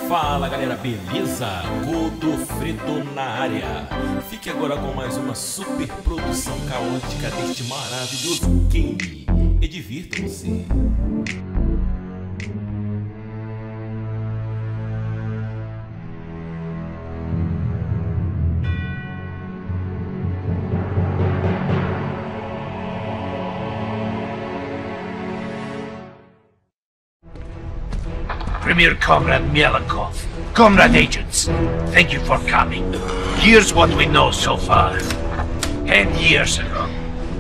Fala galera, beleza? Godo Frito na área. Fique agora com mais uma super produção caótica deste maravilhoso game. E divirtam-se. Premier Comrade Mielikov, Comrade Agents, thank you for coming. Here's what we know so far. 10 years ago,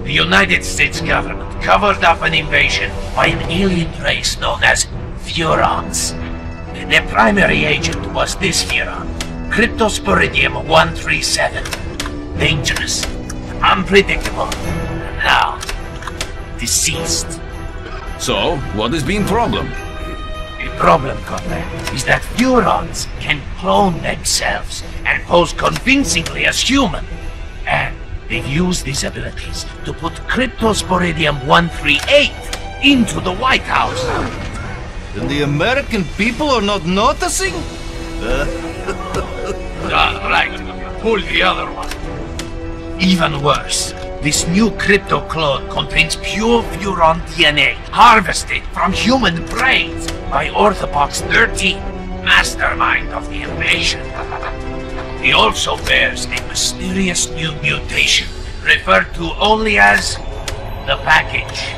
the United States government covered up an invasion by an alien race known as Furons. Their primary agent was this Furon, Cryptosporidium 137. Dangerous, unpredictable, now deceased. So, what has been problem? The problem, Comrade, is that Furons can clone themselves and pose convincingly as human. And they've used these abilities to put Cryptosporidium 138 into the White House. And the American people are not noticing? Right. Pull the other one. Even worse. This new crypto clone contains pure Furon DNA, harvested from human brains by Orthopox 13, mastermind of the invasion. He also bears a mysterious new mutation, referred to only as the package.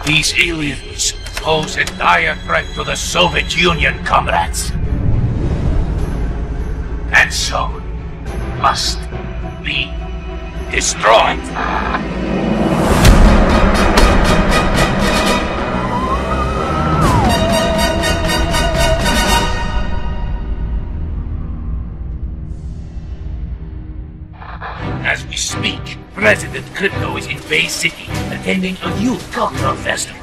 These aliens pose a dire threat to the Soviet Union, comrades. And so, must be destroyed. As we speak, President Crypto is in Bay City, attending a youth cultural festival.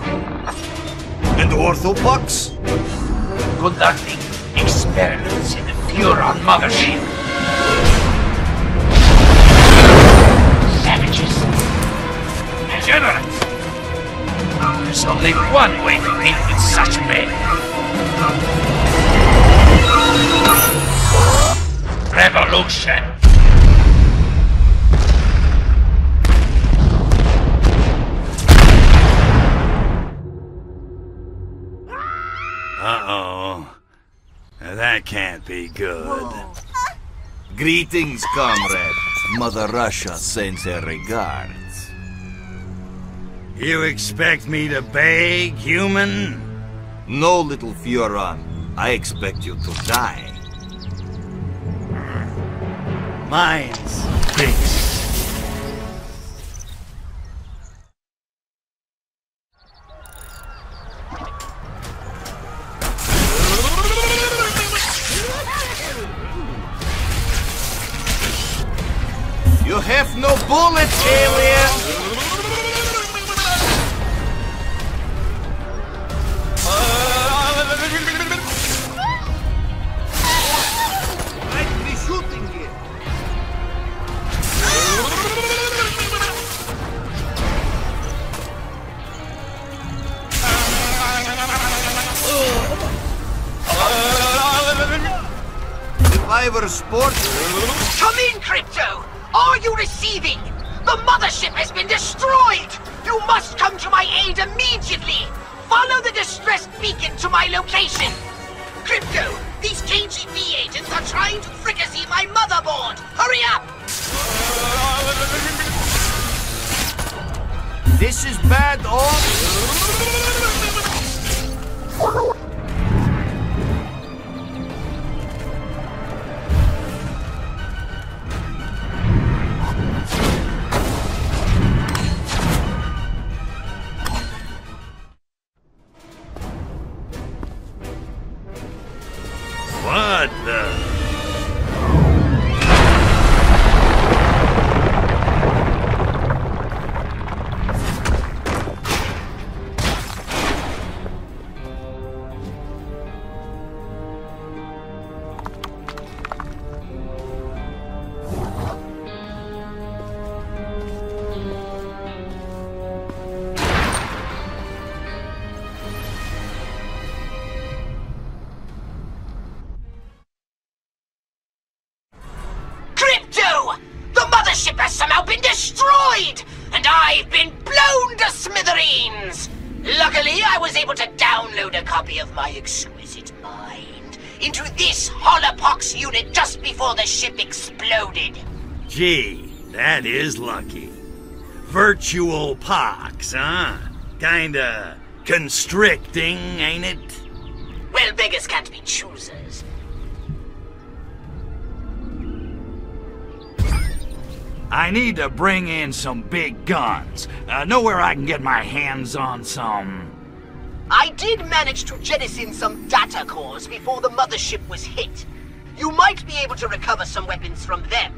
And Orthopox? Conducting experiments in the Furon mothership. Savages. Degenerates. There's only one way to deal with such men. Revolution. Uh-oh. That can't be good. Greetings, comrade. Mother Russia sends her regards. You expect me to beg, human? No, little Furon. I expect you to die. Mine's this. You have no bullets, alien! I'd be shooting you! If I were sports... Come in, Crypto! Are you receiving? The mothership has been destroyed! You must come to my aid immediately! Follow the distress beacon to my location! Crypto, these KGB agents are trying to fricassee my motherboard! Hurry up! This is bad, oh! What the... destroyed, and I've been blown to smithereens! Luckily, I was able to download a copy of my exquisite mind into this holopox unit just before the ship exploded. Gee, that is lucky. Virtual pox, huh? Kinda constricting, ain't it? Well, beggars can't be choosers. I need to bring in some big guns. Know where I can get my hands on some... I did manage to jettison some data cores before the mothership was hit. You might be able to recover some weapons from them,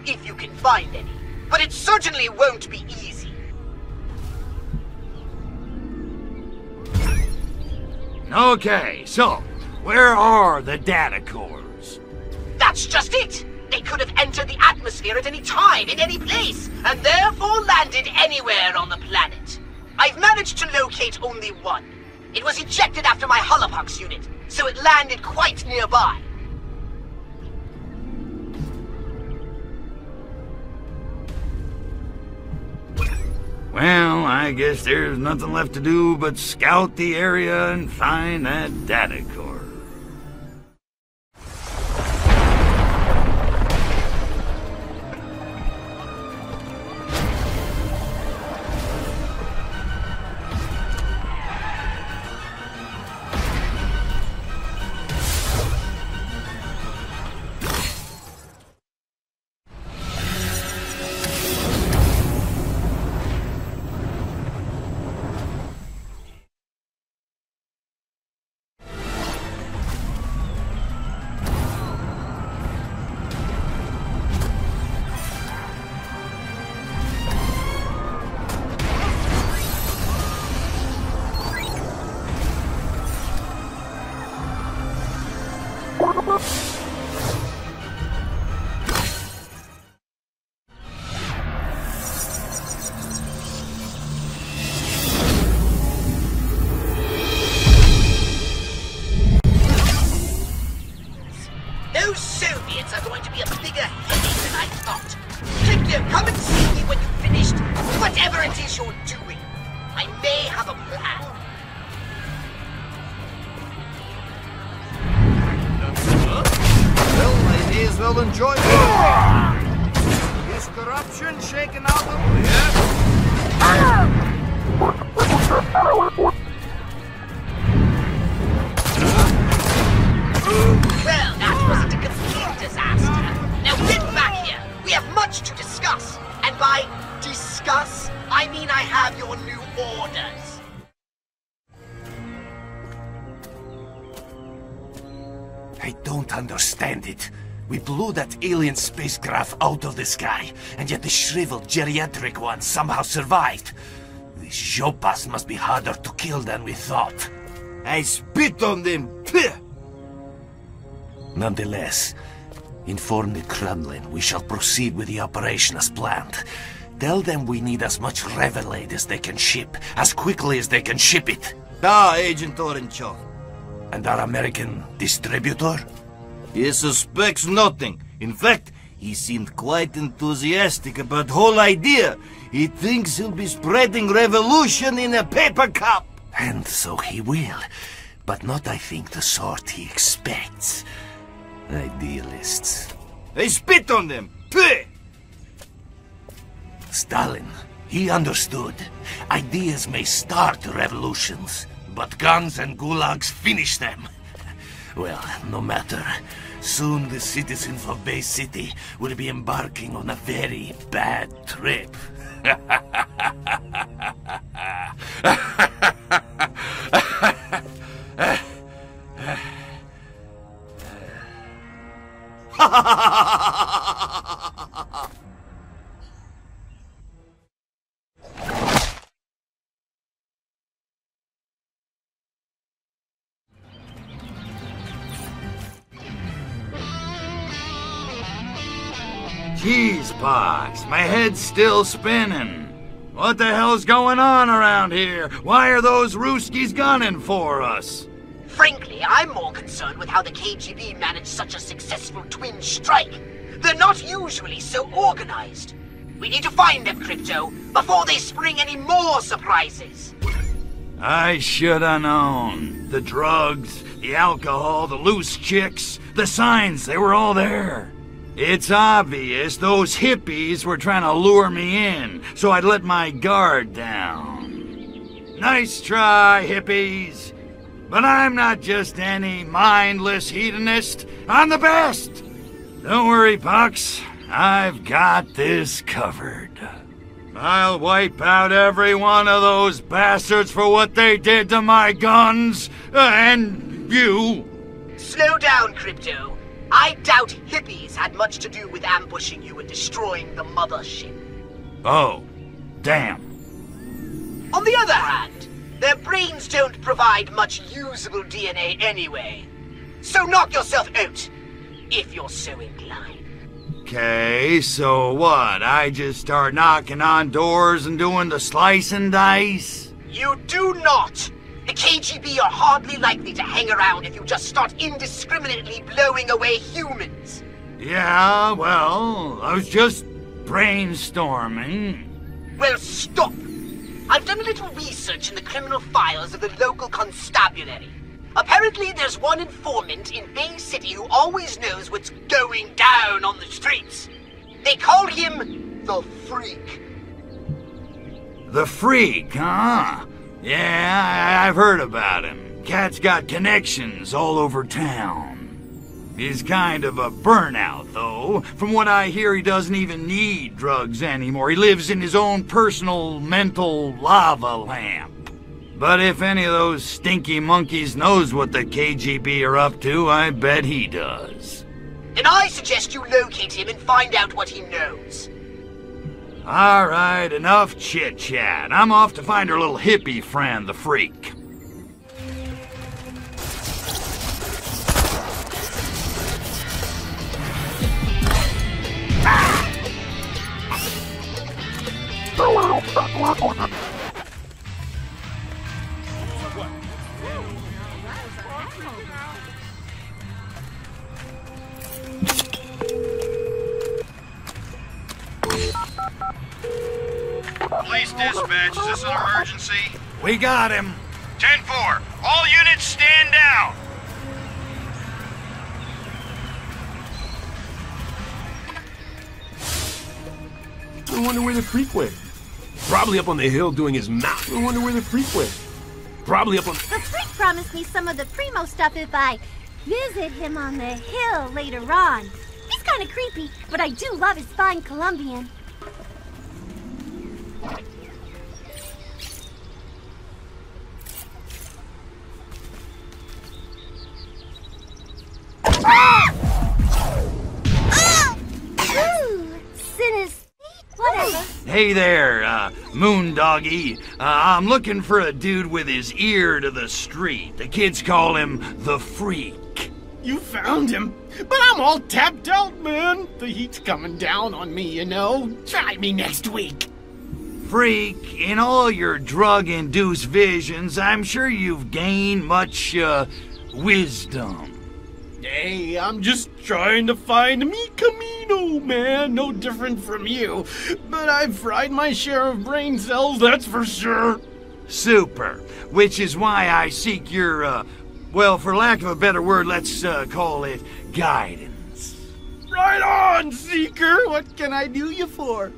if you can find any. But it certainly won't be easy. Okay, so, where are the data cores? That's just it! They could have entered the atmosphere at any time, in any place, and therefore landed anywhere on the planet. I've managed to locate only one. It was ejected after my holopox unit, so it landed quite nearby. Well, I guess there's nothing left to do but scout the area and find that data core. Those Soviets are going to be a bigger headache than I thought. Crypto, come and see me when you've finished whatever it is you're doing. I may have a plan. Well, I may as well enjoy it. Is corruption shaken out of Well, that wasn't a complete disaster. Now get back here. We have much to discuss. And by discuss, I mean I have your new orders. I don't understand it. We blew that alien spacecraft out of the sky, and yet the shriveled geriatric one somehow survived. These Jopas must be harder to kill than we thought. I spit on them. Pih! Nonetheless, inform the Kremlin we shall proceed with the operation as planned. Tell them we need as much Revelade as they can ship, as quickly as they can ship it. Da, Agent Orenchov. And our American distributor? He suspects nothing. In fact, he seemed quite enthusiastic about the whole idea. He thinks he'll be spreading revolution in a paper cup. And so he will, but not, I think, the sort he expects. Idealists. I spit on them. Pih! Stalin, he understood. Ideas may start revolutions, but guns and gulags finish them. Well, no matter. Soon the citizens of Bay City will be embarking on a very bad trip. Jeez, Pox, my head's still spinning. What the hell's going on around here? Why are those Ruskies gunning for us? Frankly, I'm more concerned with how the KGB managed such a successful twin strike. They're not usually so organized. We need to find them, Crypto, before they spring any more surprises. I should have known. The drugs, the alcohol, the loose chicks, the signs, they were all there. It's obvious those hippies were trying to lure me in, so I'd let my guard down. Nice try, hippies. But I'm not just any mindless hedonist. I'm the best. Don't worry, Pox. I've got this covered. I'll wipe out every one of those bastards for what they did to my guns, and you. Slow down, Crypto. I doubt hippies had much to do with ambushing you and destroying the mothership. Oh, damn. On the other hand, their brains don't provide much usable DNA anyway. So knock yourself out, if you're so inclined. Okay, so what? I just start knocking on doors and doing the slice and dice? You do not! The KGB are hardly likely to hang around if you just start indiscriminately blowing away humans. Yeah, well, I was just brainstorming. Well, stop! I've done a little research in the criminal files of the local constabulary. Apparently there's one informant in Bay City who always knows what's going down on the streets. They call him the Freak. The Freak, huh? Yeah, I've heard about him. Cat's got connections all over town. He's kind of a burnout, though. From what I hear, he doesn't even need drugs anymore. He lives in his own personal mental lava lamp. But if any of those stinky monkeys knows what the KGB are up to, I bet he does. Then I suggest you locate him and find out what he knows. All right, enough chit-chat. I'm off to find her little hippie friend, the Freak. Police dispatch, is this an emergency? We got him. 10-4, all units stand down! I wonder where the Freak went. Probably up on the hill doing his mouth. I wonder where the Freak went. Probably up on... The Freak promised me some of the primo stuff if I visit him on the hill later on. He's kind of creepy, but I do love his fine Colombian. Whatever. Hey there, Moon Doggy. I'm looking for a dude with his ear to the street. The kids call him the Freak. You found him? But I'm all tapped out, man. The heat's coming down on me, you know. Try me next week. Freak, in all your drug-induced visions, I'm sure you've gained much, wisdom. Hey, I'm just trying to find mi camino, man. No different from you. But I've fried my share of brain cells, that's for sure. Super. Which is why I seek your, well, for lack of a better word, let's call it guidance. Right on, Seeker. What can I do you for?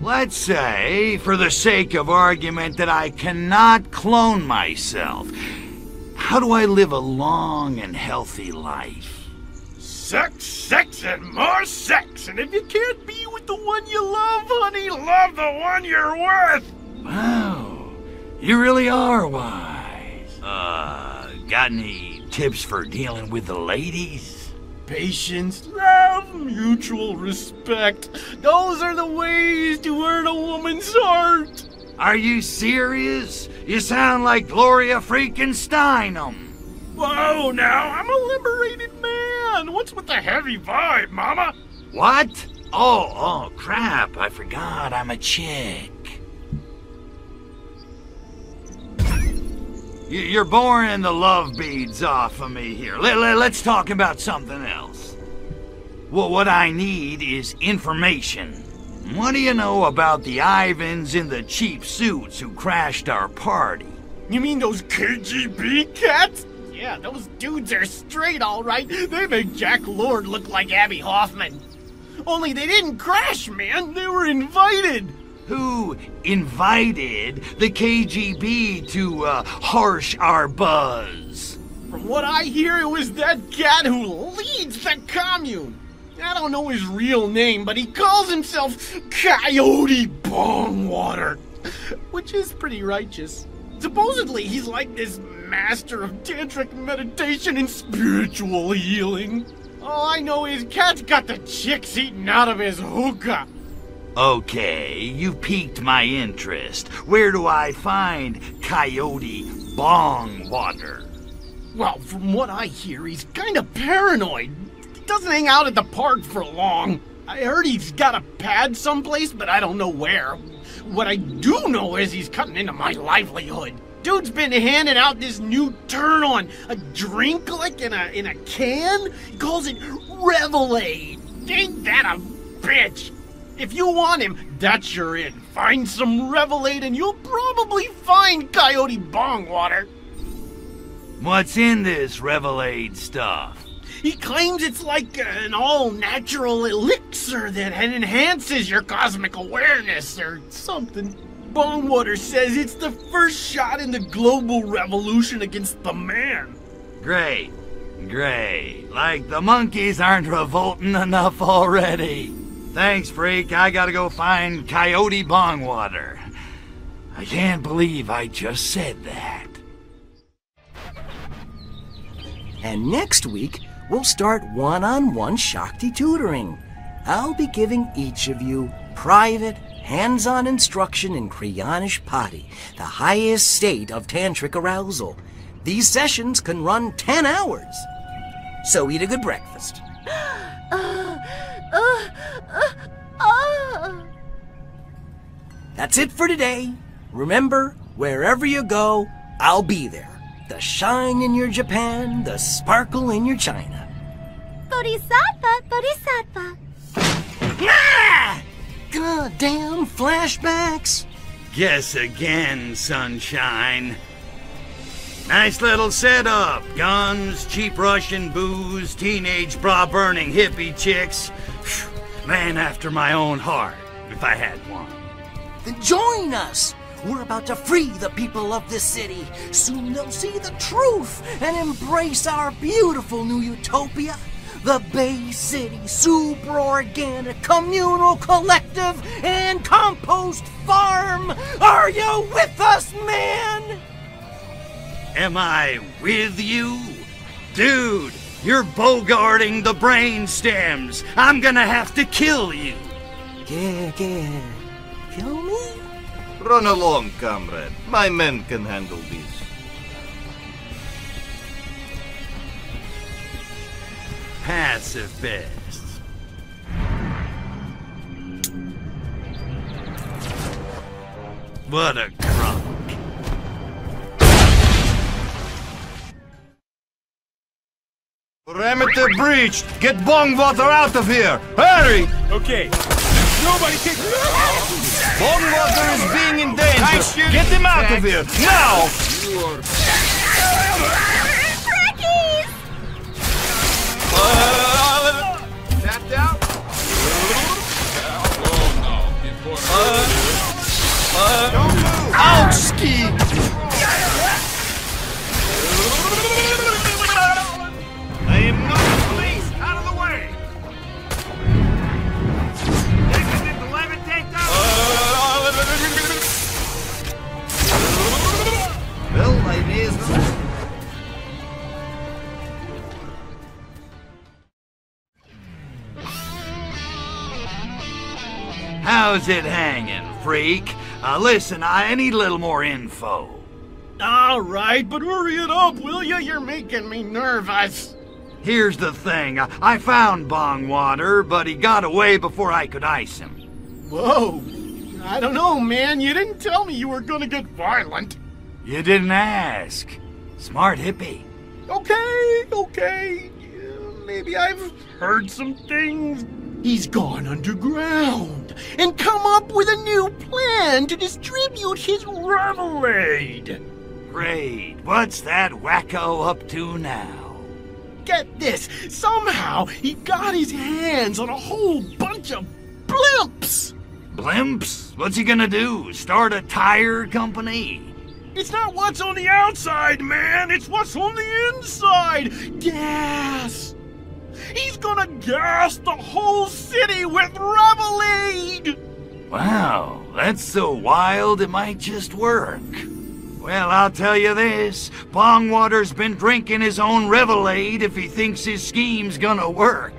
Let's say, for the sake of argument, that I cannot clone myself. How do I live a long and healthy life? Sex, sex, and more sex. And if you can't be with the one you love, honey, love the one you're with. Wow, you really are wise. Got any tips for dealing with the ladies? Patience, love, mutual respect. Those are the ways to earn a woman's heart. Are you serious? You sound like Gloria freaking Steinem. Whoa, now, I'm a liberated man. What's with the heavy vibe, mama? What? Oh, crap, I forgot I'm a chick. You're boring the love beads off of me here. Let's talk about something else. Well, what I need is information. What do you know about the Ivans in the cheap suits who crashed our party? You mean those KGB cats? Yeah, those dudes are straight, all right. They make Jack Lord look like Abby Hoffman. Only they didn't crash, man. They were invited. Who invited the KGB to harsh our buzz? From what I hear, it was that cat who leads the commune. I don't know his real name, but he calls himself Coyote Bongwater, which is pretty righteous. Supposedly, he's like this master of tantric meditation and spiritual healing. All I know is Cat's got the chicks eaten out of his hookah. Okay, you piqued my interest. Where do I find Coyote Bongwater? Well, from what I hear, he's kind of paranoid. He doesn't hang out at the park for long. I heard he's got a pad someplace, but I don't know where. What I do know is he's cutting into my livelihood. Dude's been handing out this new turn on a drink like in a can. He calls it Revelade. Ain't that a bitch? If you want him, that's your in. Find some Revelade and you'll probably find Coyote Bongwater. What's in this Revelade stuff? He claims it's like an all-natural elixir that enhances your cosmic awareness or something. Bongwater says it's the first shot in the global revolution against the man. Great. Like the monkeys aren't revolting enough already. Thanks, freak. I gotta go find Coyote Bongwater. I can't believe I just said that. And next week, we'll start one-on-one Shakti tutoring. I'll be giving each of you private, hands-on instruction in Kriyanish Pati, the highest state of tantric arousal. These sessions can run 10 hours. So eat a good breakfast. That's it for today. Remember, wherever you go, I'll be there. The shine in your Japan, the sparkle in your China. Bodhisattva, Bodhisattva. Ah! Goddamn flashbacks. Guess again, sunshine. Nice little setup. Guns, cheap Russian booze, teenage bra-burning hippie chicks. Man after my own heart, if I had one. Then join us. We're about to free the people of this city. Soon they'll see the truth and embrace our beautiful new utopia. The Bay City super-organic communal collective and compost farm. Are you with us, man? Am I with you? Dude, you're bogarting the brain stems. I'm gonna have to kill you. Yeah. Kill me? Run along, comrade. My men can handle this. Pacifists. What a crunk. Perimeter breached! Get Bongwater out of here! Hurry! Okay. Nobody can... Bongwater is being in danger! Get him out of here! Now! Brackies! Tapped out? Don't move! Ouch, ski! I am not the police! Out of the way! Well, my days... How's it hanging, freak? Listen, I need a little more info. All right, but hurry it up, will you? You're making me nervous. Here's the thing. I found Bongwater, but he got away before I could ice him. Whoa. I don't know, man. You didn't tell me you were gonna get violent. You didn't ask. Smart hippie. Okay. Maybe I've heard some things. He's gone underground and come up with a new plan to distribute his revelade. Great. What's that wacko up to now? Get this, somehow he got his hands on a whole bunch of blimps. Blimps? What's he gonna do? Start a tire company? It's not what's on the outside, man. It's what's on the inside. Gas. He's gonna gas the whole city with revelade. Wow, that's so wild it might just work. Well, I'll tell you this. Bongwater's been drinking his own revelade if he thinks his scheme's gonna work.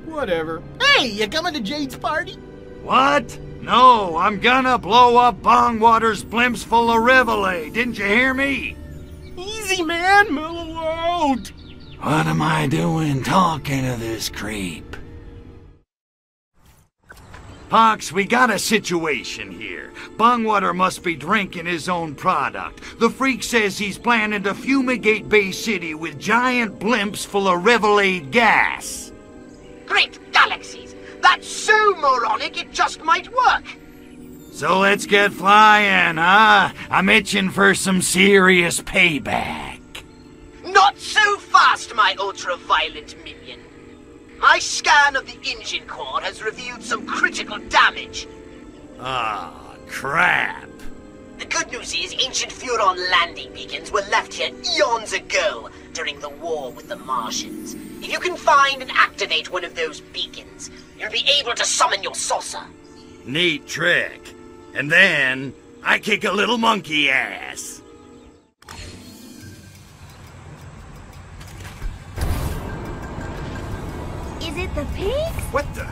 Whatever. Hey, you coming to Jade's party? What? No, I'm gonna blow up Bongwater's blimps full of revelade. Didn't you hear me? Easy, man. Mellow out. What am I doing talking to this creep? Pox, we got a situation here. Bongwater must be drinking his own product. The freak says he's planning to fumigate Bay City with giant blimps full of revelade gas. Great galaxies! That's so moronic it just might work! So let's get flying, huh? I'm itching for some serious payback. Not so fast, my ultra-violent minion. My scan of the engine core has revealed some critical damage. Ah, crap. The good news is ancient Furon landing beacons were left here eons ago during the war with the Martians. If you can find and activate one of those beacons, you'll be able to summon your saucer. Neat trick. And then, I kick a little monkey ass. Is it the pigs? What the?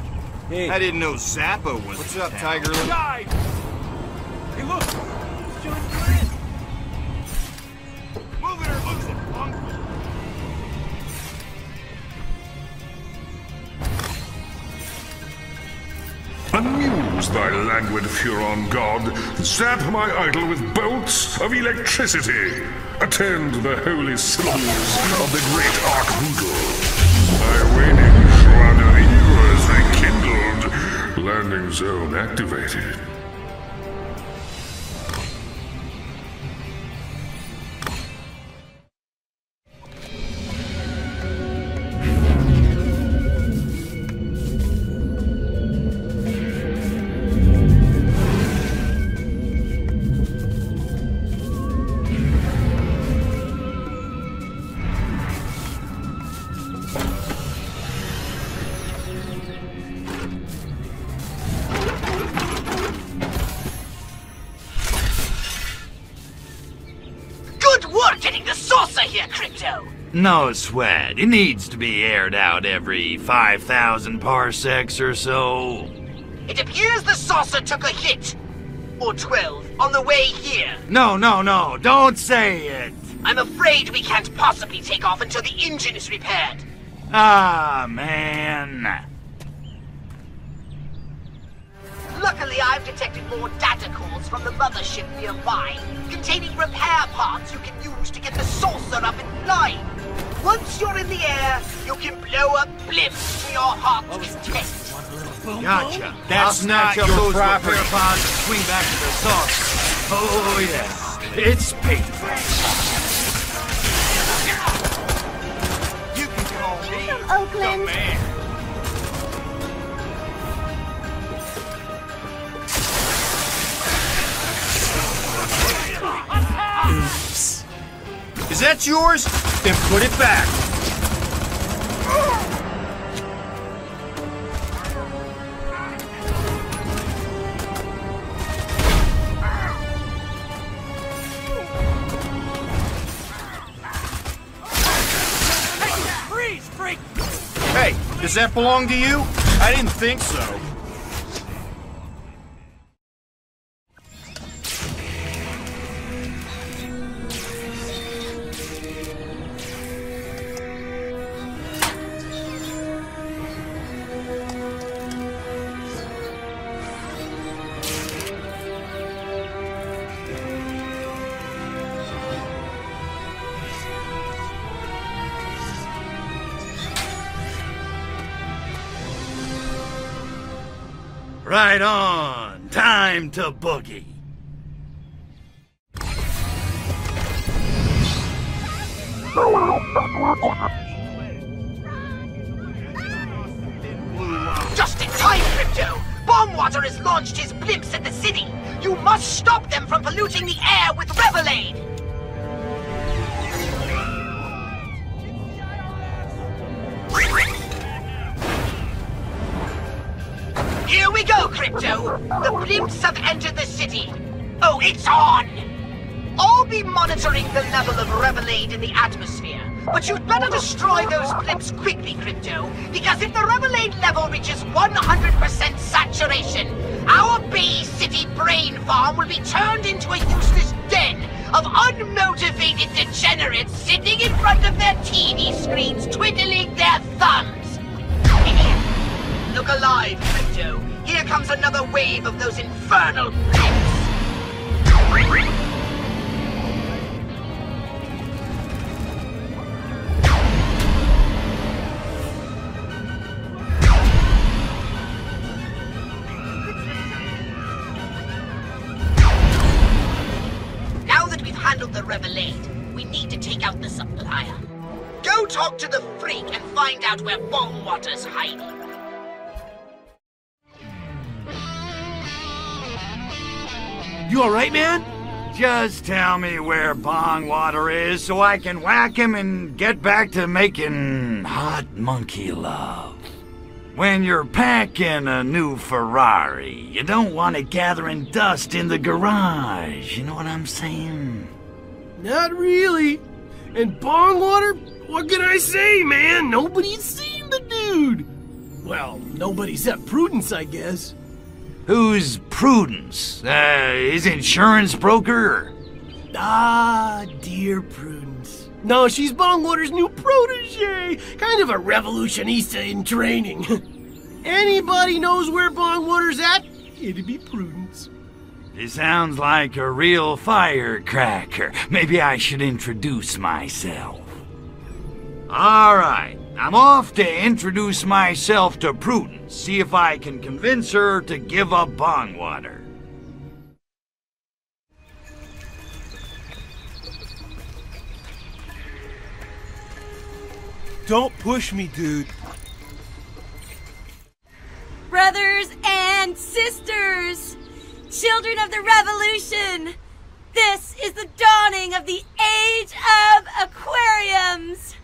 Hey. I didn't know Zappa was. What's up, Tiger? Guys! Hey, look! It's John Grant! Move it or lose it, punk! Amuse thy languid Furon god, zap my idol with bolts of electricity. Attend the holy syllables of the great Archvoodle. My waning shroud of evil is rekindled, landing zone activated. No sweat. It needs to be aired out every 5,000 parsecs or so. It appears the saucer took a hit. Or 12, on the way here. No, don't say it. I'm afraid we can't possibly take off until the engine is repaired. Ah, man. Luckily, I've detected more data calls from the mothership nearby, containing repair parts you can use to get the saucer up and flying. Once you're in the air, you can blow up blimps to your heart's content. Gotcha. That's not your property. Repair pods and swing back to the saucer. Oh, yeah. It's payback. You can call me From Oakland. the man. Oops. Is that yours? Then put it back. Freeze, freak! Hey, does that belong to you? I didn't think so. Right on. Time to boogie. Just in time, Crypto! Bombwater has launched his blimps at the city! You must stop them from polluting the air with Revelade! Here we go, Crypto! The blimps have entered the city! Oh, it's on! I'll be monitoring the level of Revelade in the atmosphere, but you'd better destroy those blimps quickly, Crypto, because if the Revelade level reaches 100% saturation, our Bay City brain farm will be turned into a useless den of unmotivated degenerates sitting in front of their TV screens twiddling their thumbs. Look alive, Crypto. Here comes another wave of those infernal blimps. The Revelade. We need to take out the supplier. Go talk to the freak and find out where Bombwater's hiding. You alright, man? Just tell me where Bongwater is so I can whack him and get back to making hot monkey love. When you're packing a new Ferrari, you don't want it gathering dust in the garage. You know what I'm saying? Not really. And Bongwater? What can I say, man? Nobody's seen the dude. Well, nobody except Prudence, I guess. Who's Prudence? His insurance broker? Ah, dear Prudence. No, she's Bongwater's new protege. Kind of a revolutionista in training. Anybody knows where Bongwater's at? It'd be Prudence. He sounds like a real firecracker. Maybe I should introduce myself. All right, I'm off to introduce myself to Prudence, see if I can convince her to give up Bongwater. Don't push me, dude. Brothers and sisters! Children of the Revolution! This is the dawning of the Age of Aquariums!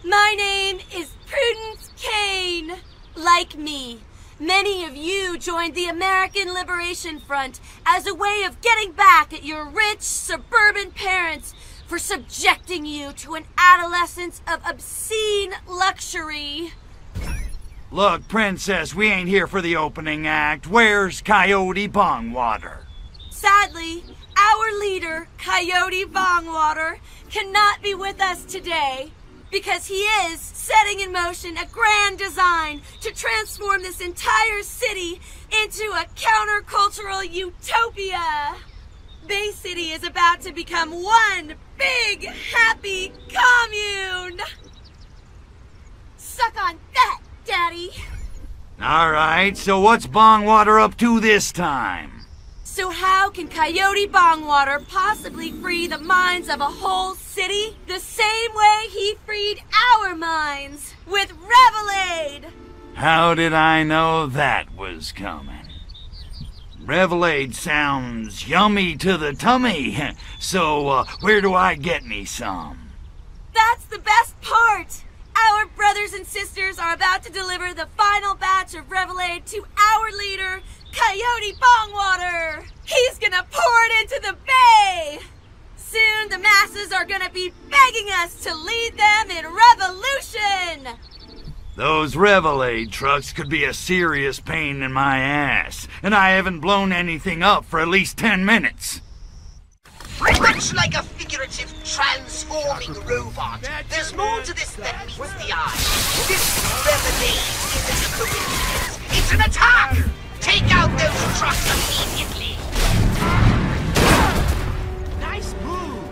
My name is Prudence Kane. Like me, many of you joined the American Liberation Front as a way of getting back at your rich suburban parents for subjecting you to an adolescence of obscene luxury. Look, Princess, we ain't here for the opening act. Where's Coyote Bongwater? Sadly, our leader, Coyote Bongwater, cannot be with us today because he is setting in motion a grand design to transform this entire city into a countercultural utopia. Bay City is about to become one big, happy commune. Suck on that, Daddy. All right, so what's Bongwater up to this time? So how can Coyote Bongwater possibly free the minds of a whole city the same way he freed our minds? With Revelade! How did I know that was coming? Revelade sounds yummy to the tummy, so where do I get me some? That's the best part! Our brothers and sisters are about to deliver the final batch of Revelade to our leader, Coyote Bongwater! He's gonna pour it into the bay! Soon the masses are gonna be begging us to lead them in revolution! Those Revelade trucks could be a serious pain in my ass, and I haven't blown anything up for at least 10 minutes. Much like a figurative transforming robot, there's more to this than meets the eye. This Revelade isn't a coincidence, it's an attack! Take out those trucks immediately! Nice move!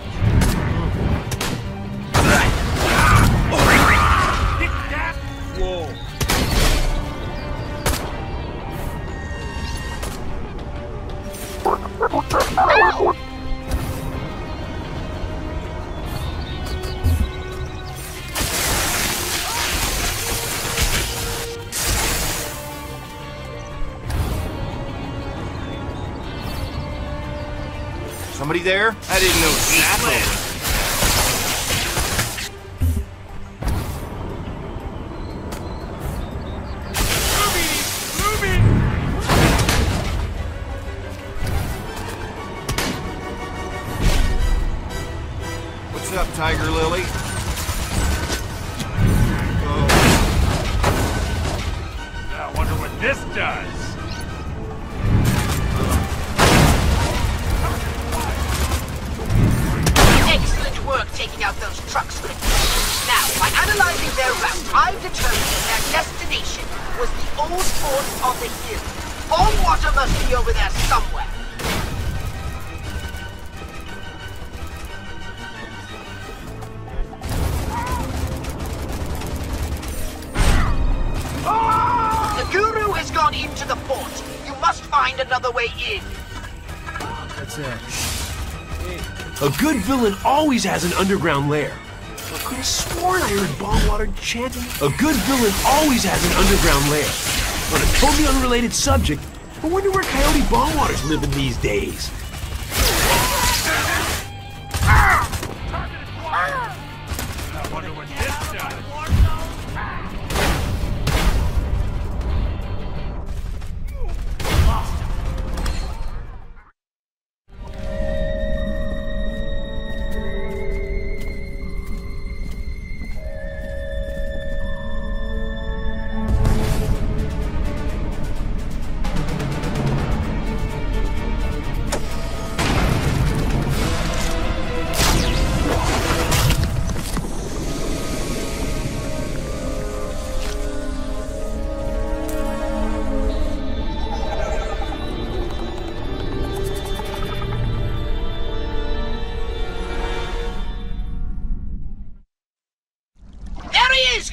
Hit that! Whoa! Somebody there? I didn't know that. What's up, Tiger Lily? I wonder what this does. Excellent work taking out those trucks, Rick. Now, by analyzing their route, I've determined that their destination was the old fort on the hill. All water must be over there somewhere. The Guru has gone into the fort. You must find another way in. That's it. A good villain always has an underground lair. I could have sworn I heard Ballwater chanting. A good villain always has an underground lair. On a totally unrelated subject, I wonder where Coyote Ballwater's living these days. I wonder what this does.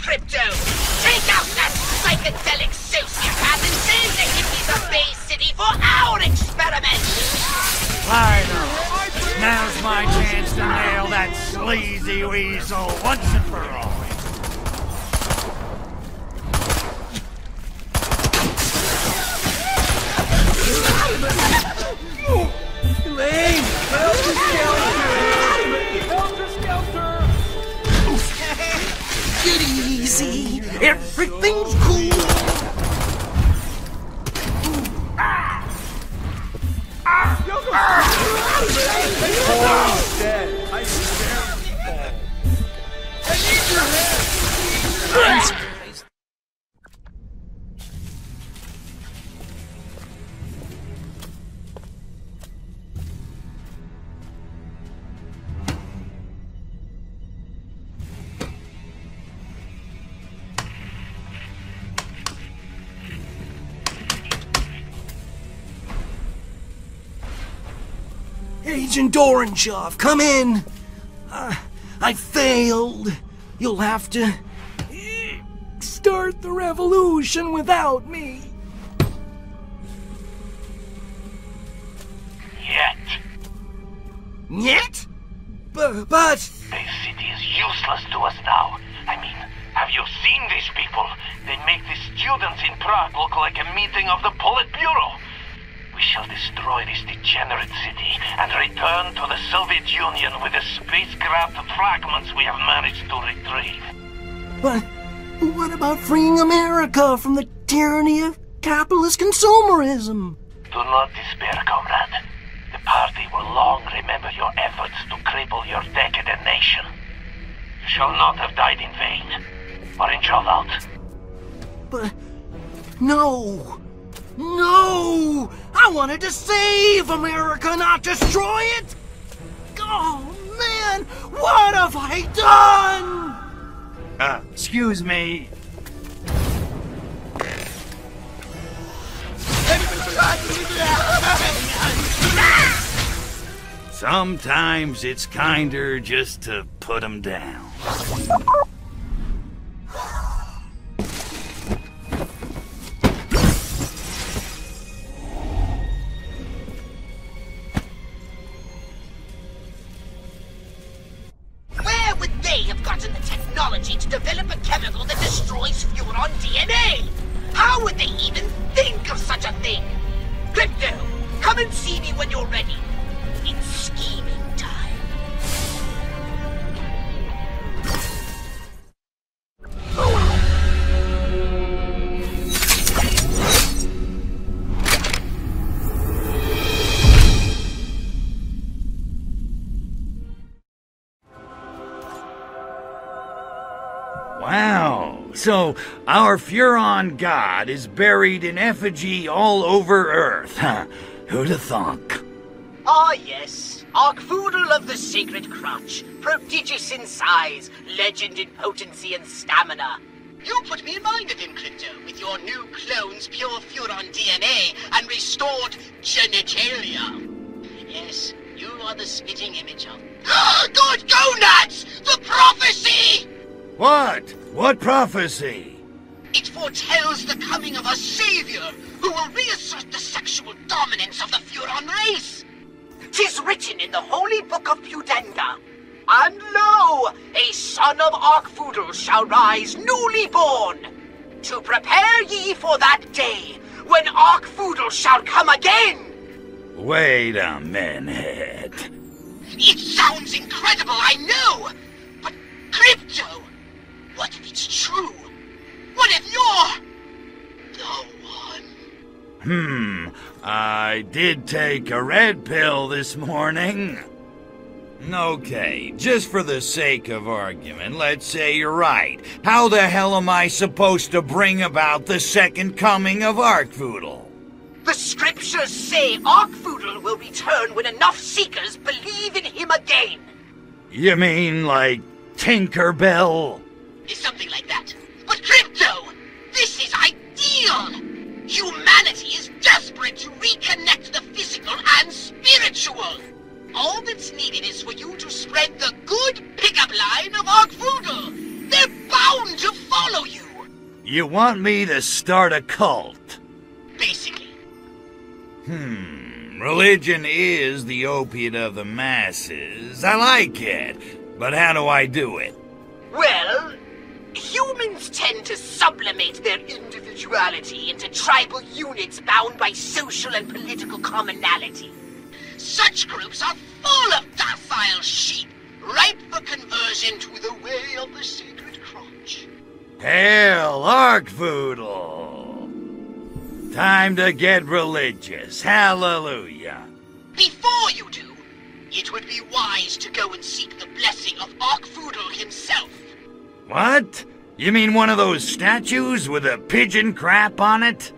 Crypto! Take out that psychedelic sociopath and send the hippies of Bay City for our experiment! Finally! Now's my chance to nail that sleazy weasel once and for all. Elaine! Get easy! Everything's cool! Paul's dead. I need your head! Agent Orangeoff, come in! I failed. You'll have to start the revolution without me. Yet? But... Bay City is useless to us now. I mean, have you seen these people? They make the students in Prague look like a meeting of the Politburo. We shall destroy this degenerate city and return to the Soviet Union with the spacecraft fragments we have managed to retrieve. But what about freeing America from the tyranny of capitalist consumerism? Do not despair, comrade. The party will long remember your efforts to cripple your decadent nation. You shall not have died in vain. Orange out. But... no! No! I wanted to save America, not destroy it! Oh, man! What have I done? Excuse me. Sometimes it's kinder just to put 'em down. Where would they have gotten the technology to develop a chemical that destroys Furon DNA? How would they even think of such a thing? Crypto, come and see me when you're ready. It's scheme Wow, so our Furon god is buried in effigy all over Earth, huh? Who'd have thunk? Ah, yes. Arkvoodle of the Sacred Crotch. Prodigious in size, legend in potency and stamina. You put me in mind of him, Crypto, with your new clone's pure Furon DNA and restored genitalia. Yes, you are the spitting image of... Good gonads! The prophecy! What? What prophecy? It foretells the coming of a savior who will reassert the sexual dominance of the Furon race. 'Tis written in the holy book of Pudenga. And lo, a son of Arkvoodle shall rise newly born, to prepare ye for that day when Arkvoodle shall come again. Wait a minute. It sounds incredible, I know, but Crypto, what if it's true? What if you're the one? I did take a red pill this morning. Okay, just for the sake of argument, let's say you're right. How the hell am I supposed to bring about the second coming of Arkvoodle? The scriptures say Arkvoodle will return when enough seekers believe in him again. You mean like Tinkerbell? Something like that. But Crypto, this is ideal! Humanity is desperate to reconnect the physical and spiritual. All that's needed is for you to spread the good pickup line of Arkvoodle. They're bound to follow you. You want me to start a cult? Basically. Religion is the opiate of the masses. I like it. But how do I do it? Well, humans tend to sublimate their individuality into tribal units bound by social and political commonality. Such groups are full of docile sheep, ripe for conversion to the way of the Sacred Crotch. Hail, Arkvoodle! Time to get religious. Hallelujah. Before you do, it would be wise to go and seek the blessing of Arkvoodle himself. What? You mean one of those statues with a pigeon crap on it?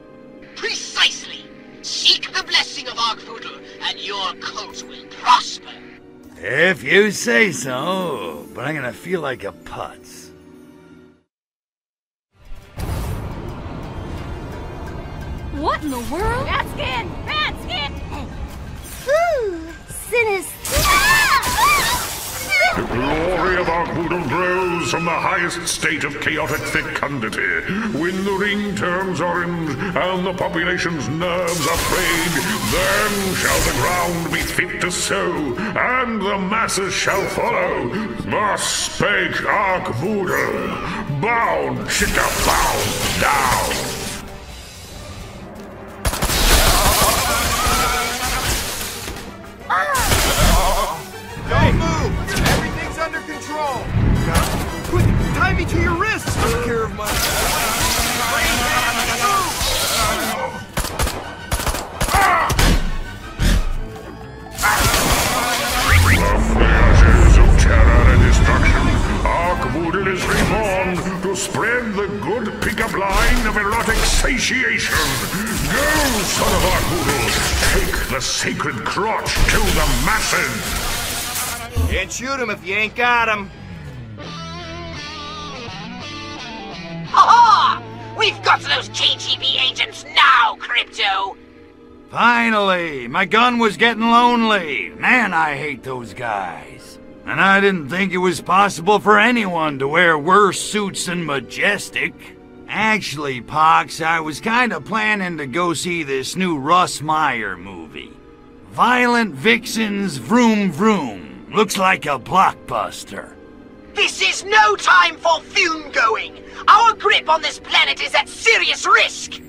Precisely. Seek the blessing of Arkvoodle, and your cult will prosper. If you say so, but I'm gonna feel like a putz. What in the world? Bad skin! Bad skin! Ooh, sinister. The glory of Arkvoodle grows from the highest state of chaotic fecundity. When the ring turns orange and the population's nerves are frayed, then shall the ground be fit to sow, and the masses shall follow. Thus spake Arkvoodle. Bound, chicka, bound, down. Don't move! Everything's under control! Quick, tie me to your wrists! Take care of my... From the ashes of terror and destruction, Arkvoodle is reborn to spread the good pickup line of erotic satiation. Go, son of Arkvoodle! Take the Sacred Crotch to the masses! Can't shoot him if you ain't got him. Ha-ha! We've got those KGB agents now, Crypto! Finally! My gun was getting lonely. Man, I hate those guys. And I didn't think it was possible for anyone to wear worse suits than Majestic. Actually, Pox, I was kinda planning to go see this new Russ Meyer movie. Violent Vixens Vroom Vroom. Looks like a blockbuster. This is no time for film going! Our grip on this planet is at serious risk!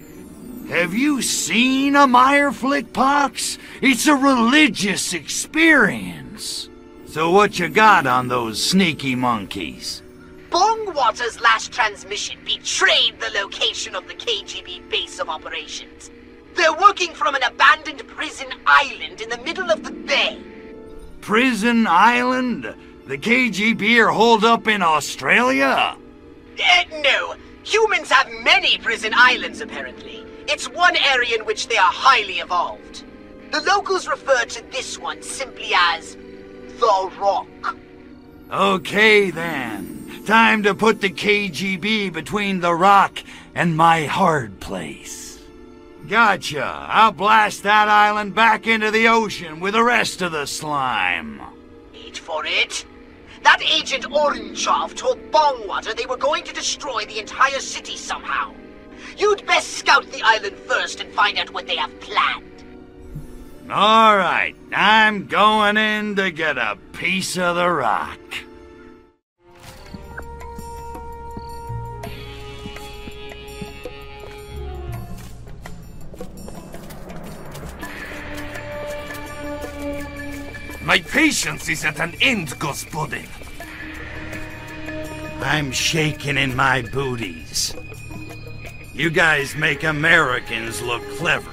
Have you seen a Meyer flick, Pox? It's a religious experience. So what you got on those sneaky monkeys? Bongwater's last transmission betrayed the location of the KGB base of operations. They're working from an abandoned prison island in the middle of the bay. Prison Island? The KGB are holed up in Australia? No. Humans have many prison islands, apparently. It's one area in which they are highly evolved. The locals refer to this one simply as the Rock. Okay, then. Time to put the KGB between the Rock and my hard place. Gotcha. I'll blast that island back into the ocean with the rest of the slime. Wait for it. That Agent Orangeoff told Bongwater they were going to destroy the entire city somehow. You'd best scout the island first and find out what they have planned. All right, I'm going in to get a piece of the Rock. My patience is at an end, Gospodin. I'm shaking in my booties. You guys make Americans look clever.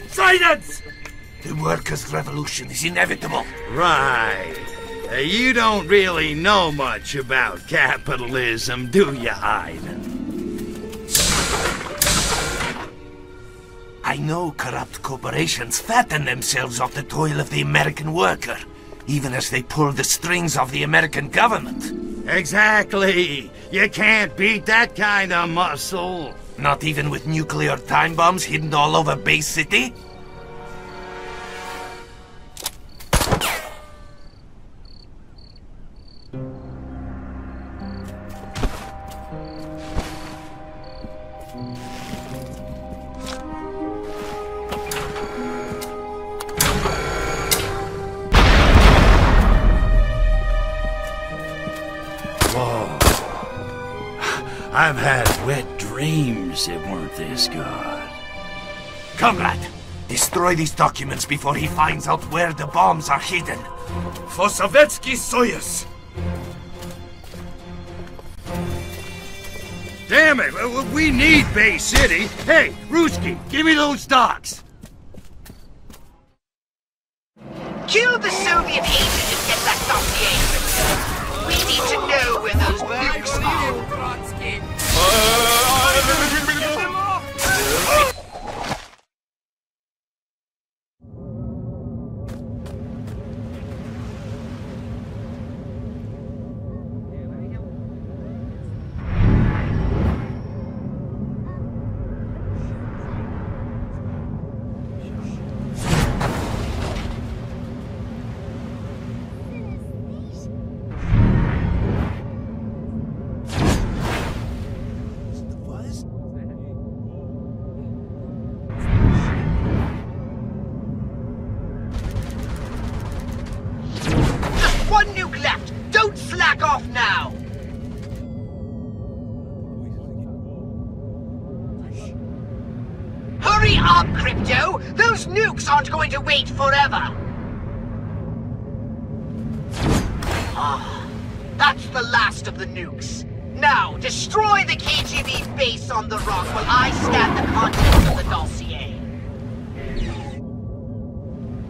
Silence! The workers' revolution is inevitable. Right. You don't really know much about capitalism, do you, Ivan? I know corrupt corporations fatten themselves off the toil of the American worker, even as they pull the strings of the American government. Exactly. You can't beat that kind of muscle. Not even with nuclear time bombs hidden all over Bay City? I've had wet dreams that weren't this good. Comrade, destroy these documents before he finds out where the bombs are hidden. For Sovietsky Soyuz! Damn it, we need Bay City. Hey, Ruski, give me those docks. Kill the Soviet agent and get that dossier. We need to know where those nukes are. One nuke left! Don't slack off now! Hurry up, Crypto! Those nukes aren't going to wait forever! Ah, that's the last of the nukes. Now, destroy the KGB base on the Rock while I scan the contents of the dossier.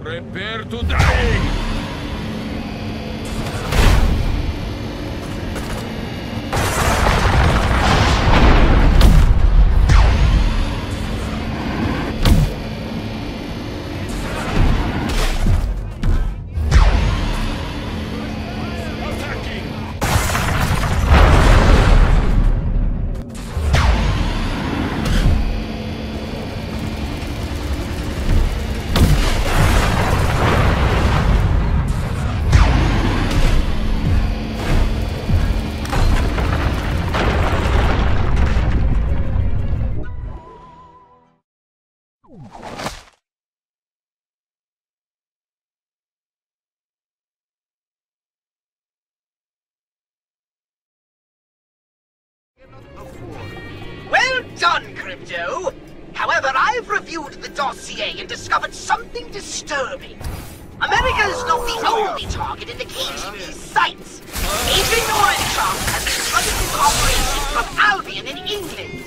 Prepare to die! Well done, Crypto! However, I've reviewed the dossier and discovered something disturbing. America is not the only target in the KGB's sights. Agent Orangeoff has been running his operation from Albion in England.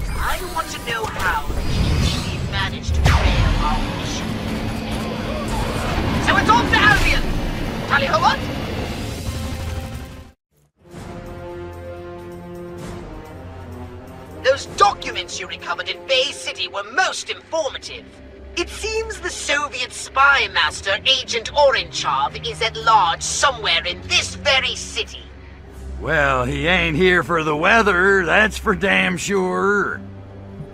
I want to know how the KGB managed to fail our mission. So it's off to Albion! Tally ho what? Those documents you recovered in Bay City were most informative. It seems the Soviet spy master, Agent Orenchov, is at large somewhere in this very city. Well, he ain't here for the weather, that's for damn sure.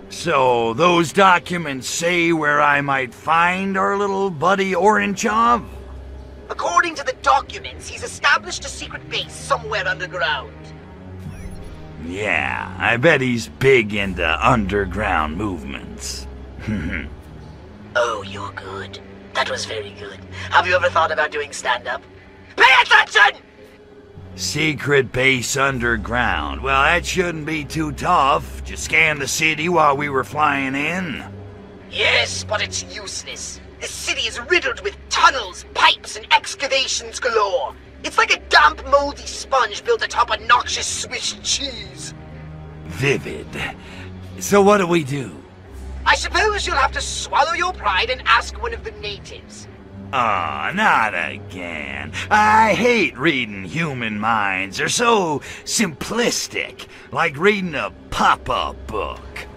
So, those documents say where I might find our little buddy Orenchov? According to the documents, he's established a secret base somewhere underground. Yeah, I bet he's big into underground movements. Oh, you're good. That was very good. Have you ever thought about doing stand-up? Pay attention! Secret base underground. Well, that shouldn't be too tough. Just scan the city while we were flying in. Yes, but it's useless. The city is riddled with tunnels, pipes, and excavations galore. It's like a damp, moldy sponge built atop a noxious Swiss cheese. Vivid. So what do we do? I suppose you'll have to swallow your pride and ask one of the natives. Aw, not again. I hate reading human minds. They're so simplistic, like reading a pop-up book.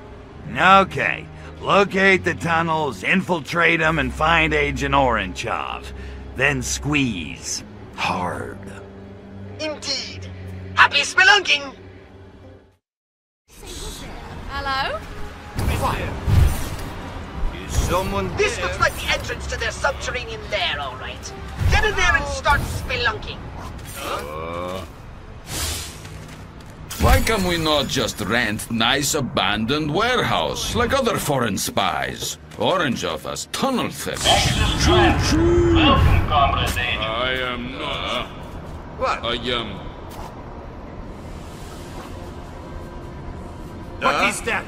Okay, locate the tunnels, infiltrate them, and find Agent Orenchov. Then squeeze. Hard. Indeed. Happy spelunking! Hello? Quiet. Is someone This there? looks like the entrance to their subterranean lair, all right. Get in there and start spelunking. Why can we not just rent nice abandoned warehouse like other foreign spies? Orenchov has tunnel theft. Welcome, Comrade Agent. I am not. What? I am. What is that?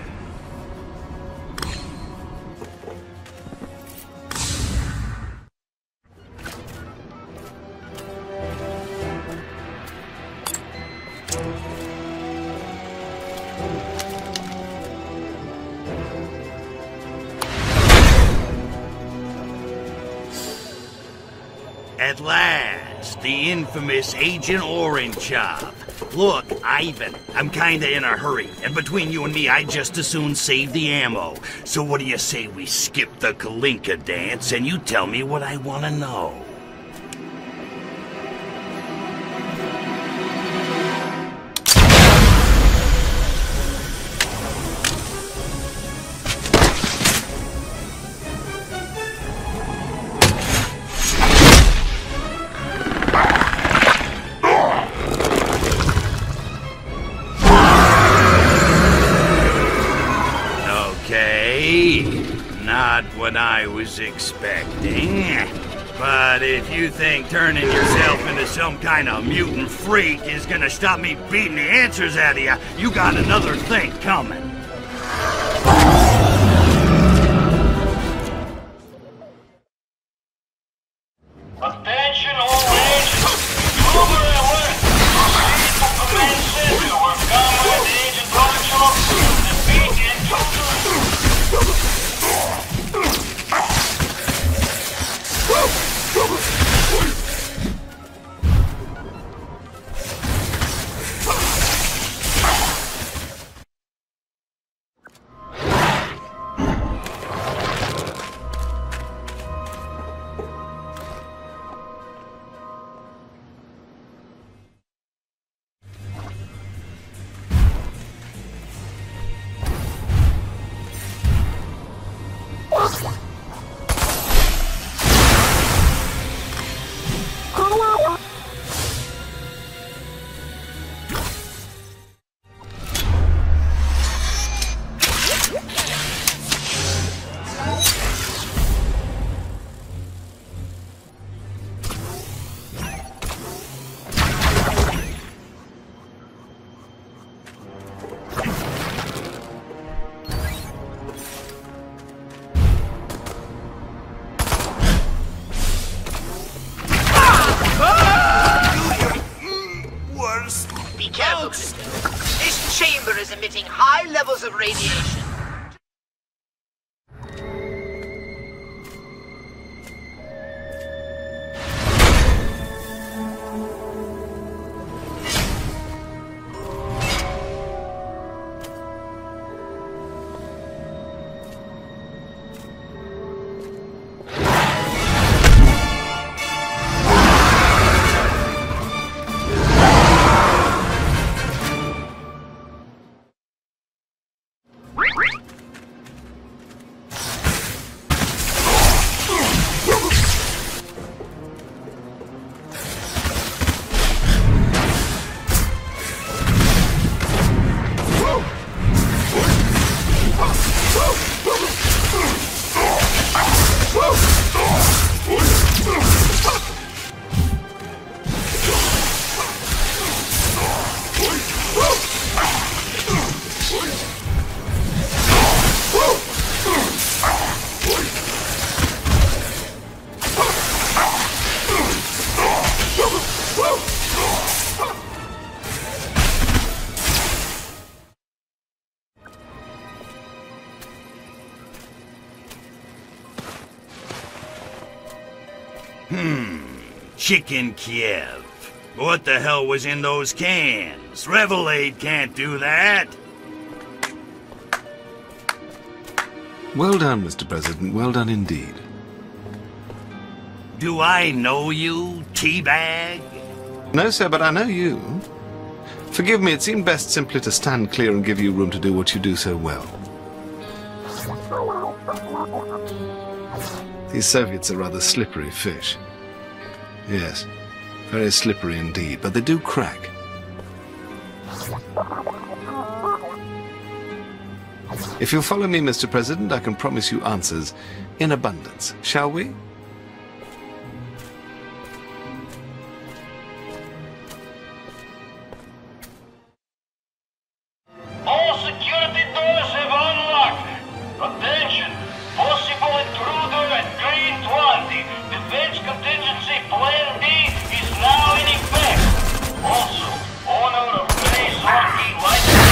At last, the infamous Agent Orenchov. Look, Ivan, I'm kinda in a hurry, and between you and me, I'd just as soon save the ammo. So what do you say we skip the Kalinka dance and you tell me what I want to know? Not what I was expecting. But if you think turning yourself into some kind of mutant freak is gonna stop me beating the answers out of you, you got another thing coming. Attention all agents. Over and away. Proceed to command center where Comrade Agent Orenchov defeat Be careful, Christo. This chamber is emitting high levels of radiation. Chicken Kiev. What the hell was in those cans? Revelade can't do that. Well done, Mr. President. Well done indeed. Do I know you, Teabag? No, sir, but I know you. Forgive me, it seemed best simply to stand clear and give you room to do what you do so well. These Soviets are rather slippery fish. Yes, very slippery indeed, but they do crack. If you'll follow me, Mr. President, I can promise you answers in abundance. Shall we? All security doors have unlocked. Attention! Possible intruder at green 20. Defense contingency plan D is now in effect. Also, owner of Grace Hockey license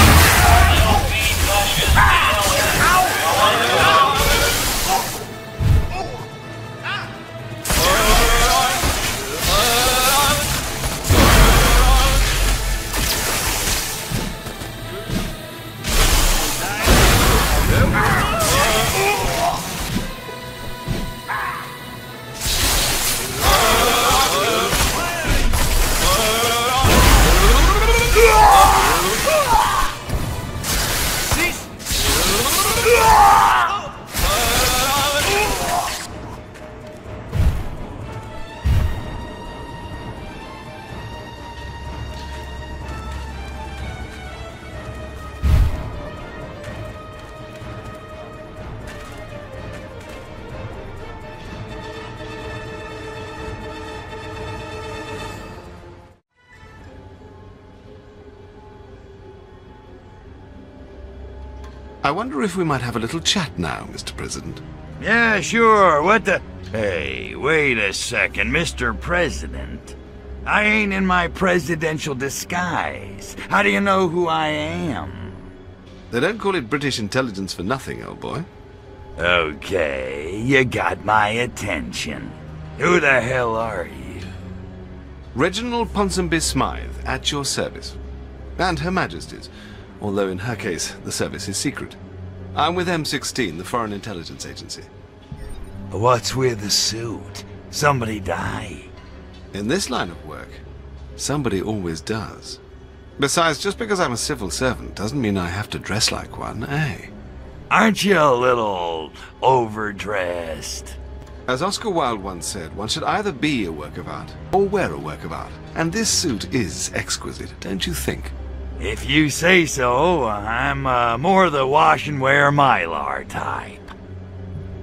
I wonder if we might have a little chat now, Mr. President. Yeah, sure. What the... Hey, wait a second, Mr. President. I ain't in my presidential disguise. How do you know who I am? They don't call it British intelligence for nothing, old boy. Okay, you got my attention. Who the hell are you? Reginald Ponsonby Smythe, at your service. And Her Majesty's, although in her case, the service is secret. I'm with M16, the Foreign Intelligence Agency. What's with the suit? Somebody die? In this line of work, somebody always does. Besides, just because I'm a civil servant doesn't mean I have to dress like one, eh? Aren't you a little overdressed? As Oscar Wilde once said, one should either be a work of art or wear a work of art. And this suit is exquisite, don't you think? If you say so, I'm more the wash and wear Mylar type.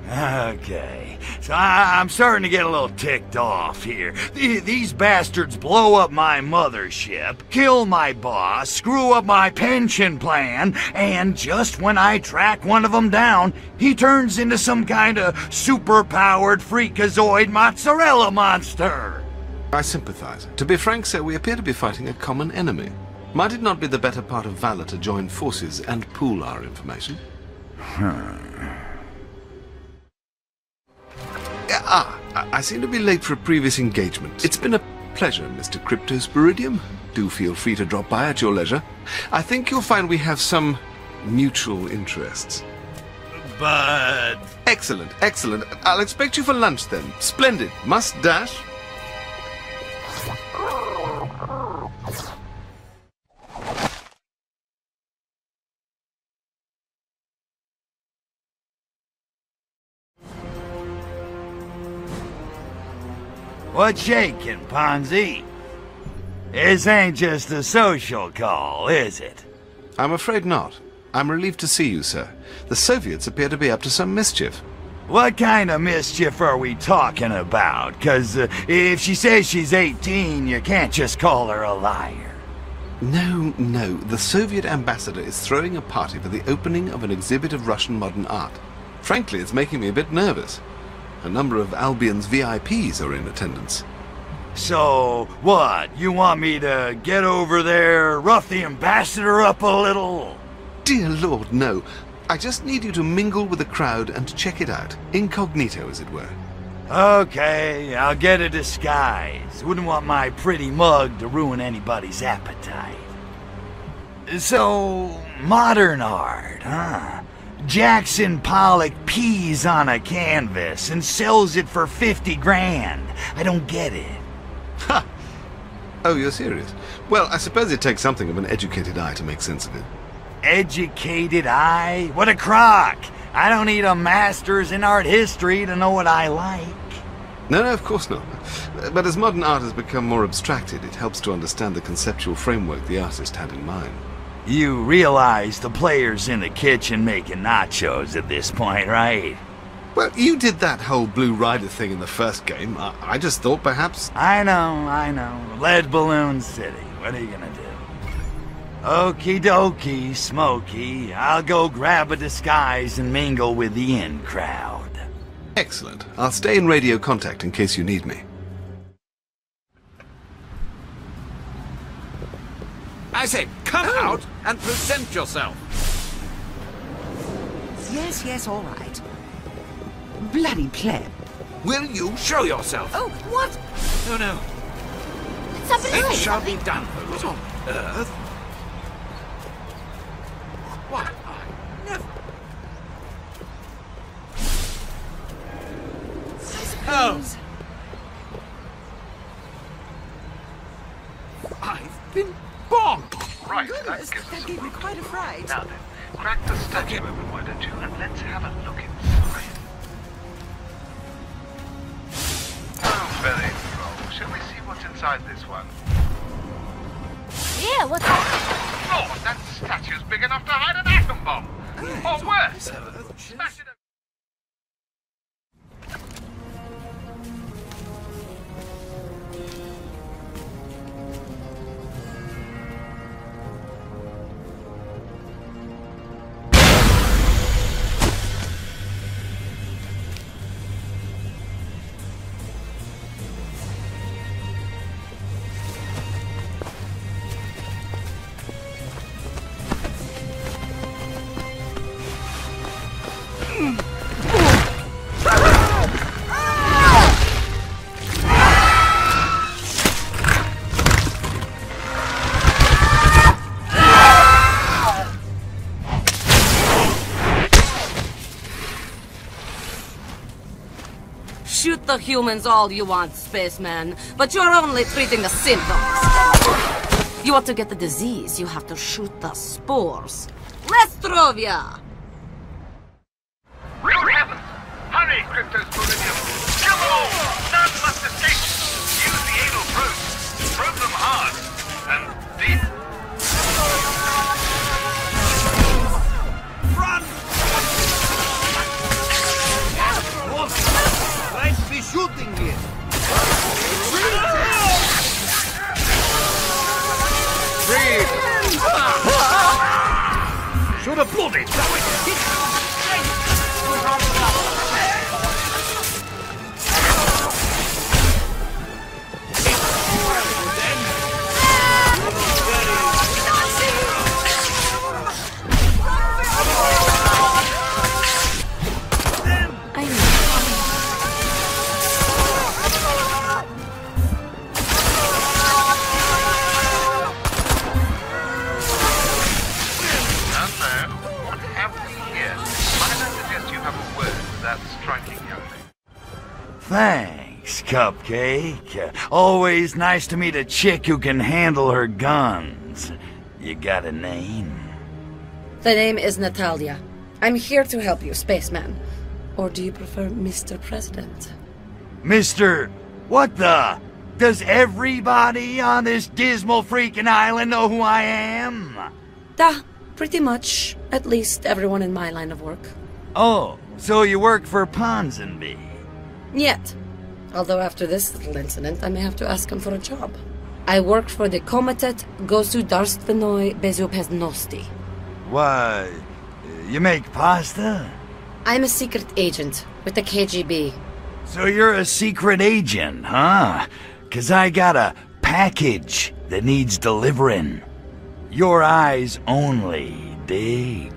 Okay, so I'm starting to get a little ticked off here. These bastards blow up my mothership, kill my boss, screw up my pension plan, and just when I track one of them down, he turns into some kind of super-powered freakazoid mozzarella monster. I sympathize. To be frank, sir, we appear to be fighting a common enemy. Might it not be the better part of valor to join forces and pool our information? I seem to be late for a previous engagement. It's been a pleasure, Mr. Cryptosporidium. Do feel free to drop by at your leisure. I think you'll find we have some mutual interests. But... Excellent, excellent. I'll expect you for lunch then. Splendid. Must dash. What's shaking, Ponzi? This ain't just a social call, is it? I'm afraid not. I'm relieved to see you, sir. The Soviets appear to be up to some mischief. What kind of mischief are we talking about? 'Cause if she says she's 18, you can't just call her a liar. No, no. The Soviet ambassador is throwing a party for the opening of an exhibit of Russian modern art. Frankly, it's making me a bit nervous. A number of Albion's VIPs are in attendance. So, what? You want me to get over there, rough the ambassador up a little? Dear Lord, no. I just need you to mingle with the crowd and check it out. Incognito, as it were. Okay, I'll get a disguise. Wouldn't want my pretty mug to ruin anybody's appetite. So, modern art, huh? Jackson Pollock pees on a canvas and sells it for 50 grand. I don't get it. Ha! Oh, you're serious? Well, I suppose it takes something of an educated eye to make sense of it. Educated eye? What a crock! I don't need a master's in art history to know what I like. No, of course not. But as modern art has become more abstracted, it helps to understand the conceptual framework the artist had in mind. You realize the player's in the kitchen making nachos at this point, right? Well, you did that whole Blue Rider thing in the first game. I just thought perhaps... I know. Lead Balloon City. What are you gonna do? Okie dokie, Smokey. I'll go grab a disguise and mingle with the in crowd. Excellent. I'll stay in radio contact in case you need me. I say, come out and present yourself. Yes, all right. Bloody pleb. Will you show yourself? Oh, what? Oh, no. Something It shall be done, folks, on Earth. What? I never... Oh. I've been bonked. Right, Goodness, that gave me quite a fright. Now then, crack the statue open, why don't you, and let's have a look inside. Oh, very wrong. Shall we see what's inside this one? Yeah, what's that? Oh, that statue's big enough to hide an atom bomb! Or worse, smash it up. Shoot the humans all you want, spaceman, but you're only treating the symptoms. You want to get the disease, you have to shoot the spores. Lestrovia! Real heavens! Hurry, Cryptosporidium! Kill them all! None must escape! Use the anal probe. Probe them hard. And deep. Run! Nice to be shooting here. Breathe! Should have blown it. Thanks, Cupcake. Always nice to meet a chick who can handle her guns. You got a name? The name is Natalia. I'm here to help you, spaceman. Or do you prefer Mr. President? Mr. What the? Does everybody on this dismal freaking island know who I am? Pretty much. At least everyone in my line of work. Oh, so you work for Ponsonby? Yet. Although after this little incident, I may have to ask him for a job. I work for the Komitet Gosudarstvenoi Bezupeznosti. What? You make pasta? I'm a secret agent with the KGB. So you're a secret agent, huh? 'Cause I got a package that needs delivering. Your eyes only, dig?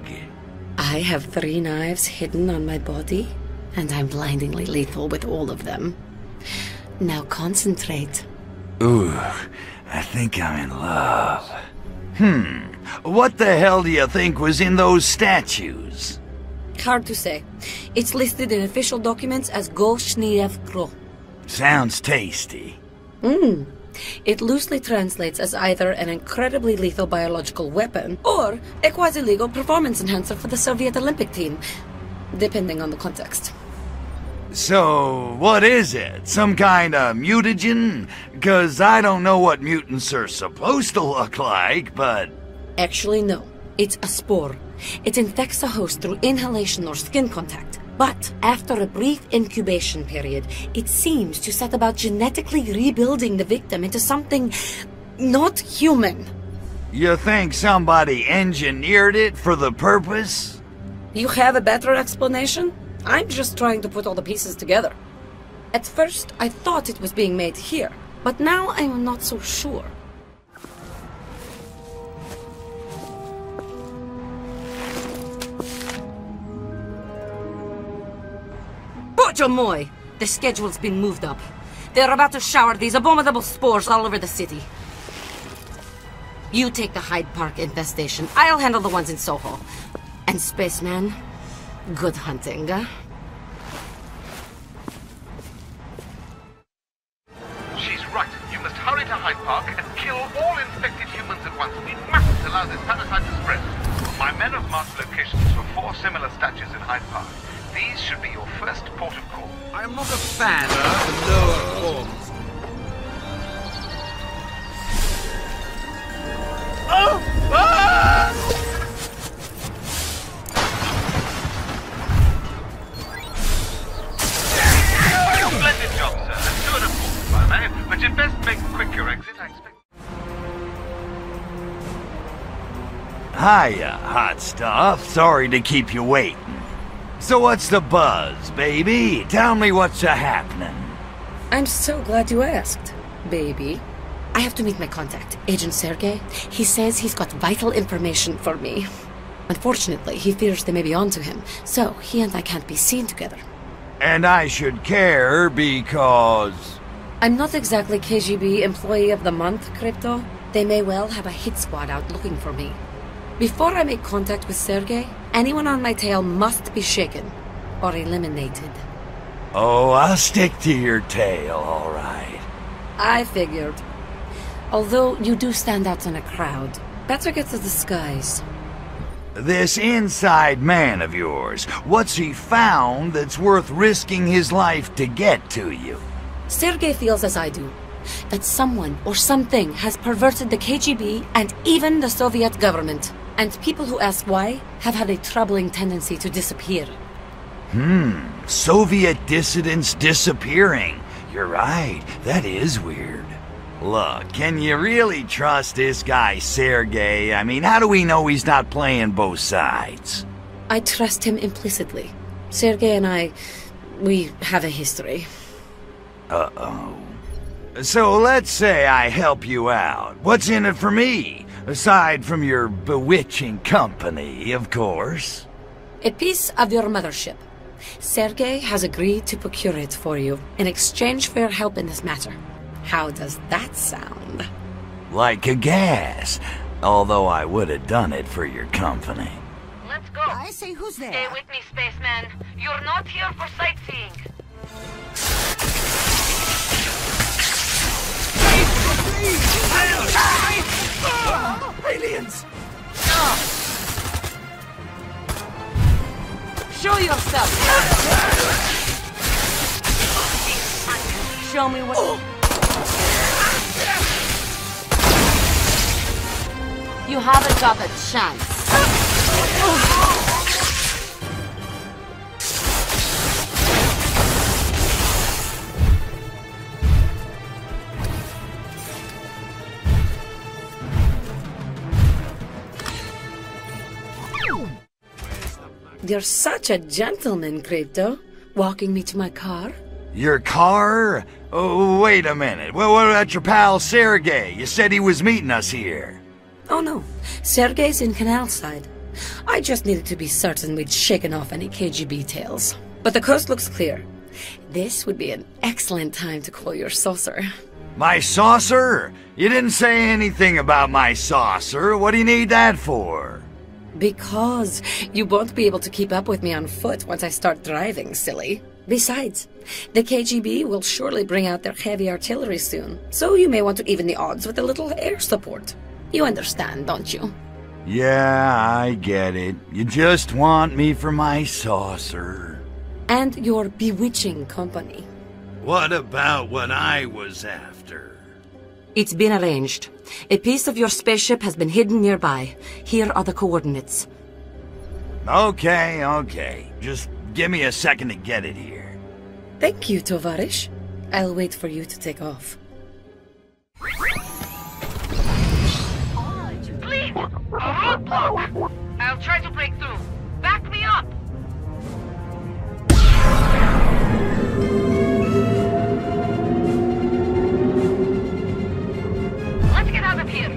I have 3 knives hidden on my body? And I'm blindingly lethal with all of them. Now concentrate. Ooh, I think I'm in love. What the hell do you think was in those statues? Hard to say. It's listed in official documents as Goshniev Kro. Sounds tasty. It loosely translates as either an incredibly lethal biological weapon or a quasi-legal performance enhancer for the Soviet Olympic team, depending on the context. So, what is it? Some kind of mutagen? 'Cause I don't know what mutants are supposed to look like, but... Actually, no. It's a spore. It infects a host through inhalation or skin contact. But after a brief incubation period, it seems to set about genetically rebuilding the victim into something not human. You think somebody engineered it for the purpose? You have a better explanation? I'm just trying to put all the pieces together. At first, I thought it was being made here, but now I'm not so sure. Bojomoy! The schedule's been moved up. They're about to shower these abominable spores all over the city. You take the Hyde Park infestation. I'll handle the ones in Soho. And Spaceman, good hunting, She's right. You must hurry to Hyde Park and kill all infected humans at once. We mustn't allow this parasite to spread. My men have marked locations for 4 similar statues in Hyde Park. These should be your first port of call. I am not a fan of the lower forms. Oh! Ah! Splendid job, sir. And 2 and a quarter, if I may. But you'd best make quick your exit, I expect. Hiya, hot stuff. Sorry to keep you waiting. So what's the buzz, baby? Tell me what's a-happening. I'm so glad you asked, baby. I have to meet my contact, Agent Sergei. He says he's got vital information for me. Unfortunately, he fears they may be onto him, so he and I can't be seen together. And I should care because... I'm not exactly KGB Employee of the Month, Crypto. They may well have a hit squad out looking for me. Before I make contact with Sergei, anyone on my tail must be shaken or eliminated. Oh, I'll stick to your tail, all right. I figured. Although you do stand out in a crowd, better get a disguise. This inside man of yours, what's he found that's worth risking his life to get to you? Sergei feels as I do, that someone or something has perverted the KGB and even the Soviet government. And people who ask why have had a troubling tendency to disappear. Soviet dissidents disappearing. You're right, that is weird. Look, can you really trust this guy, Sergei? I mean, how do we know he's not playing both sides? I trust him implicitly. Sergei and we have a history. Uh-oh. So let's say I help you out. What's in it for me? Aside from your bewitching company, of course. A piece of your mothership. Sergei has agreed to procure it for you in exchange for your help in this matter. How does that sound? Like a gas. Although I would have done it for your company. Let's go. I say, who's there? Stay with me, spaceman. You're not here for sightseeing. Aliens! Show yourself! Show me what... You haven't got a chance. You're such a gentleman, Crypto. Walking me to my car? Your car? Oh, wait a minute. Well, what about your pal Sergei? You said he was meeting us here. Oh no, Sergei's in Canal Side. I just needed to be certain we'd shaken off any KGB tales. but the coast looks clear. This would be an excellent time to call your saucer. My saucer? You didn't say anything about my saucer. What do you need that for? Because you won't be able to keep up with me on foot once I start driving, silly. Besides, the KGB will surely bring out their heavy artillery soon, so you may want to even the odds with a little air support. You understand, don't you? Yeah, I get it. You just want me for my saucer. And your bewitching company. What about what I was after? It's been arranged. A piece of your spaceship has been hidden nearby. Here are the coordinates. Okay. Just give me a second to get it here. Thank you, Tovarish. I'll wait for you to take off. Please! A roadblock! I'll try to break through. Back me up! Let's get out of here!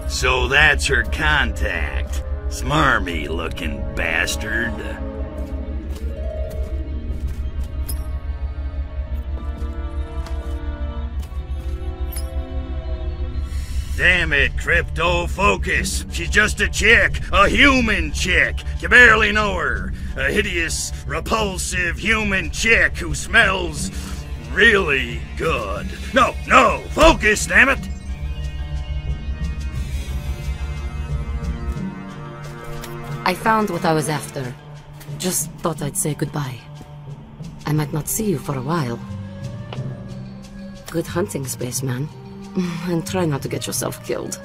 So that's her contact. Smarmy-looking bastard. Damn it, Crypto, focus. She's just a chick, a human chick. You barely know her. A hideous, repulsive human chick who smells really good. No, focus, damn it! I found what I was after. Just thought I'd say goodbye. I might not see you for a while. Good hunting, spaceman. And try not to get yourself killed.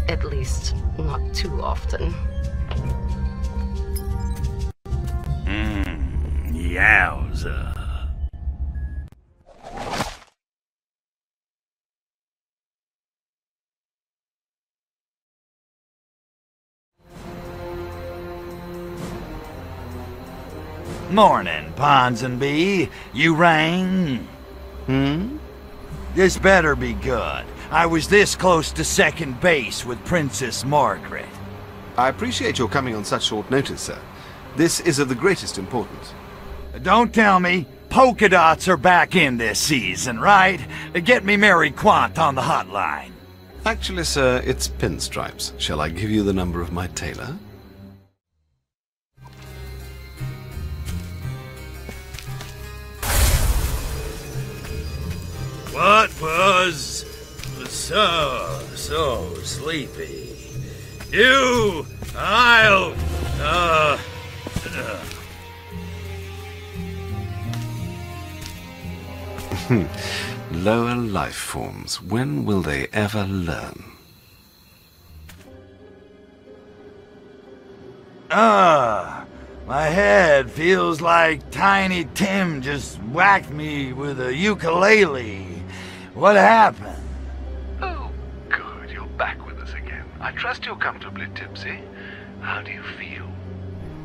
At least, not too often. Yowza. Morning, Ponsonby. You rang? This better be good. I was this close to second base with Princess Margaret. I appreciate your coming on such short notice, sir. This is of the greatest importance. Don't tell me polka dots are back in this season, right? Get me Mary Quant on the hotline. Actually, sir, it's pinstripes. Shall I give you the number of my tailor? What was so sleepy? Lower life forms. When will they ever learn? My head feels like Tiny Tim just whacked me with a ukulele. What happened? Oh, good. You're back with us again. I trust you're comfortably tipsy. How do you feel?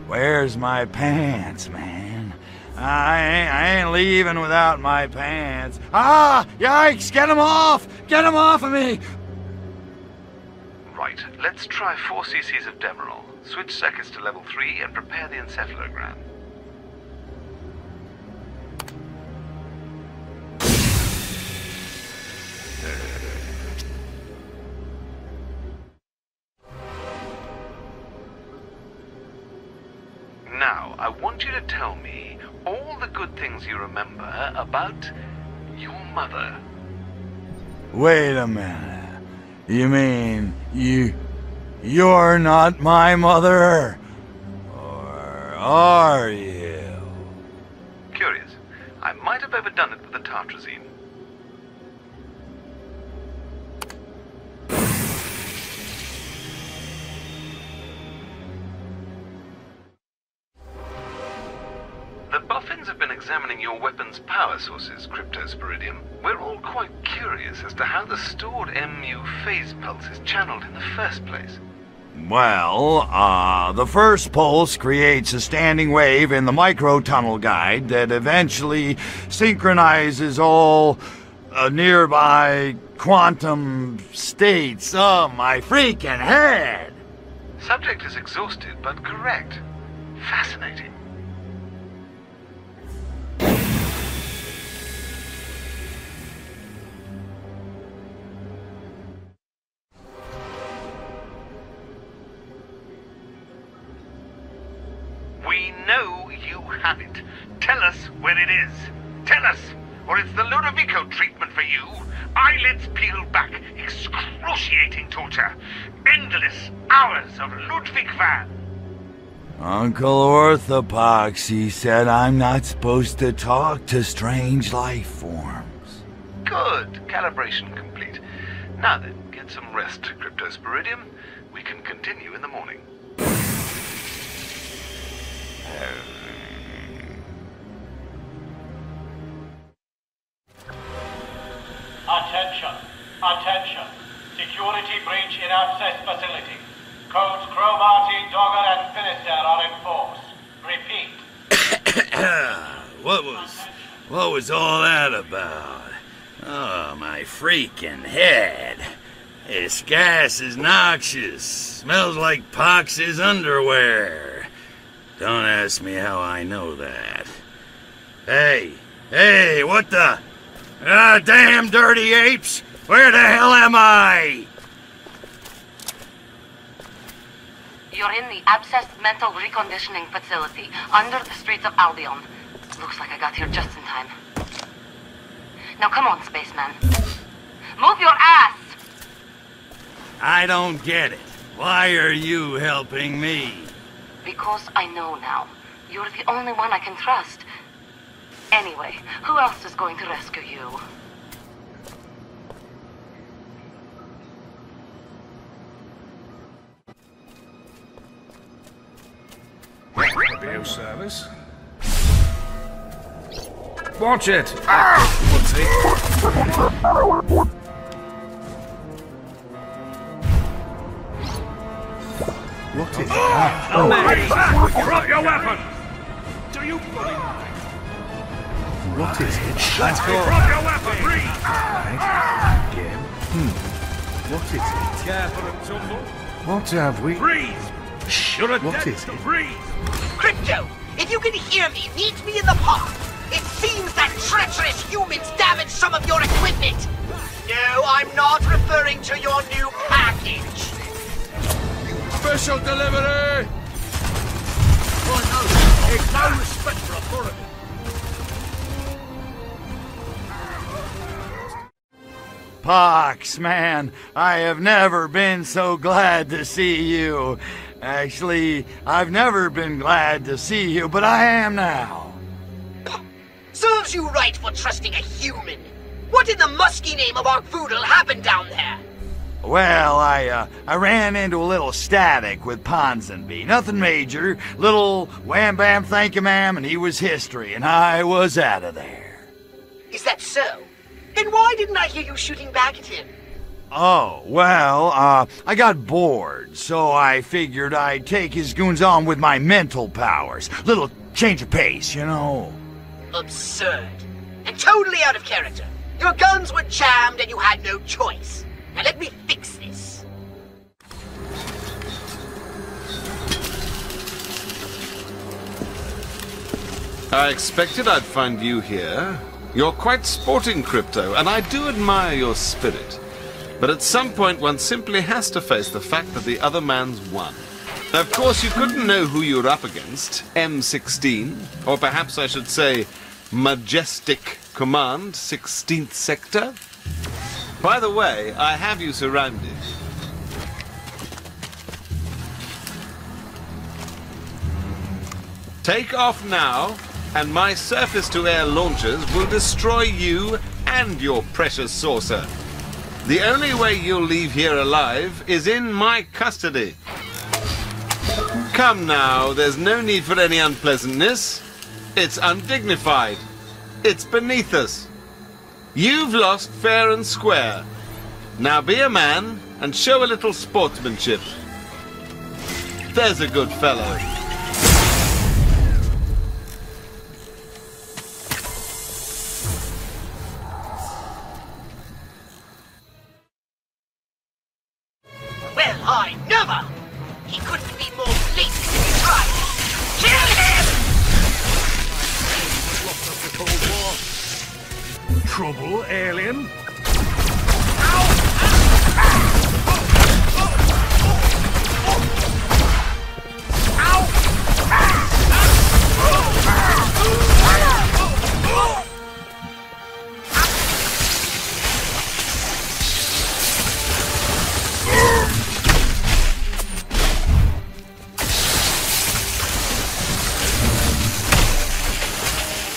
Where's my pants, man? I ain't leaving without my pants. Ah! Yikes! Get 'em off! Get 'em off of me! Right, let's try 4 cc's of Demerol. Switch circuits to level 3 and prepare the encephalogram. Now, I want you to tell me all the good things you remember about your mother. Wait a minute. You mean you're not my mother? Or are you? Curious. I might have overdone it with the tartrazine. The Boffins have been examining your weapon's power sources, Cryptosporidium. We're all quite curious as to how the stored MU phase pulse is channeled in the first place. Well, the first pulse creates a standing wave in the microtunnel guide that eventually synchronizes all nearby quantum states. Oh, my freaking head! Subject is exhausted, but correct. Fascinating. We know you have it. Tell us where it is. Tell us, or it's the Ludovico treatment for you. Eyelids peeled back, excruciating torture, endless hours of Ludwig van. Uncle Orthopoxy said I'm not supposed to talk to strange life forms. Good. Calibration complete. Now then, get some rest, Cryptosporidium. We can continue in the morning. Attention! Attention! Security breach in access facility. Codes Cromarty, Dogger, and Finisterre are in force. Repeat. What was all that about? Oh, my freaking head. This gas is noxious. Smells like Pox's underwear. Don't ask me how I know that. Hey, what the? Damn dirty apes! Where the hell am I? You're in the Abscess Mental Reconditioning Facility, under the streets of Albion. Looks like I got here just in time. Now come on, spaceman. Move your ass! I don't get it. Why are you helping me? Because I know now. You're the only one I can trust. Anyway, who else is going to rescue you? Video service. Watch it! Whoopsie. What is that? No, drop your weapon! Do you believe? What is it? Let's go! Drop your weapon, breathe! Again? What is it? Careful and tumble. What have we? Breathe! You're a What dead is to it? breathe! Crypto, if you can hear me, meet me in the park. It seems that treacherous humans damaged some of your equipment. No, I'm not referring to your new package. Special delivery! Oh no, there's no respect for authority. Pox, man, I have never been so glad to see you. Actually, I've never been glad to see you, but I am now. Serves you right for trusting a human. What in the musky name of Arkvoodle happened down there? Well, I ran into a little static with Ponsonby. Nothing major. Little wham bam thank you ma'am, and he was history, and I was out of there. Is that so? Then why didn't I hear you shooting back at him? Oh, well, I got bored, so I figured I'd take his goons on with my mental powers. Little change of pace, you know. Absurd. And totally out of character. Your guns were jammed and you had no choice. Now let me fix this. I expected I'd find you here. You're quite sporting, Crypto, and I do admire your spirit. But at some point, one simply has to face the fact that the other man's won. Of course, you couldn't know who you're up against. M16, or perhaps I should say, Majestic Command, 16th Sector. By the way, I have you surrounded. Take off now, and my surface-to-air launchers will destroy you and your precious saucer. The only way you'll leave here alive is in my custody. Come now, there's no need for any unpleasantness. It's undignified. It's beneath us. You've lost fair and square. Now be a man and show a little sportsmanship. There's a good fellow. Well, I never! He couldn't be more blatant if he tried. Kill him! Trouble, alien?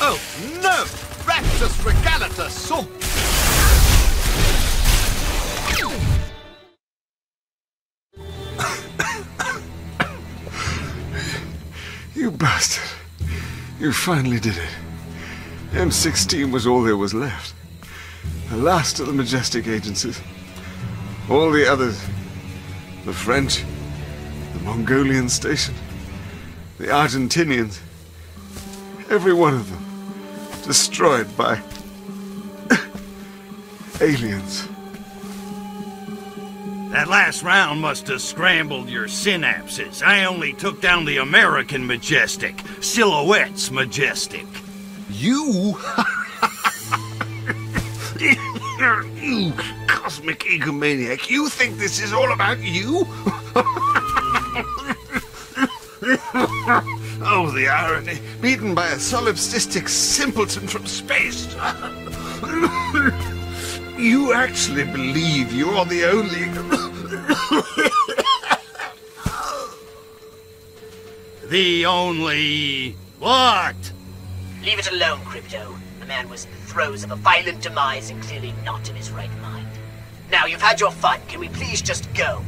Oh, no! Raptus regalatus sum! You bastard. You finally did it. M16 was all there was left. The last of the majestic agencies. All the others. The French, the Mongolian station, the Argentinians. Every one of them. Destroyed by aliens. That last round must have scrambled your synapses. I only took down the American Majestic. Silhouette's Majestic. You? You cosmic egomaniac. You think this is all about you? Oh, the irony. Beaten by a solipsistic simpleton from space. You actually believe you're the only... The only... what? Leave it alone, Crypto. The man was in the throes of a violent demise and clearly not in his right mind. Now, you've had your fun. Can we please just go?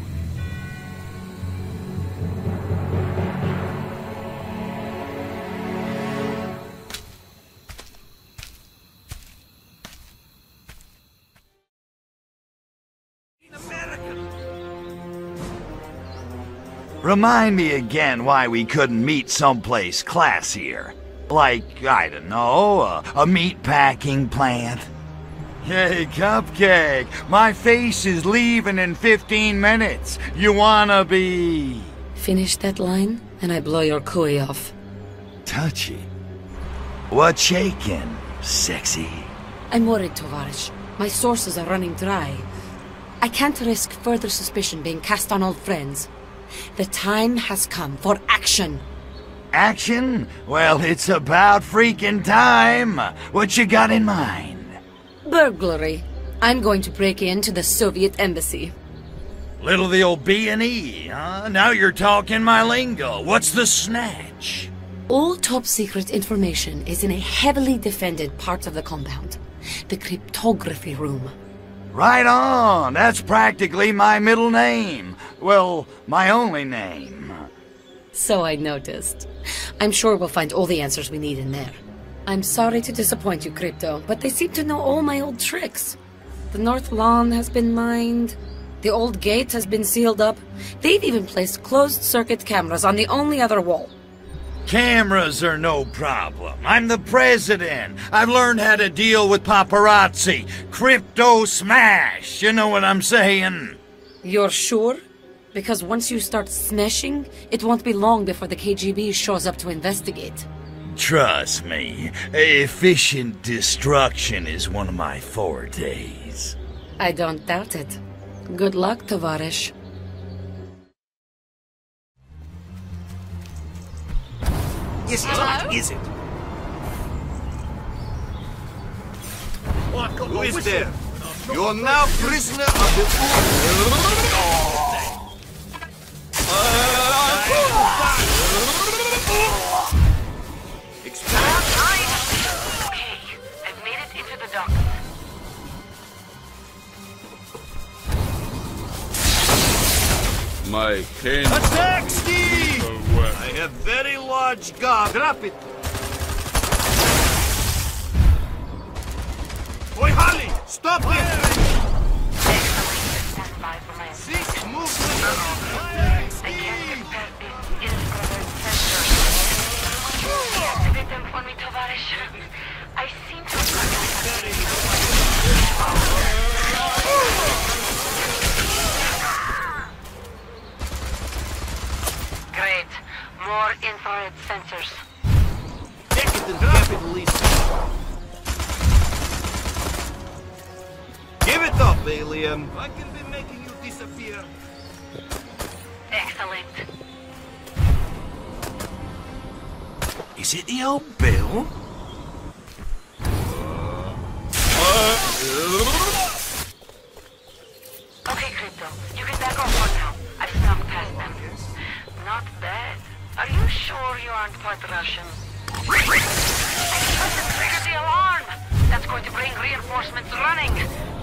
Remind me again why we couldn't meet someplace classier. Like, I don't know, a meat-packing plant. Hey, Cupcake, my face is leaving in 15 minutes. You wanna be... Finish that line, and I blow your cooey off. Touchy. What's shaking, sexy? I'm worried, Tovarish. My sources are running dry. I can't risk further suspicion being cast on old friends. The time has come for action. Action? Well, it's about freaking time. What you got in mind? Burglary. I'm going to break into the Soviet embassy. Little the old B&E, huh? Now you're talking my lingo. What's the snatch? All top-secret information is in a heavily defended part of the compound. The cryptography room. Right on. That's practically my middle name. Well, my only name. So I noticed. I'm sure we'll find all the answers we need in there. I'm sorry to disappoint you, Crypto, but they seem to know all my old tricks. The north lawn has been mined. The old gate has been sealed up. They've even placed closed-circuit cameras on the only other wall. Cameras are no problem. I'm the president. I've learned how to deal with paparazzi. Crypto smash. You know what I'm saying? You're sure? Because once you start smashing, it won't be long before the KGB shows up to investigate. Trust me, efficient destruction is one of my fortes. I don't doubt it. Good luck, Tovarish. Is it? Who is there? You're now prisoner of the... Okay, I've made it into the dock. My king. Attack, Steve! I have very large guard. Drop it. Oi, Harley! Stop him! Cease movement! Deactivate them for me, Tavarish. I seem to Great. More infrared sensors. Decadent capitalist. Give it up, alien. I can be making you disappear. Excellent. Is it the old Bill? Okay, Crypto. You can back off for now. I've snuck past them. Not bad. Are you sure you aren't part Russian? I must have triggered the alarm. That's going to bring reinforcements running.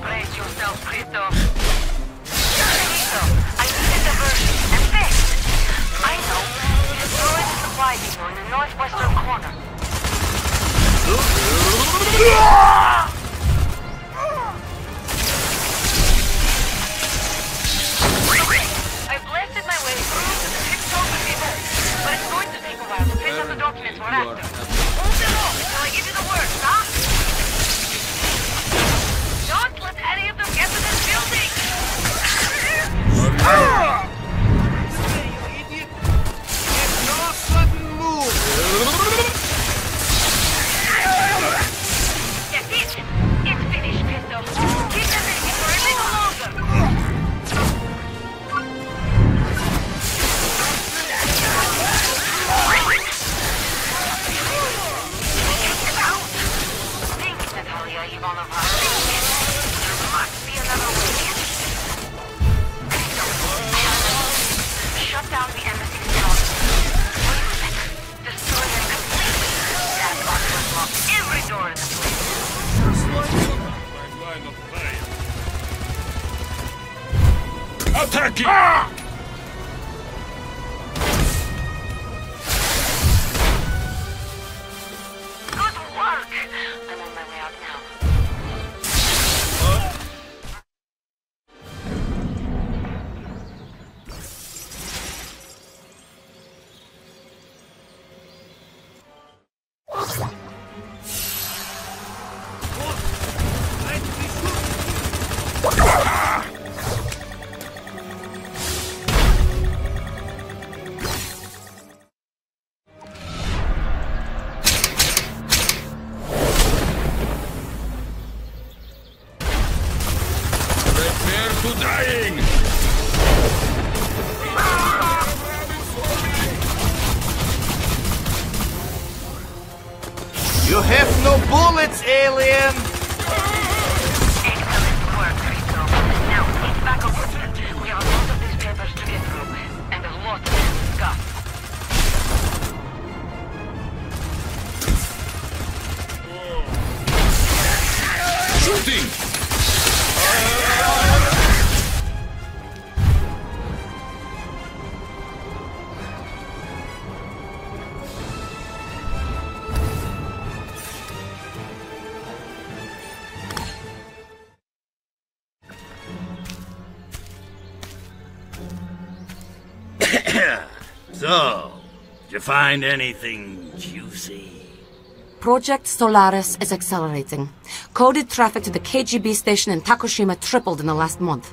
Brace yourself, Crypto. Crypto, I need a diversion. And fast. I know. Destroy the supply depot in the northwestern corner. I blasted my way through to the cryptography vault, but it's going to take a while to print out the documents we're after. Hold them off until I give you the word, huh? Don't let any of them get to this building! Stay, you idiot! Get no sudden move! That's it! It's finished, Crypto. Keep them busy for a little longer! Think, Natalia Ivanovna. There must be another way. Shut down the embassy's tower. Destroy them completely. That box will block every door in the place. Attacking! Good work! I'm on my way out now. Prepare to dying! You have no bullets, alien! Excellent work, Crypto. Now, it's back up. We have a lot of these papers to get through, and a lot to discuss. Shooting! So, did you find anything juicy? Project Solaris is accelerating. Coded traffic to the KGB station in Takushima tripled in the last month.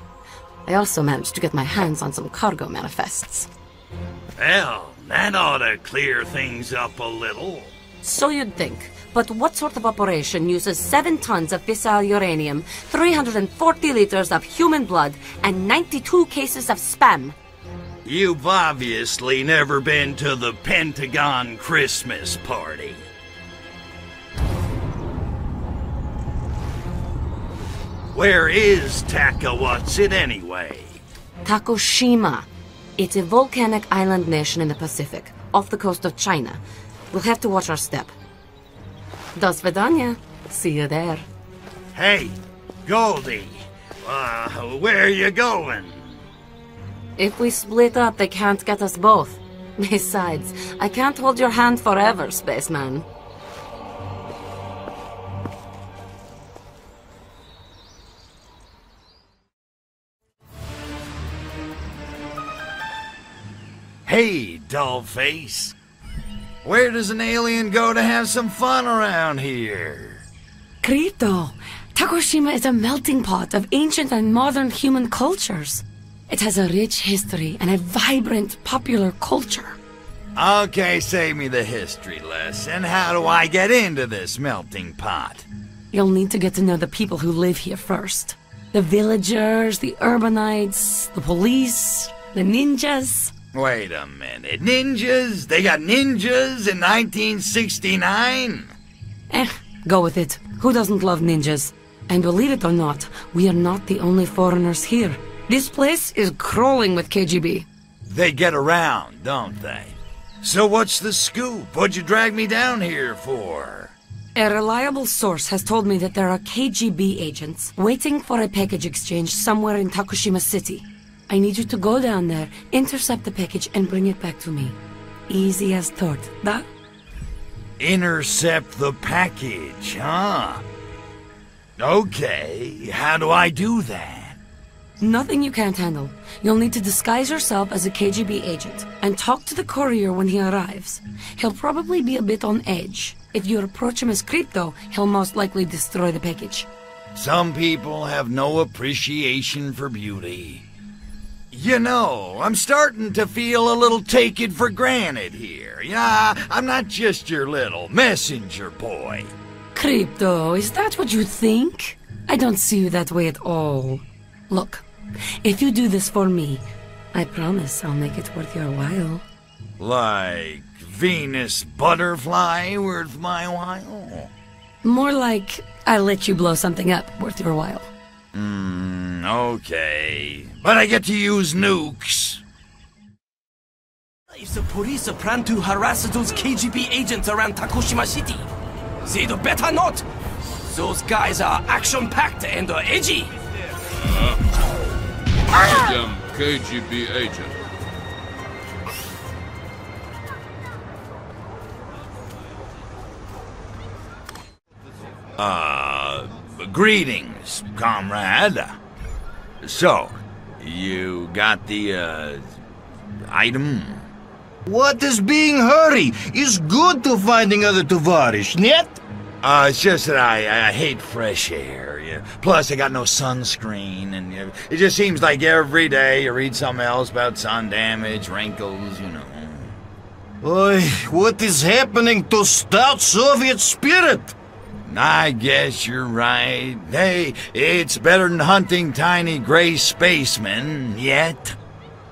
I also managed to get my hands on some cargo manifests. Well, that ought to clear things up a little. So you'd think. But what sort of operation uses 7 tons of fissile uranium, 340 liters of human blood, and 92 cases of spam? You've obviously never been to the Pentagon Christmas party. Where is Takawatsit anyway? Takushima. It's a volcanic island nation in the Pacific, off the coast of China. We'll have to watch our step. Do svidaniya. See you there. Hey, Goldie. Where are you going? If we split up, they can't get us both. Besides, I can't hold your hand forever, spaceman. Hey, dollface. Where does an alien go to have some fun around here? Crypto, Takushima is a melting pot of ancient and modern human cultures. It has a rich history and a vibrant popular culture. Okay, save me the history lesson. How do I get into this melting pot? You'll need to get to know the people who live here first. The villagers, the urbanites, the police, the ninjas. Wait a minute. Ninjas? They got ninjas in 1969? Go with it. Who doesn't love ninjas? And believe it or not, we are not the only foreigners here. This place is crawling with KGB. They get around, don't they? So what's the scoop? What'd you drag me down here for? A reliable source has told me that there are KGB agents waiting for a package exchange somewhere in Takushima City. I need you to go down there, intercept the package, and bring it back to me. Easy as thought, da? Intercept the package, huh? Okay, how do I do that? Nothing you can't handle. You'll need to disguise yourself as a KGB agent and talk to the courier when he arrives. He'll probably be a bit on edge. If you approach him as Crypto, he'll most likely destroy the package. Some people have no appreciation for beauty. You know, I'm starting to feel a little taken for granted here. Yeah, I'm not just your little messenger boy. Crypto, is that what you think? I don't see you that way at all. Look, if you do this for me, I promise I'll make it worth your while. Like Venus butterfly worth my while? More like I'll let you blow something up worth your while. Okay. But I get to use nukes. If the police plan to harass those KGB agents around Takushima City, they'd better not. Those guys are action-packed and edgy. Damn KGB agent. Greetings, comrade. So, you got the, item? What is being hurry? It's good to finding other tovarish, net? It's just that I hate fresh air. Yeah. Plus, I got no sunscreen, and it just seems like every day you read something else about sun damage, wrinkles, you know. Oy, what is happening to stout Soviet spirit? I guess you're right. Hey, it's better than hunting tiny gray spacemen, yet.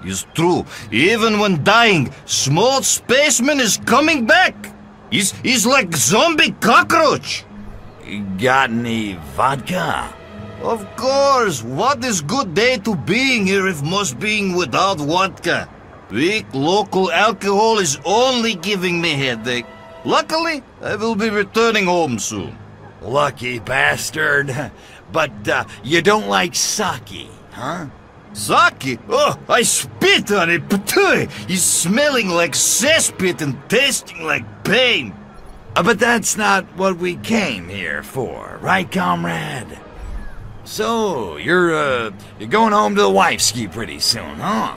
It's true. Even when dying, small spaceman is coming back. He's like zombie cockroach. Got any vodka? Of course. What is good day to being here if must being without vodka? Weak local alcohol is only giving me headache. Luckily, I will be returning home soon. Lucky bastard. But you don't like sake, huh? Sake? Oh, I spit on it, but it's smelling like cesspit and tasting like pain. But that's not what we came here for, right, comrade? So, you're going home to the wifeski pretty soon, huh?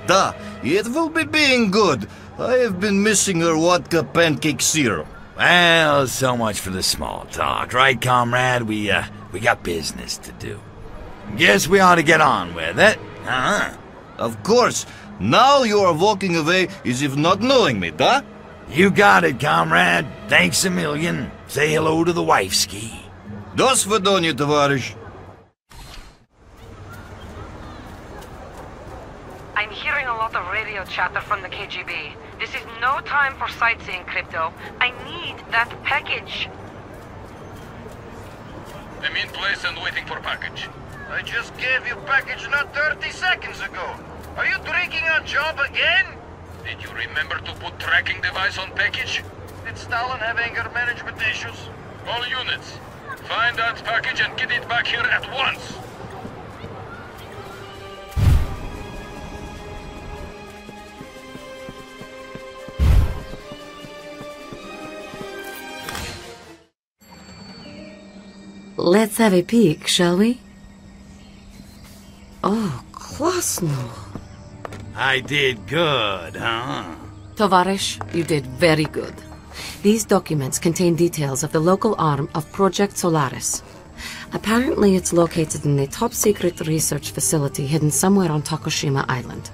Duh, it will be being good. I have been missing her vodka pancake syrup. Well, so much for the small talk, right, comrade? We got business to do. Guess we ought to get on with it, huh? Of course. Now you are walking away as if not knowing me, duh? You got it, comrade. Thanks a million. Say hello to the wifeski. До свидания, товарищ. I'm hearing a lot of radio chatter from the KGB. This is no time for sightseeing, Crypto. I need that package. I'm in place and waiting for package. I just gave you package not 30 seconds ago. Are you drinking on job again? Did you remember to put tracking device on package? Did Stalin have anger management issues? All units, find that package and get it back here at once. Let's have a peek, shall we? Oh, классно. I did good, huh? Tovarish, you did very good. These documents contain details of the local arm of Project Solaris. Apparently it's located in a top-secret research facility hidden somewhere on Tokushima Island.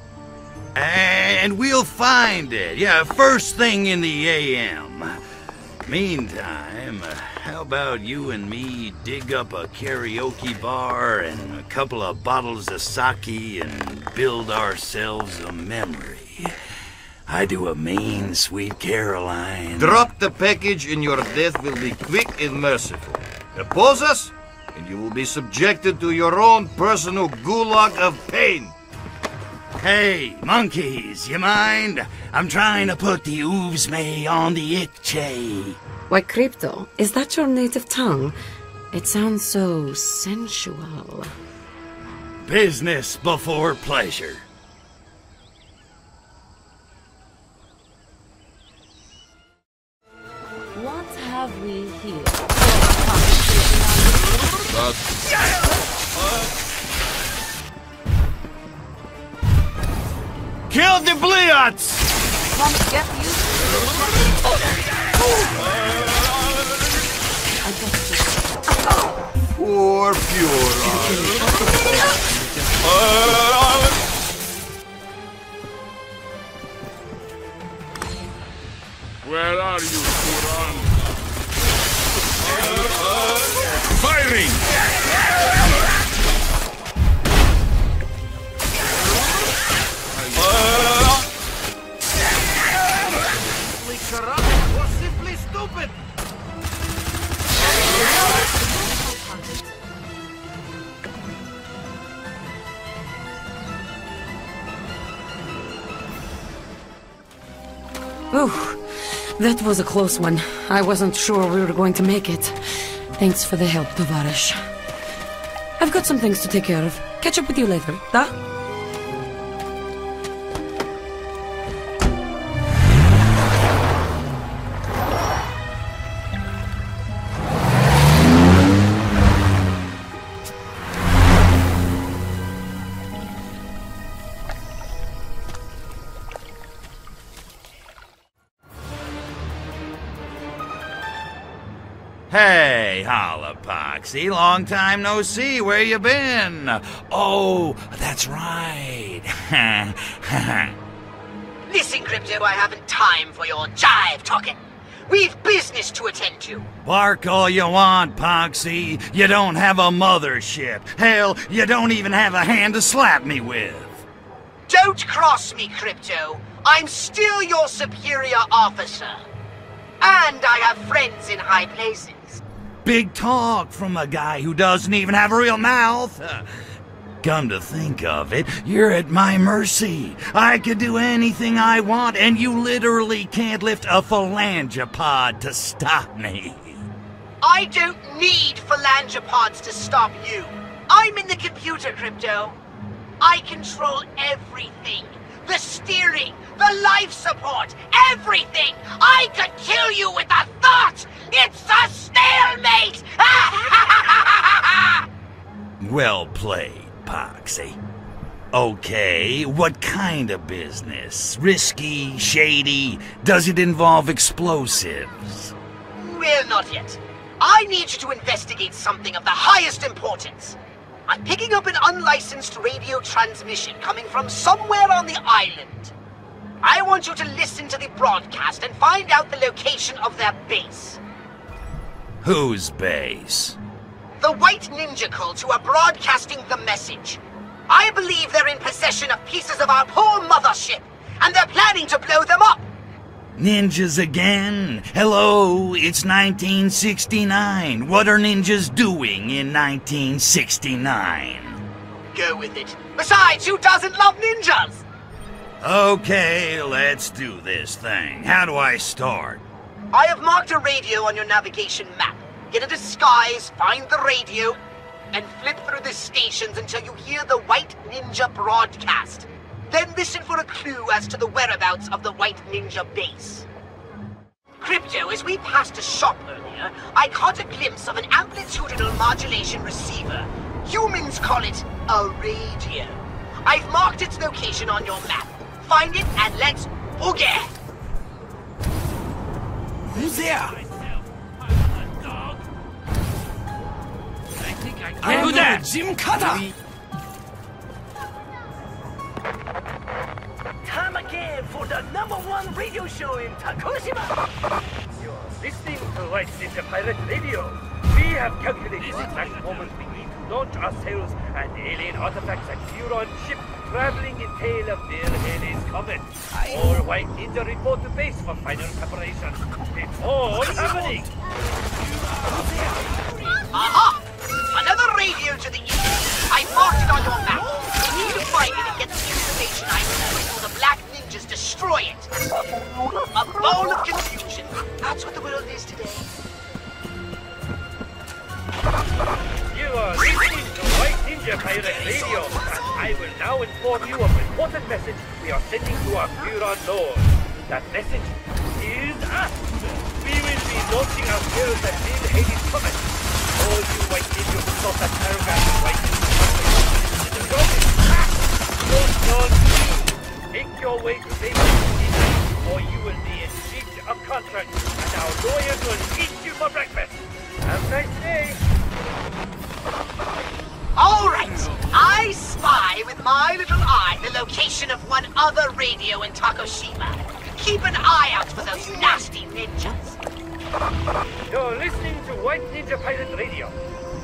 And we'll find it, yeah, first thing in the AM. Meantime, how about you and me dig up a karaoke bar and a couple of bottles of sake and build ourselves a memory? I do a mean, sweet Caroline. Drop the package and your death will be quick and merciful. Oppose us, and you will be subjected to your own personal gulag of pain. Hey, monkeys, you mind? I'm trying to put the oovsme on the itche. Why, Crypto, is that your native tongue? It sounds so sensual. Business before pleasure. What have we here? Kill the Bliots! Come get you. Poor Furon. Where are you, Furon? Firing! Corrupt or simply stupid. Ooh, that was a close one. I wasn't sure we were going to make it. Thanks for the help, Tovarish. I've got some things to take care of. Catch up with you later, da? Hey, holla, Poxy. Long time no see. Where you been? Oh, that's right. Listen, Crypto, I haven't time for your jive talking. We've business to attend to. Bark all you want, Poxy. You don't have a mothership. Hell, you don't even have a hand to slap me with. Don't cross me, Crypto. I'm still your superior officer. And I have friends in high places. Big talk from a guy who doesn't even have a real mouth. Come to think of it, you're at my mercy. I could do anything I want, and you literally can't lift a phalangopod to stop me. I don't need phalangopods to stop you. I'm in the computer, Crypto. I control everything. The steering, the life support, everything! I could kill you with a thought! It's a stalemate! Well played, Poxy. Okay, what kind of business? Risky, shady? Does it involve explosives? Well, not yet. I need you to investigate something of the highest importance. I'm picking up an unlicensed radio transmission coming from somewhere on the island. I want you to listen to the broadcast and find out the location of their base. Whose base? The White Ninja cult who are broadcasting the message. I believe they're in possession of pieces of our poor mothership, and they're planning to blow them up. Ninjas again? Hello, it's 1969. What are ninjas doing in 1969? Go with it. Besides, who doesn't love ninjas? Okay, let's do this thing. How do I start? I have marked a radio on your navigation map. Get a disguise, find the radio, and flip through the stations until you hear the White Ninja broadcast. Then listen for a clue as to the whereabouts of the White Ninja base. Crypto, as we passed a shop earlier, I caught a glimpse of an amplitudinal modulation receiver. Humans call it a radio. I've marked its location on your map. find it and let's boogie! Who's there? I'm Who there? Jim Carter! Time again for the #1 radio show in Takoshima. You're listening to White Ninja Pirate Radio. We have calculated the exact moment we need to launch our sails and alien artifacts at Huron ship traveling in tail of their Hades comet. All White Ninja report to base for final preparations. It's all happening. Aha! Another radio to the east. I marked it on your map. We need to find it and get the information I need before the Black Ninjas destroy it. A bowl of confusion. That's what the world is today. You are listening to White Ninja Pirate Radio. I will now inform you of an important message we are sending to our Huron Lord. That message is us. We will be launching our sails at mid-Hades comet. All you White Ninjas who saw that paragraph in White Ninja the job is packed. Don't make your way to base or you will be in breach of contract and our lawyers will eat you for breakfast. Have a nice day. Alright, I spy with my little eye the location of one other radio in Takoshima. Keep an eye out for those nasty ninjas. You're listening to White Ninja Pirate Radio.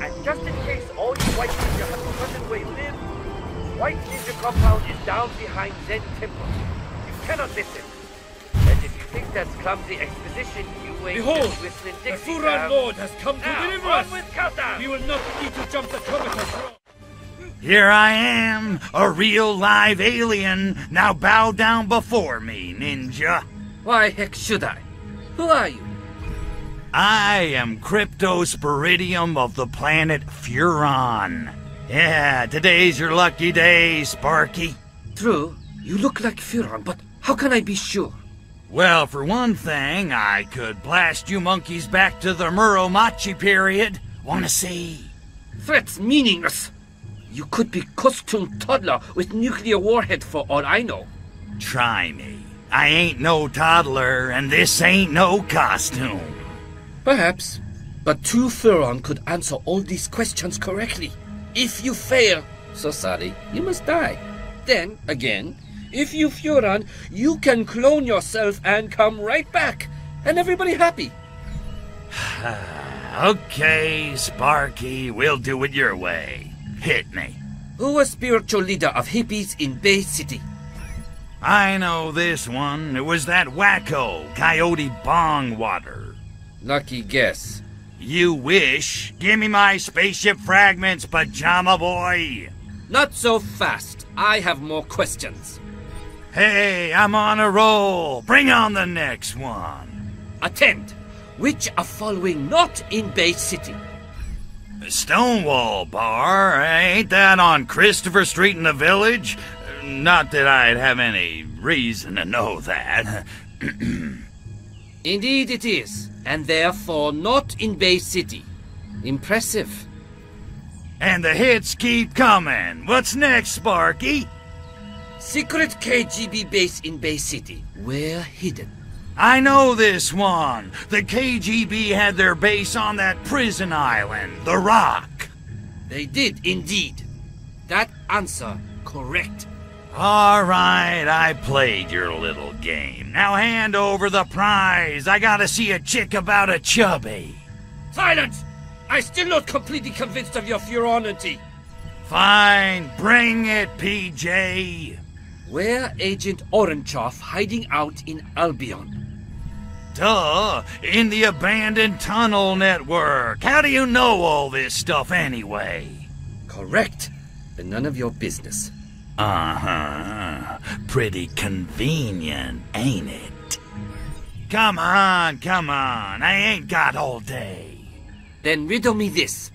And just in case all you White Ninja have forgotten where you live, White Ninja Compound is down behind Zen Temple. You cannot miss it. And if you think that's clumsy exposition, you wait. Behold, Whistling the Dixie Huron Lord has come to deliver us. With countdown. We will not need to jump the comet. Here I am, a real live alien. Now bow down before me, ninja. Why heck should I? Who are you? I am Cryptosporidium of the planet Furon. Yeah, today's your lucky day, Sparky. True, you look like Furon, but how can I be sure? Well, for one thing, I could blast you monkeys back to the Muromachi period. Wanna see? Threats meaningless. You could be costume toddler with nuclear warhead for all I know. Try me. I ain't no toddler, and this ain't no costume. Perhaps, but two Furon could answer all these questions correctly. If you fail, so sorry, you must die. Then, again, if you Furon, you can clone yourself and come right back, and everybody happy. Okay, Sparky, we'll do it your way. Hit me. Who was spiritual leader of hippies in Bay City? I know this one. It was that wacko, Coyote Bongwater. Lucky guess. You wish. Give me my spaceship fragments, pajama boy. Not so fast. I have more questions. Hey, I'm on a roll. Bring on the next one. Attend. Which are following not in Bay City? Stonewall Bar? Ain't that on Christopher Street in the Village? Not that I'd have any reason to know that. Indeed it is, and therefore not in Bay City. Impressive. And the hits keep coming. What's next, Sparky? Secret KGB base in Bay City. Where hidden? I know this one. The KGB had their base on that prison island, the Rock. They did indeed. That answer correct. All right, I played your little game. Now hand over the prize. I gotta see a chick about a chubby. Silence! I'm still not completely convinced of your furonity. Fine, bring it, PJ. Where Agent Orangeoff hiding out in Albion? Duh, in the abandoned tunnel network. How do you know all this stuff anyway? Correct. Then none of your business. Uh-huh. Pretty convenient, ain't it? Come on, come on. I ain't got all day. Then riddle me this.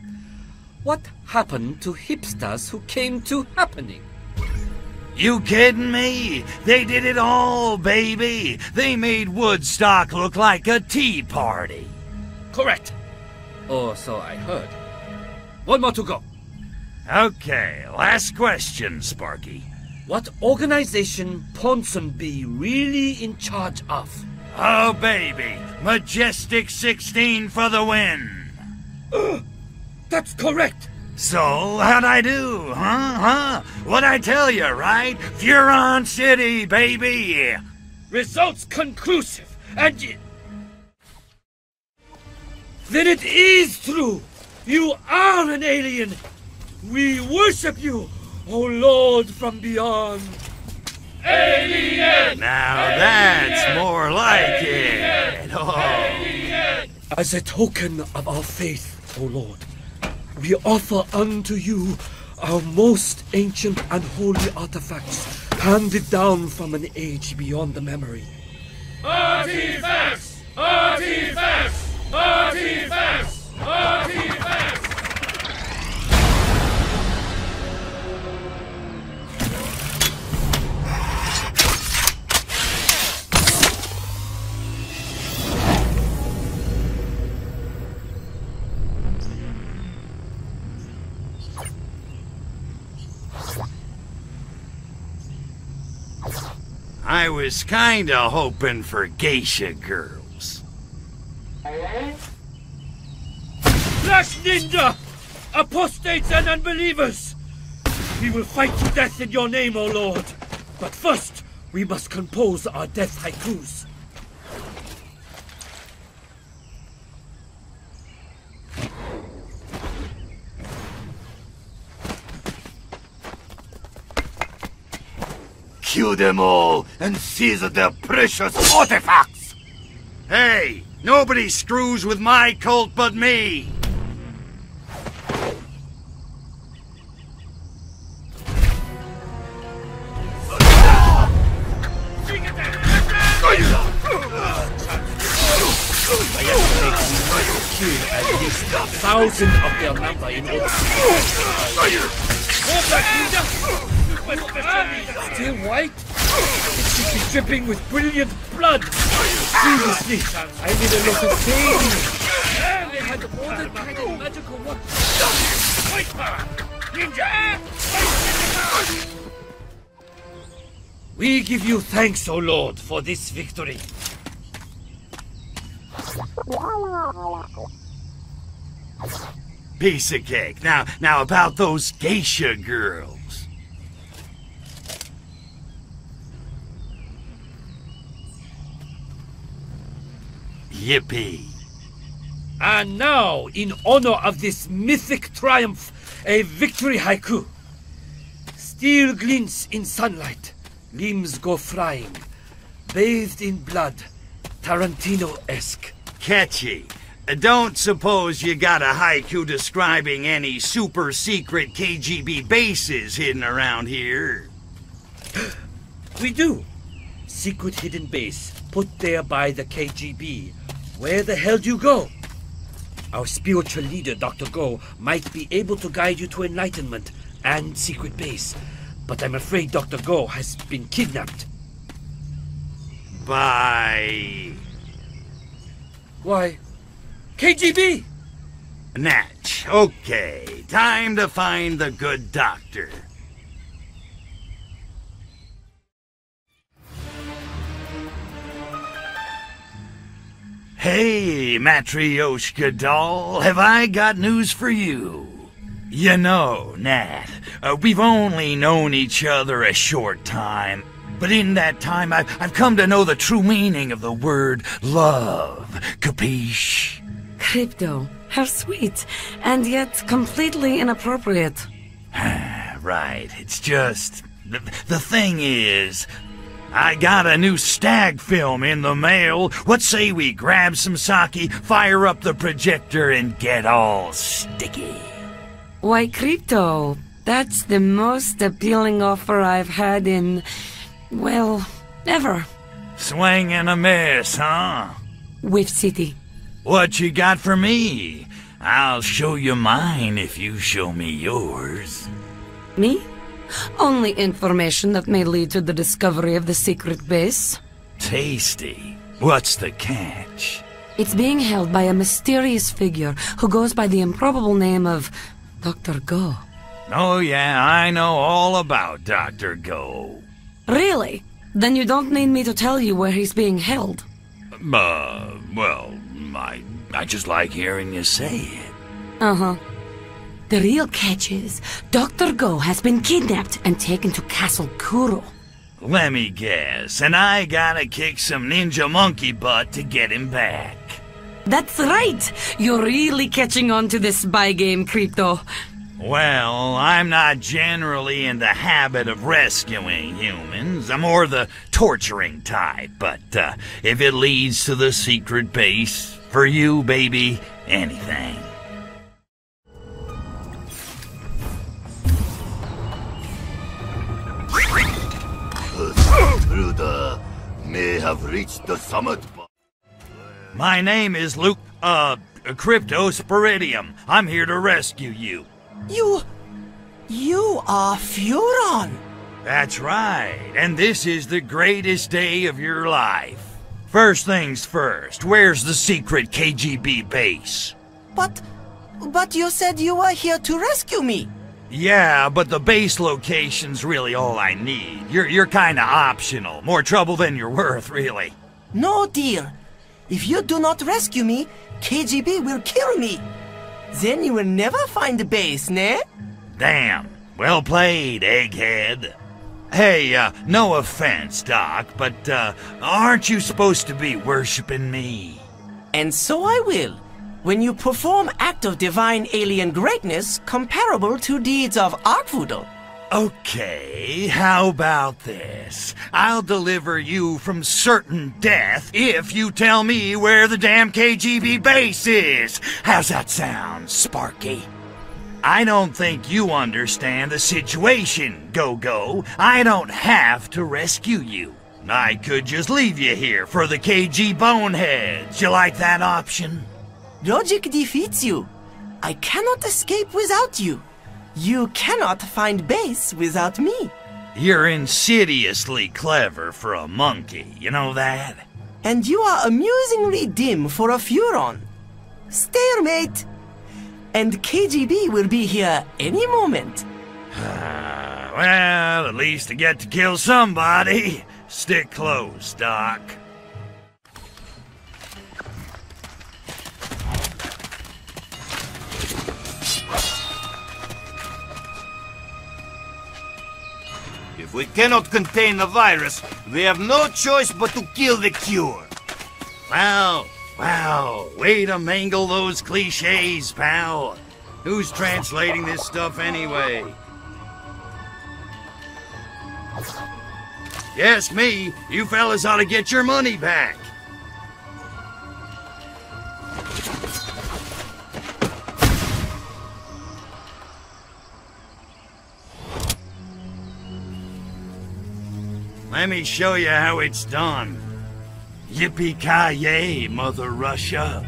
What happened to hipsters who came to happening? You kidding me? They did it all, baby. They made Woodstock look like a tea party. Correct. Or so I heard. One more to go. Okay, last question, Sparky. What organization Ponsonby really in charge of? Oh, baby. Majestic 16 for the win. That's correct. So, how'd I do, huh? What'd I tell you, right? Furon City, baby! Results conclusive, and then it is true! You are an alien! We worship you, O Lord from beyond! Alien! Now that's more like it! Oh. As a token of our faith, O Lord, we offer unto you our most ancient and holy artifacts, handed down from an age beyond the memory. Artifacts! Artifacts! Artifacts! Artifacts! I was kinda hoping for geisha girls. Flash Ninja! Apostates and unbelievers! We will fight to death in your name, O Lord. But first, we must compose our death haikus. Kill them all and seize their precious artifacts! Hey, nobody screws with my cult but me! At least 1,000 of their number in order. Still white? It should be dripping with brilliant blood. Seriously, I need a lot of saving. They had all the kind of magical Ninja! We give you thanks, O Lord, for this victory. Piece of cake. Now about those geisha girls. Yippee. And now, in honor of this mythic triumph, a victory haiku. Steel glints in sunlight, limbs go flying, bathed in blood, Tarantino-esque. Catchy. Don't suppose you got a haiku describing any super secret KGB bases hidden around here? We do. Secret hidden base, put there by the KGB. Where the hell do you go? Our spiritual leader, Dr. Go, might be able to guide you to enlightenment and secret base. But I'm afraid Dr. Go has been kidnapped. By... Why, KGB! Natch. Okay, time to find the good doctor. Hey, Matryoshka doll, have I got news for you? You know, Nat, we've only known each other a short time, but in that time I've come to know the true meaning of the word love. Capiche? Crypto, how sweet, and yet completely inappropriate. Right, it's just... The thing is... I got a new stag film in the mail. What say we grab some sake, fire up the projector, and get all sticky? Why, Crypto, that's the most appealing offer I've had in... well, ever. Swing and a miss, huh? Whiff City. What you got for me? I'll show you mine if you show me yours. Me? Only information that may lead to the discovery of the secret base. Tasty. What's the catch? It's being held by a mysterious figure who goes by the improbable name of Dr. Go. Oh yeah, I know all about Dr. Go. Really? Then you don't need me to tell you where he's being held. Well, I just like hearing you say it. Uh-huh. The real catch is, Dr. Go has been kidnapped and taken to Castle Kuro. Let me guess, and I gotta kick some ninja monkey butt to get him back. That's right! You're really catching on to this spy game, Crypto. Well, I'm not generally in the habit of rescuing humans. I'm more the torturing type, but if it leads to the secret base, for you, baby, anything. Intruder may have reached the summit. My name is Luke, Cryptosporidium. I'm here to rescue you. You are Furon. That's right, and this is the greatest day of your life. First things first, where's the secret KGB base? But you said you were here to rescue me. Yeah, but the base location's really all I need. You're kinda optional. More trouble than you're worth, really. No, dear. If you do not rescue me, KGB will kill me. Then you will never find the base, ne? Damn. Well played, egghead. Hey, no offense, Doc, but, aren't you supposed to be worshipping me? And so I will. When you perform act of divine alien greatness comparable to deeds of art voodoo. Okay, how about this? I'll deliver you from certain death if you tell me where the damn KGB base is. How's that sound, Sparky? I don't think you understand the situation, Go-Go. I don't have to rescue you. I could just leave you here for the KG boneheads. You like that option? Logic defeats you. I cannot escape without you. You cannot find base without me. You're insidiously clever for a monkey, you know that? And you are amusingly dim for a Furon. Stalemate! And KGB will be here any moment. Well, at least I get to kill somebody. Stick close, Doc. If we cannot contain the virus, we have no choice but to kill the cure. Wow, way to mangle those cliches, pal. Who's translating this stuff anyway? Yes, me. You fellas ought to get your money back. Let me show you how it's done. Yippee-ki-yay, Mother Russia.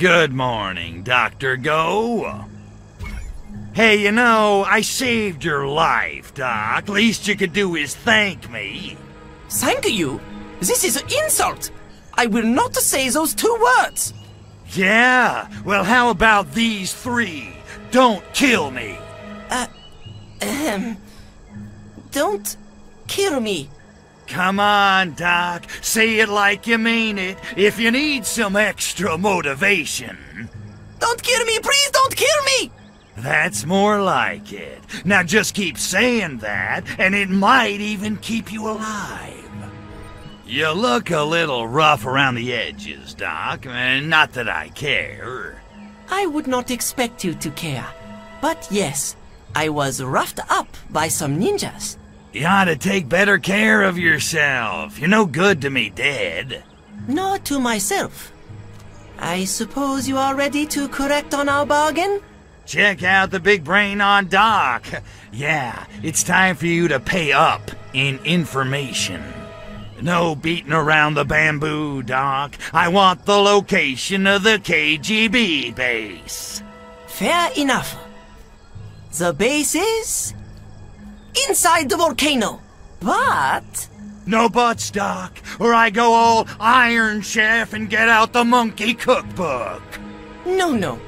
Good morning, Dr. Go. Hey, you know, I saved your life, Doc. Least you could do is thank me. Thank you? This is an insult. I will not say those 2 words. Yeah? Well, how about these 3? Don't kill me. Don't kill me. Come on, Doc. Say it like you mean it, if you need some extra motivation. Don't kill me, please don't kill me! That's more like it. Now just keep saying that, and it might even keep you alive. You look a little rough around the edges, Doc, and not that I care. I would not expect you to care. But yes, I was roughed up by some ninjas. You ought to take better care of yourself. You're no good to me dead. Nor to myself. I suppose you are ready to correct on our bargain? Check out the big brain on Doc. Yeah, it's time for you to pay up in information. No beating around the bamboo, Doc. I want the location of the KGB base. Fair enough. The base is inside the volcano. But... No buts, Doc, or I go all Iron Chef and get out the monkey cookbook. No.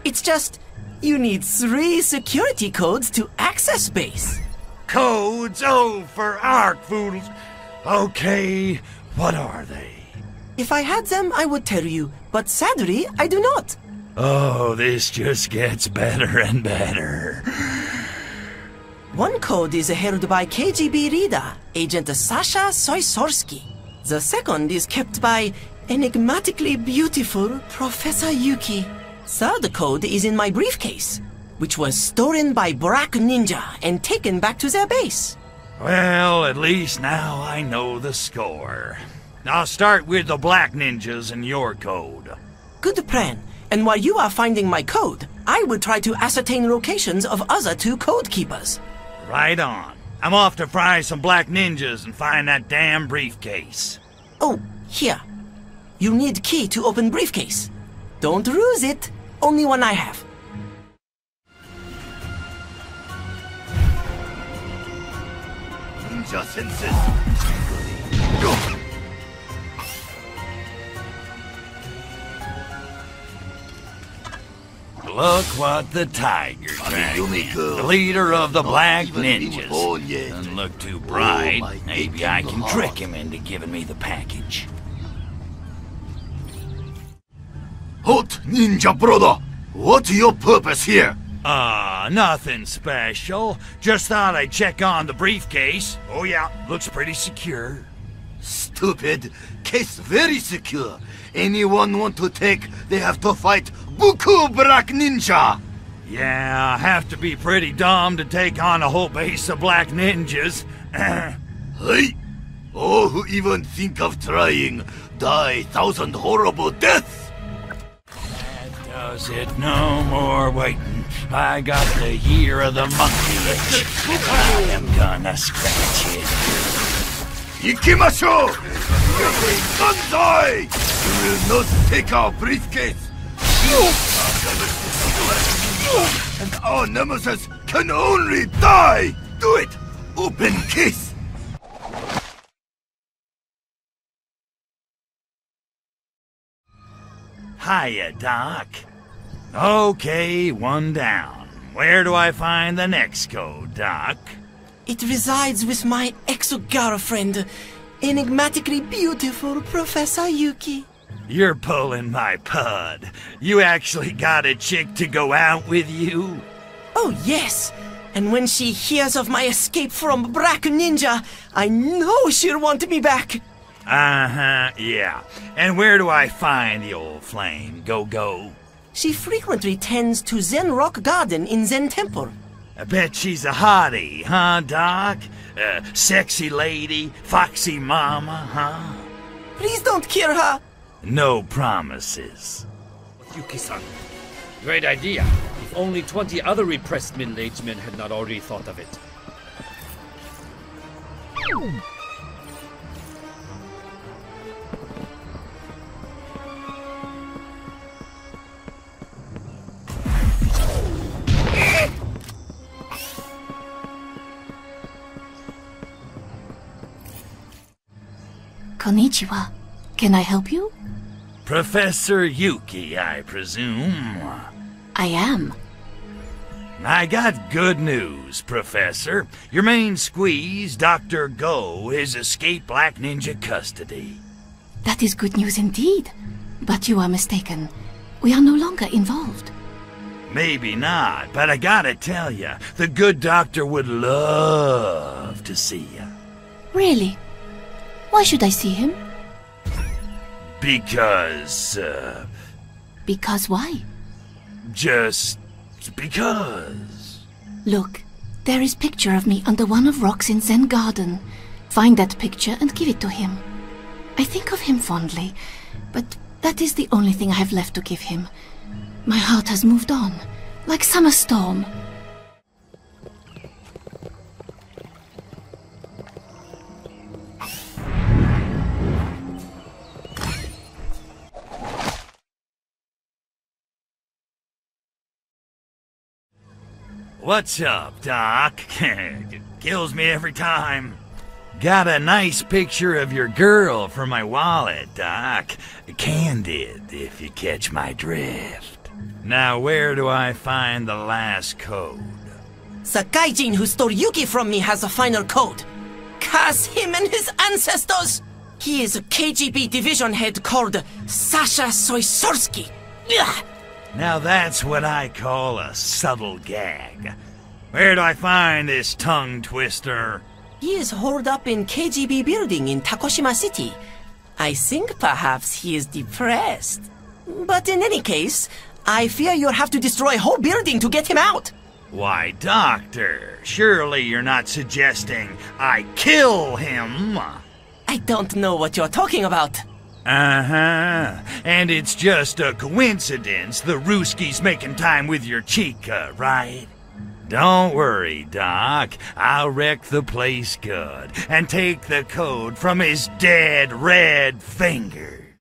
It's just... you need 3 security codes to access base. Codes? Oh, for Ark Foodles. Okay, what are they? If I had them, I would tell you, but sadly, I do not. Oh, this just gets better and better. One code is held by KGB leader, Agent Sasha Soysorsky. The second is kept by enigmatically beautiful Professor Yuki. Third code is in my briefcase, which was stolen by Black Ninja and taken back to their base. Well, at least now I know the score. I'll start with the Black Ninjas and your code. Good plan. And while you are finding my code, I will try to ascertain locations of other 2 code keepers. Right on. I'm off to fry some Black Ninjas and find that damn briefcase. Oh, here. You need key to open briefcase. Don't lose it. Only one I have. Ninja senses. Go. Look what the tiger dragged in. The leader of the Black Ninjas. Doesn't look too bright. Maybe I can trick him into giving me the package. Halt, ninja brother! What's your purpose here? Nothing special. Just thought I'd check on the briefcase. Oh yeah, looks pretty secure. Stupid. Case very secure. Anyone want to take, they have to fight Buku Black Ninja. Yeah, have to be pretty dumb to take on a whole base of Black Ninjas. Hey! All who even think of trying die 1,000 horrible deaths! Does it no more waiting? I got the year of the monkey itch. I am gonna scratch it. Ikimashou! Banzai! You will not take our briefcase! And our nemesis can only die! Do it! Open case! Hiya, Doc. Okay, one down. Where do I find the next code, Doc? It resides with my ex-girlfriend, enigmatically beautiful Professor Yuki. You're pulling my pud. You actually got a chick to go out with you? Oh, yes. And when she hears of my escape from Black Ninja, I know she'll want me back. Uh-huh, yeah. And where do I find the old flame, Go-Go? She frequently tends to Zen Rock Garden in Zen Temple. I bet she's a hottie, huh, Doc? Sexy lady, foxy mama, huh? Please don't kill her. No promises. Yuki-san. Great idea. If only 20 other repressed middle-aged men had not already thought of it. Konnichiwa. Can I help you? Professor Yuki, I presume. I am. I got good news, Professor. Your main squeeze, Dr. Go, has escaped Black Ninja custody. That is good news indeed. But you are mistaken. We are no longer involved. Maybe not, but I gotta tell you, the good doctor would love to see you. Really? Why should I see him? Because, Because why? just because. Look, there is picture of me under one of rocks in Zen garden. Find that picture and give it to him. I think of him fondly, but that is the only thing I have left to give him. My heart has moved on, like summer storm. What's up, Doc? Kills me every time. Got a nice picture of your girl for my wallet, Doc. Candid, if you catch my drift. Now, where do I find the last code? Sakaijin who stole Yuki from me has a final code. Curse him and his ancestors! He is a KGB division head called Sasha Soisorsky. Ugh. Now that's what I call a subtle gag. Where do I find this tongue twister? He is holed up in KGB building in Takoshima City. I think perhaps he is depressed. But in any case, I fear you'll have to destroy a whole building to get him out. Why, Doctor, surely you're not suggesting I kill him? I don't know what you're talking about. Uh-huh. And it's just a coincidence the Ruski's making time with your chica, right? Don't worry, Doc. I'll wreck the place good and take the code from his dead red finger.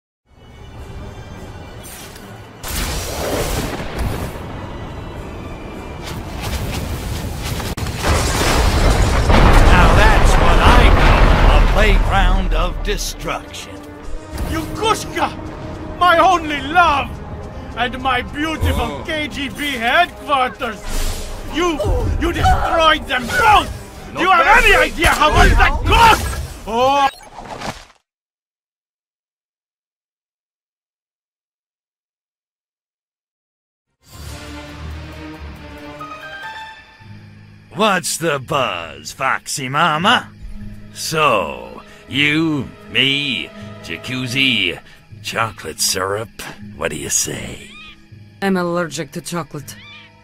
Now that's what I call a playground of destruction. Yukushka! My only love! And my beautiful KGB headquarters! You destroyed them both! Do you have any idea how much that cost? Oh! What's the buzz, Foxy Mama? So, you, me, jacuzzi, chocolate syrup, what do you say? I'm allergic to chocolate.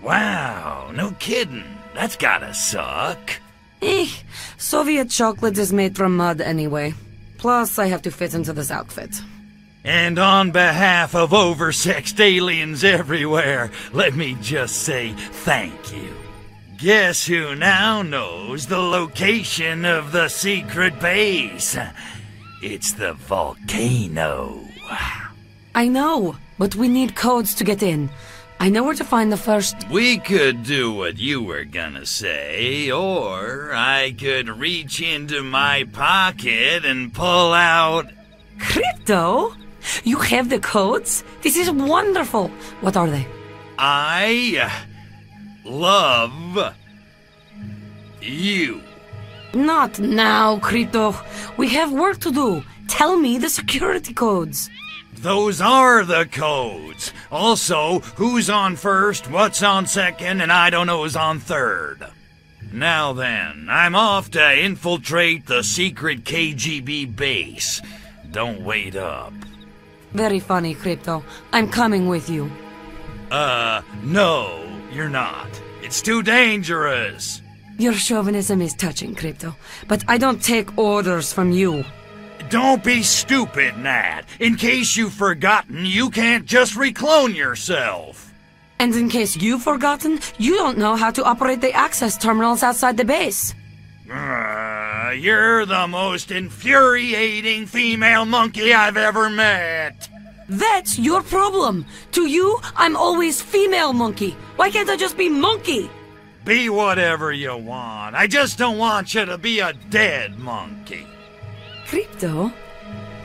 Wow, no kidding. That's gotta suck. Soviet chocolate is made from mud anyway. Plus, I have to fit into this outfit. And on behalf of oversexed aliens everywhere, let me just say thank you. Guess who now knows the location of the secret base? It's the volcano. I know, but we need codes to get in. I know where to find the first... We could do what you were gonna say, or I could reach into my pocket and pull out... Crypto? You have the codes? This is wonderful. What are they? I... love... you. Not now, Crypto. We have work to do. Tell me the security codes. Those are the codes. Also, who's on first, what's on second, and I don't know who's on third. Now then, I'm off to infiltrate the secret KGB base. Don't wait up. Very funny, Crypto. I'm coming with you. No, you're not. It's too dangerous. Your chauvinism is touching, Crypto. But I don't take orders from you. Don't be stupid, Nat. In case you've forgotten, you can't just reclone yourself. And in case you've forgotten, you don't know how to operate the access terminals outside the base. You're the most infuriating female monkey I've ever met. That's your problem. To you, I'm always female monkey. Why can't I just be monkey? Be whatever you want. I just don't want you to be a dead monkey. Crypto,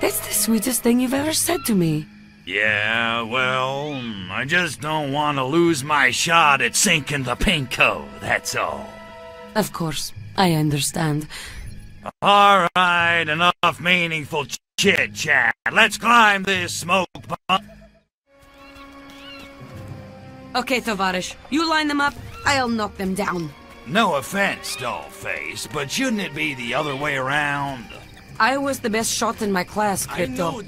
That's the sweetest thing you've ever said to me. Yeah, well, I just don't want to lose my shot at sinking the Pinko, that's all. Of course, I understand. All right, enough meaningful chit-chat. Let's climb this smoke bomb. Okay, Tovarish, you line them up, I'll knock them down. No offense, Dollface, but shouldn't it be the other way around? I was the best shot in my class, Crypto.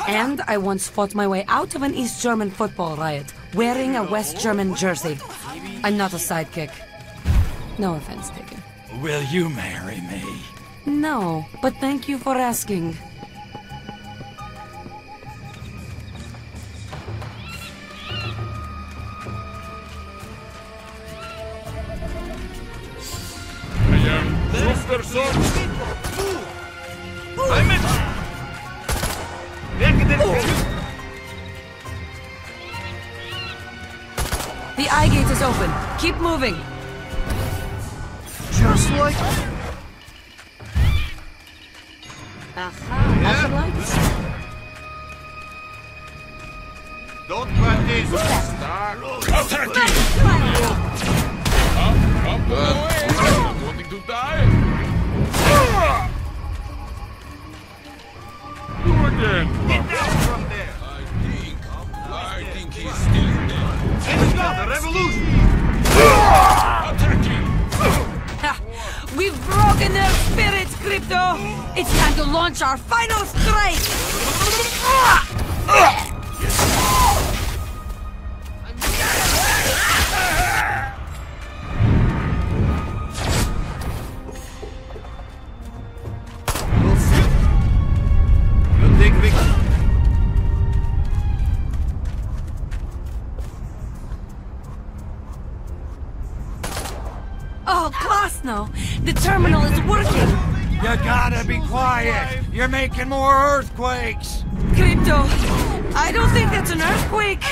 And I once fought my way out of an East German football riot, wearing a West German jersey. I'm not a sidekick. No offense taken. Will you marry me? No, but thank you for asking. The eye gate is open. Keep moving. Just like... Don't practice. Attacking! Wanting to die? Do again. Get down from there. I think he's still dead. Let's go, the revolution. Attacking! We've broken their spirits, Crypto! It's time to launch our final strike! Good thing, Vic. Oh, Klasno! The terminal is working! You gotta be quiet! You're making more earthquakes! Crypto, I don't think that's an earthquake!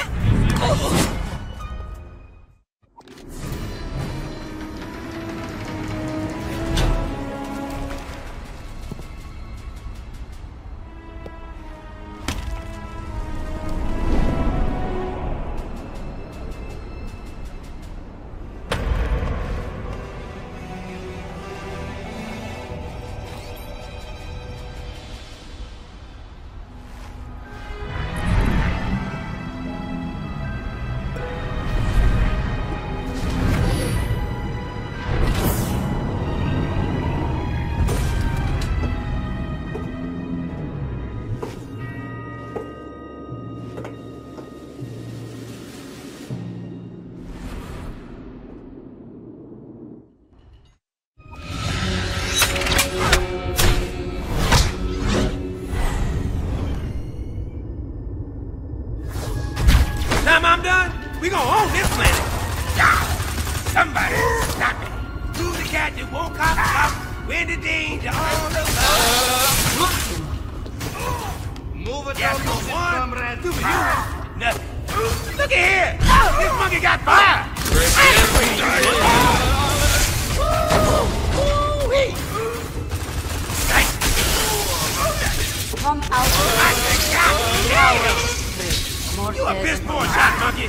Time I'm done, we gonna own this planet. Somebody stop it. Who's the cat that woke up when the danger all alone? Move it Yes, out, for one, comrade. two for you, nothing. Look at here. This monkey got fire. Come out. You a piss poor shot, monkey.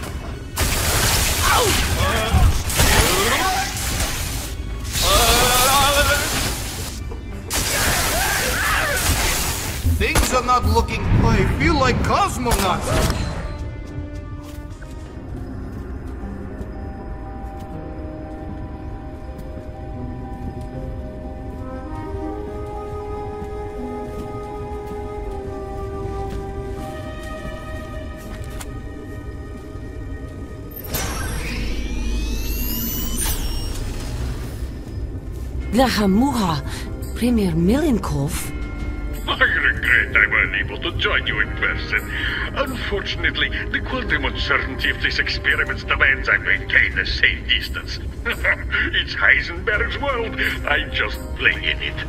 Things are not looking... I feel like cosmonauts. The Hamuha, Premier Milenkov. I regret I wasn't able to join you in person. Unfortunately, the quantum uncertainty of this experiment demands I maintain a safe distance. It's Heisenberg's world. I just play in it.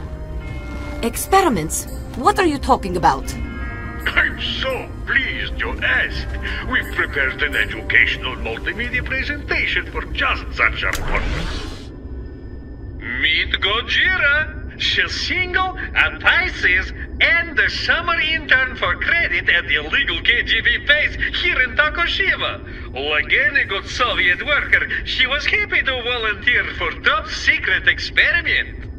Experiments? What are you talking about? I'm so pleased you asked. We've prepared an educational multimedia presentation for just such a purpose. Meet Gojira. She'll single a Pisces and the summer intern for credit at the illegal KGB base here in Tokushima. Like any good Soviet worker, she was happy to volunteer for top secret experiment.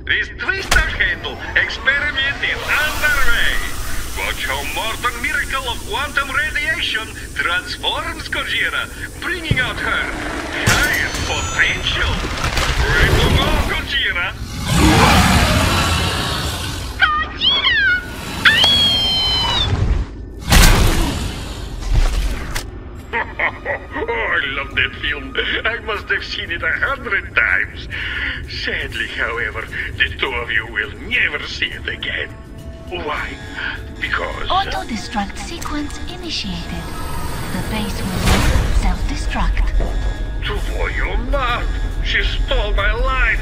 This twister handle experiment is underway. Watch how Morton miracle of quantum radiation transforms Kojira, bringing out her highest potential. Ready to go, Kojira? I love that film. I must have seen it 100 times. Sadly, however, the two of you will never see it again. Why? Because... Auto-destruct sequence initiated. The base will self-destruct. Tuvoyoma! She stole my line!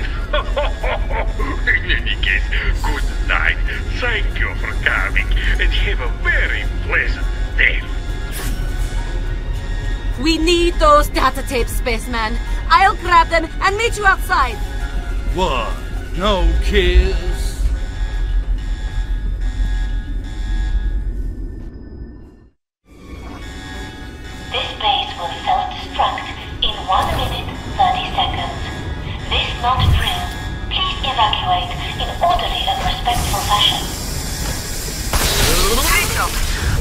In any case, good night. Thank you for coming, and have a very pleasant day. We need those data tapes, spaceman. I'll grab them and meet you outside. What? No kiss? This base will self-destruct in 1 minute, 30 seconds. This not drill. Please evacuate in orderly and respectful fashion. Crypto,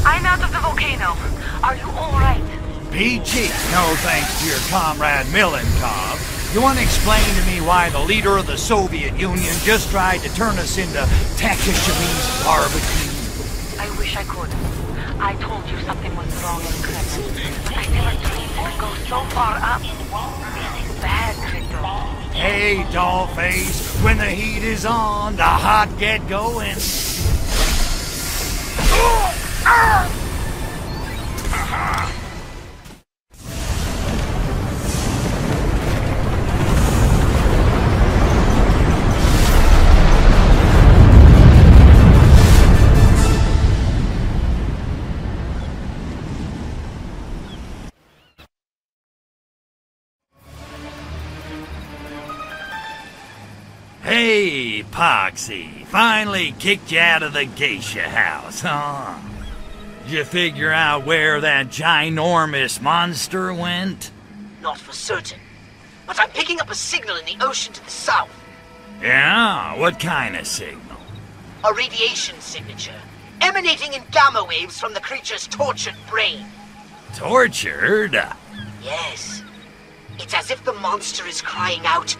I'm out of the volcano. Are you alright? PG, no thanks to your comrade Milenkov. You want to explain to me why the leader of the Soviet Union just tried to turn us into Takashimi's barbecue? I wish I could. I told you something was wrong in Kremlin, but I never dreamed it would go so far up. This is bad, Crypto. Hey, dollface, when the heat is on, the hot get going. Hey, Poxy, finally kicked you out of the geisha house, huh? Did you figure out where that ginormous monster went? Not for certain, but I'm picking up a signal in the ocean to the south. Yeah? What kind of signal? A radiation signature, emanating in gamma waves from the creature's tortured brain. Tortured? Yes. It's as if the monster is crying out,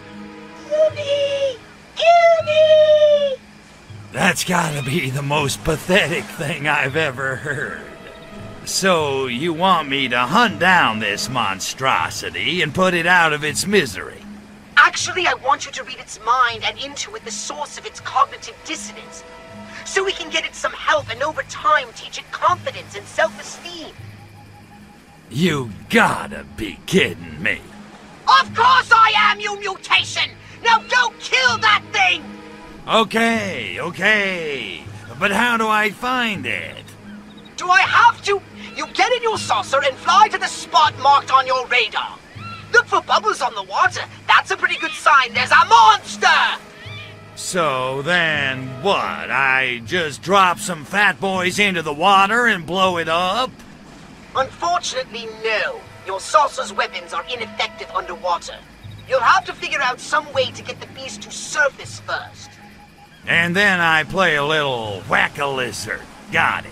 "Kill me! Kill me!" That's gotta be the most pathetic thing I've ever heard. So, you want me to hunt down this monstrosity and put it out of its misery? Actually, I want you to read its mind and intuit the source of its cognitive dissonance, so we can get it some help and over time teach it confidence and self-esteem. You gotta be kidding me. Of course I am, you mutation! Now go kill that thing! Okay. But how do I find it? Do I have to? You get in your saucer and fly to the spot marked on your radar. Look for bubbles on the water. That's a pretty good sign there's a monster! So then what? I just drop some fat boys into the water and blow it up? Unfortunately, no. Your saucer's weapons are ineffective underwater. You'll have to figure out some way to get the beast to surface first. And then I play a little whack-a-lizard. Got it.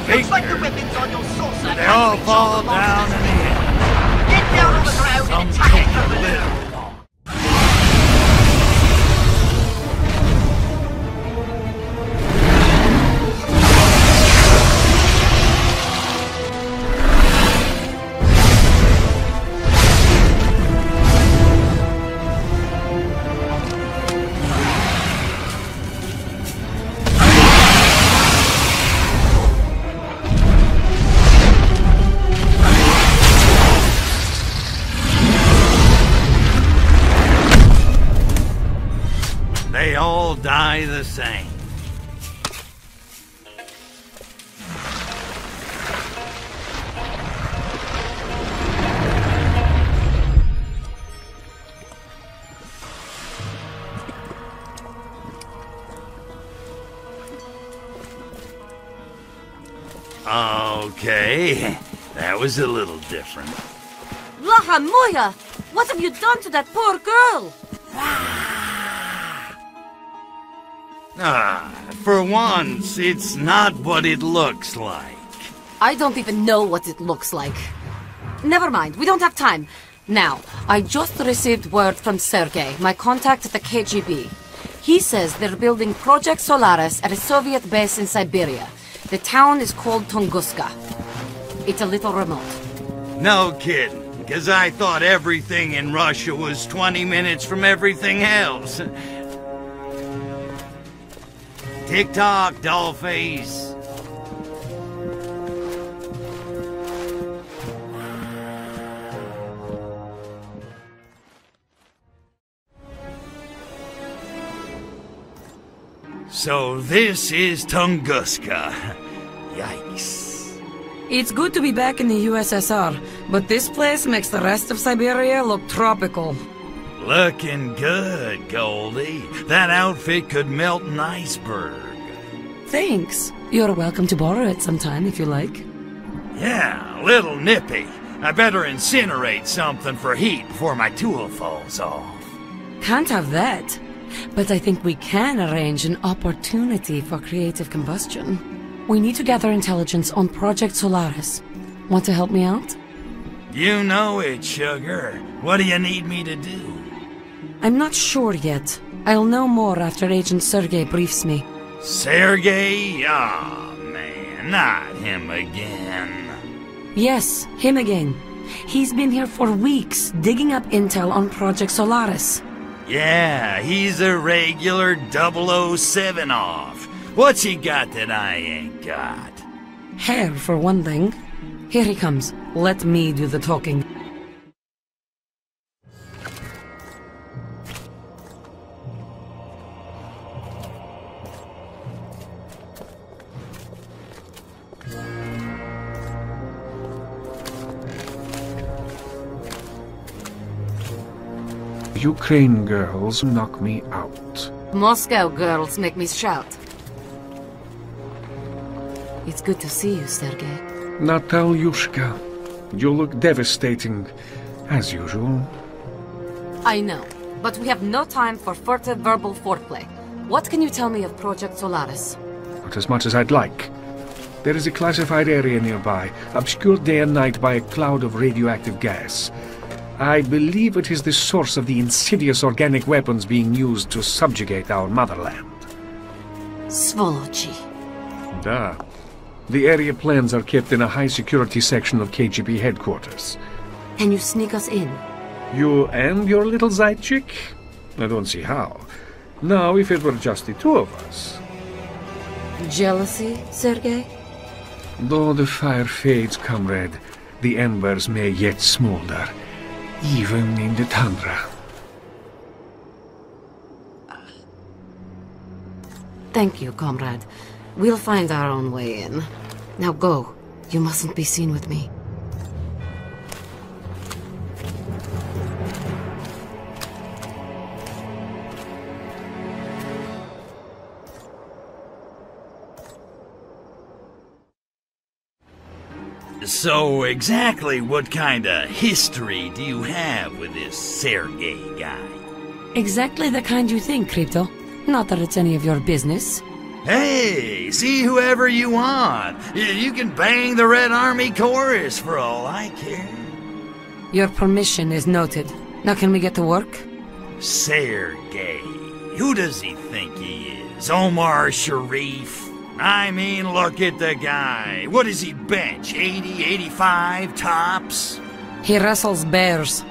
big like the weapons on your saucer. They all fall down in the end. Get down on the ground and attack it from below. They all die the same. Okay, that was a little different. Lahamuya! What have you done to that poor girl? For once, it's not what it looks like. I don't even know what it looks like. Never mind, we don't have time. Now, I just received word from Sergei, my contact at the KGB. He says they're building Project Solaris at a Soviet base in Siberia. The town is called Tunguska. It's a little remote. No kidding, because I thought everything in Russia was 20 minutes from everything else. Tick-tock, dollface. So this is Tunguska. Yikes. It's good to be back in the USSR, but this place makes the rest of Siberia look tropical. Looking good, Goldie. That outfit could melt an iceberg. Thanks. You're welcome to borrow it sometime if you like. Yeah, a little nippy. I better incinerate something for heat before my tool falls off. Can't have that. But I think we can arrange an opportunity for creative combustion. We need to gather intelligence on Project Solaris. Want to help me out? You know it, sugar. What do you need me to do? I'm not sure yet. I'll know more after Agent Sergei briefs me. Sergei? Aw, man, not him again. Yes, him again. He's been here for weeks, digging up intel on Project Solaris. Yeah, he's a regular 007 off. What's he got that I ain't got? Hair, for one thing. Here he comes. Let me do the talking. Ukraine girls knock me out. Moscow girls make me shout. It's good to see you, Sergei. Natalyushka, you look devastating, as usual. I know, but we have no time for furtive verbal foreplay. What can you tell me of Project Solaris? Not as much as I'd like. There is a classified area nearby, obscured day and night by a cloud of radioactive gas. I believe it is the source of the insidious organic weapons being used to subjugate our motherland. Svolochi. Da. The area plans are kept in a high-security section of KGB headquarters. Can you sneak us in? You and your little Zaychik? I don't see how. Now, if it were just the two of us... Jealousy, Sergei? Though the fire fades, comrade, the embers may yet smolder. Even in the tundra. Thank you, comrade. We'll find our own way in. Now go. You mustn't be seen with me. So, exactly what kind of history do you have with this Sergei guy? Exactly the kind you think, Crypto. Not that it's any of your business. Hey, see whoever you want. You can bang the Red Army chorus for all I care. Your permission is noted. Now can we get to work? Sergey. Who does he think he is? Omar Sharif? I mean, look at the guy. What does he bench? 80, 85 tops? He wrestles bears.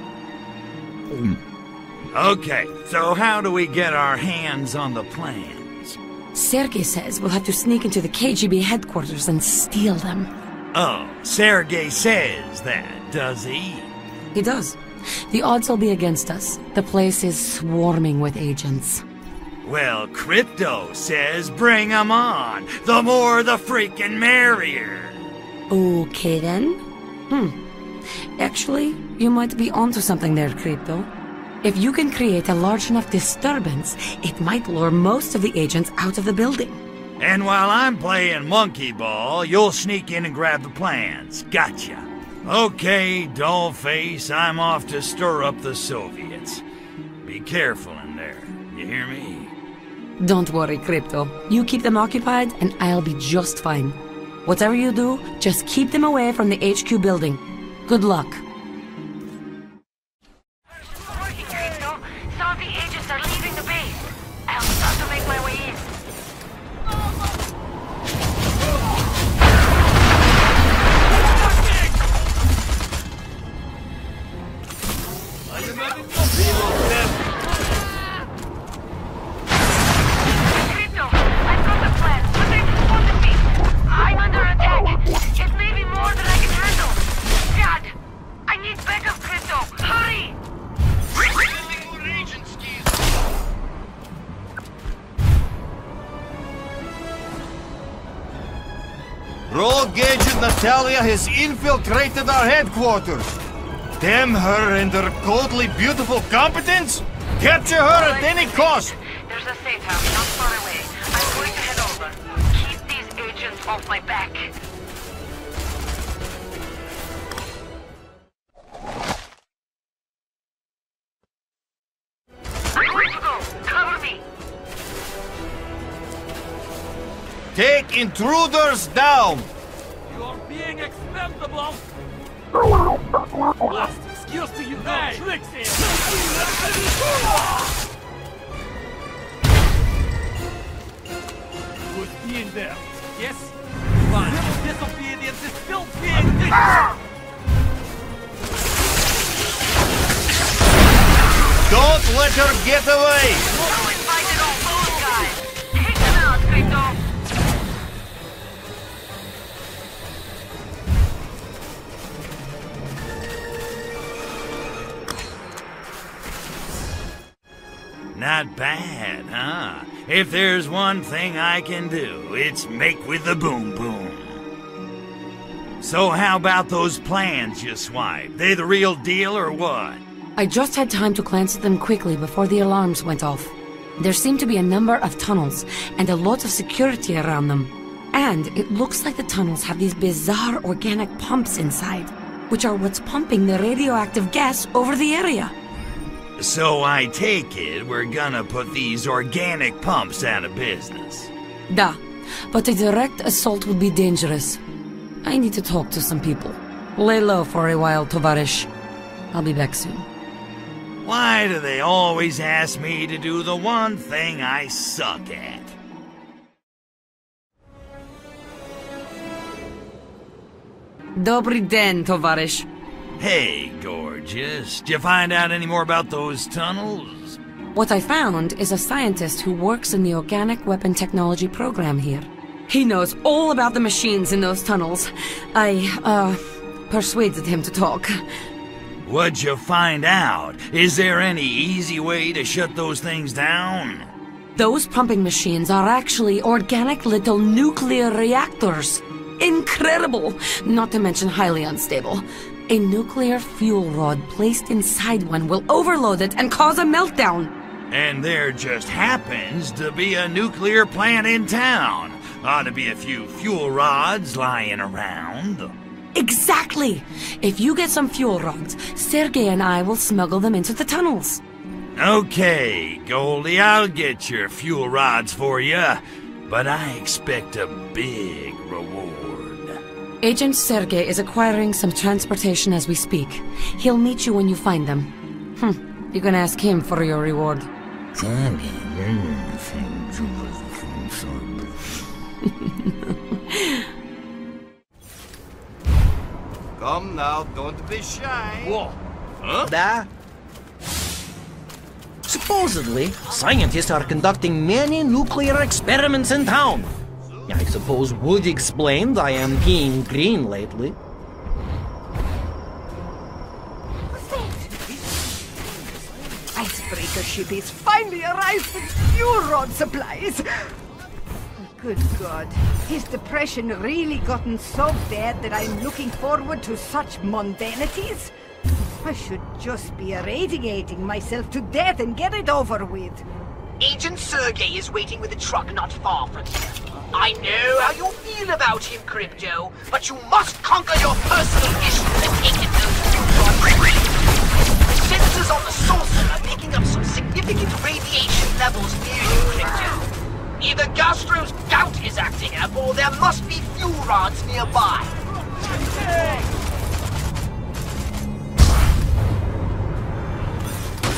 Okay, so how do we get our hands on the plans? Sergey says we'll have to sneak into the KGB headquarters and steal them. Oh, Sergey says that, does he? He does. The odds will be against us. The place is swarming with agents. Well, Crypto says bring 'em on. The more the freaking merrier. Okay then. Actually, you might be onto something there, Crypto. If you can create a large enough disturbance, it might lure most of the agents out of the building. And while I'm playing monkey ball, you'll sneak in and grab the plans. Gotcha. Okay, dollface, I'm off to stir up the Soviets. Be careful in there, you hear me? Don't worry, Crypto. You keep them occupied and I'll be just fine. Whatever you do, just keep them away from the HQ building. Good luck. Some of the agents are leaving the base. I'll start to make my way in. Crypto, I've got the plan, but they've spotted me. I'm under attack. It may be more than I can handle. Dad, I need backup, Crypto. Hurry! Rogue Agent Natalia has infiltrated our headquarters. Damn her and her coldly beautiful competence! Capture her at any cost! There's a safe house not far away. I'm going to head over. Keep these agents off my back. Where to go? Cover me! Take intruders down! You're being expendable! Last excuse to you, no tricks here! Who's being there? Yes? Fine. Disobedience is still being Don't let her get away! Who invited all those guys? Take them out, Crypto! Not bad, huh? If there's one thing I can do, it's make with the boom boom. So how about those plans you swiped? They the real deal or what? I just had time to glance at them quickly before the alarms went off. There seemed to be a number of tunnels, and a lot of security around them. And it looks like the tunnels have these bizarre organic pumps inside, which are what's pumping the radioactive gas over the area. So I take it we're gonna put these organic pumps out of business. Da, but a direct assault would be dangerous. I need to talk to some people. Lay low for a while, Tovarish. I'll be back soon. Why do they always ask me to do the one thing I suck at? Dobry den, Tovarish. Hey, gorgeous. Did you find out any more about those tunnels? What I found is a scientist who works in the organic weapon technology program here. He knows all about the machines in those tunnels. I, persuaded him to talk. What'd you find out? Is there any easy way to shut those things down? Those pumping machines are actually organic little nuclear reactors. Incredible! Not to mention highly unstable. A nuclear fuel rod placed inside one will overload it and cause a meltdown. And there just happens to be a nuclear plant in town. Ought to be a few fuel rods lying around. Exactly! If you get some fuel rods, Sergey and I will smuggle them into the tunnels. Okay, Goldie, I'll get your fuel rods for you. but I expect a big reward. Agent Sergei is acquiring some transportation as we speak. He'll meet you when you find them. You can ask him for your reward. Come now, don't be shy. Whoa. Huh? Supposedly, scientists are conducting many nuclear experiments in town. I suppose Wood explained I am peeing green lately. Icebreaker ship is finally arrived with fuel rod supplies. Good God, has depression really gotten so bad that I'm looking forward to such mundanities? I should just be irradiating myself to death and get it over with. Agent Sergei is waiting with a truck not far from here. I know how you feel about him, Crypto, but you must conquer your personal issues and take it those The sensors on the saucer are picking up some significant radiation levels near you, Crypto. Either Gastro's gout is acting up, or there must be fuel rods nearby.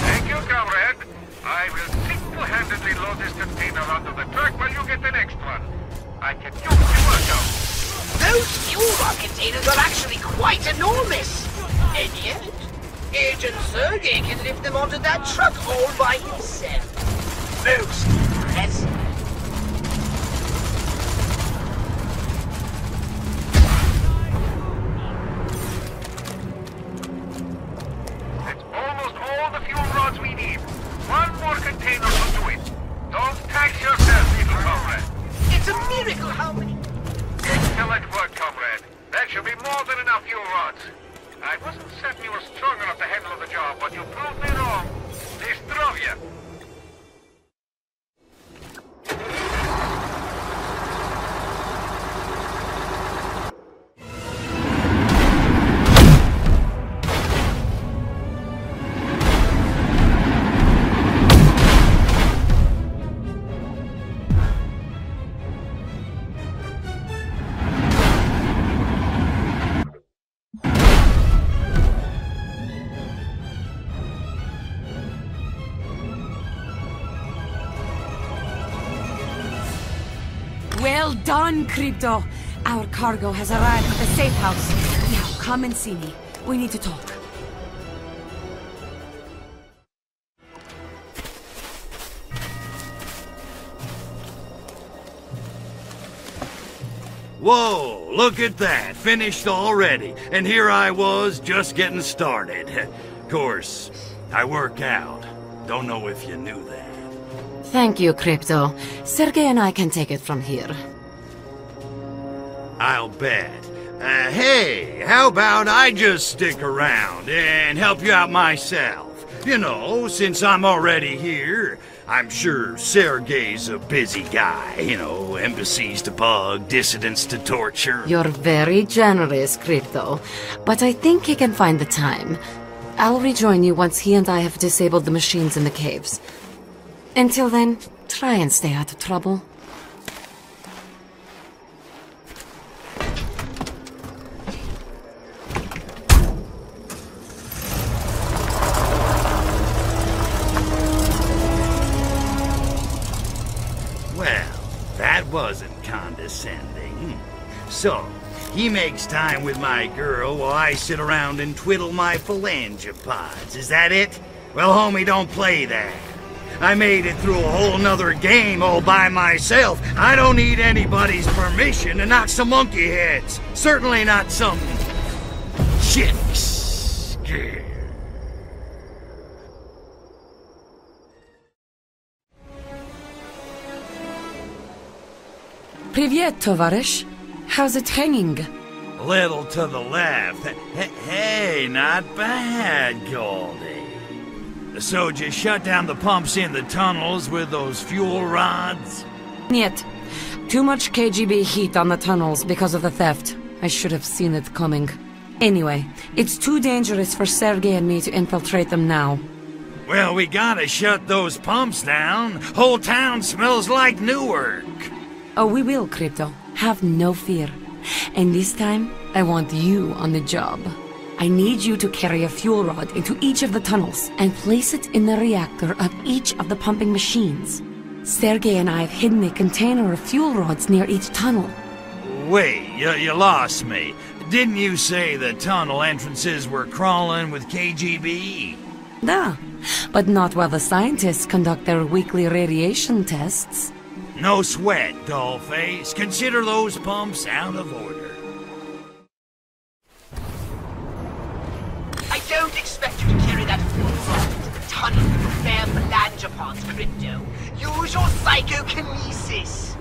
Thank you, comrade. I will single-handedly load this container onto the truck while you get the next one. I can use the workout. Those fuel rod containers are actually quite enormous. And yet, Agent Sergei can lift them onto that truck all by himself. Most impressive. That's almost all the fuel rods we need. One more container will do it. Don't tax yourself, little comrade. It's a miracle how many... Excellent work, comrade. That should be more than enough fuel rods. I wasn't certain you were strong enough to handle the job, but you proved me wrong. Zdrovia. Well done, Crypto. Our cargo has arrived at the safe house. Now, come and see me. We need to talk. Whoa, look at that. Finished already. And here I was, just getting started. Of course, I work out. Don't know if you knew that. Thank you, Crypto. Sergei and I can take it from here. I'll bet. Hey, how about I just stick around and help you out myself? You know, since I'm already here, I'm sure Sergei's a busy guy. You know, embassies to bug, dissidents to torture. You're very generous, Crypto. But I think he can find the time. I'll rejoin you once he and I have disabled the machines in the caves. Until then, try and stay out of trouble. Well, that wasn't condescending. So, he makes time with my girl while I sit around and twiddle my phalangopods. Is that it? Well, homie, don't play that. I made it through a whole nother game all by myself. I don't need anybody's permission to knock some monkey heads. Certainly not some... chicks. Привет, товарищ. How's it hanging? A little to the left. Hey, not bad, Goldie. So, just shut down the pumps in the tunnels with those fuel rods? Niet. Too much KGB heat on the tunnels because of the theft. I should have seen it coming. Anyway, it's too dangerous for Sergei and me to infiltrate them now. Well, we gotta shut those pumps down. Whole town smells like Newark. Oh, we will, Crypto. Have no fear. And this time, I want you on the job. I need you to carry a fuel rod into each of the tunnels and place it in the reactor of each of the pumping machines. Sergei and I have hidden a container of fuel rods near each tunnel. Wait, you lost me. Didn't you say the tunnel entrances were crawling with KGB? Da, but not while the scientists conduct their weekly radiation tests. No sweat, dollface. Consider those pumps out of order. I don't expect you to carry that fuel rod into the tunnel with bare phalangopods, Crypto. Use your psychokinesis.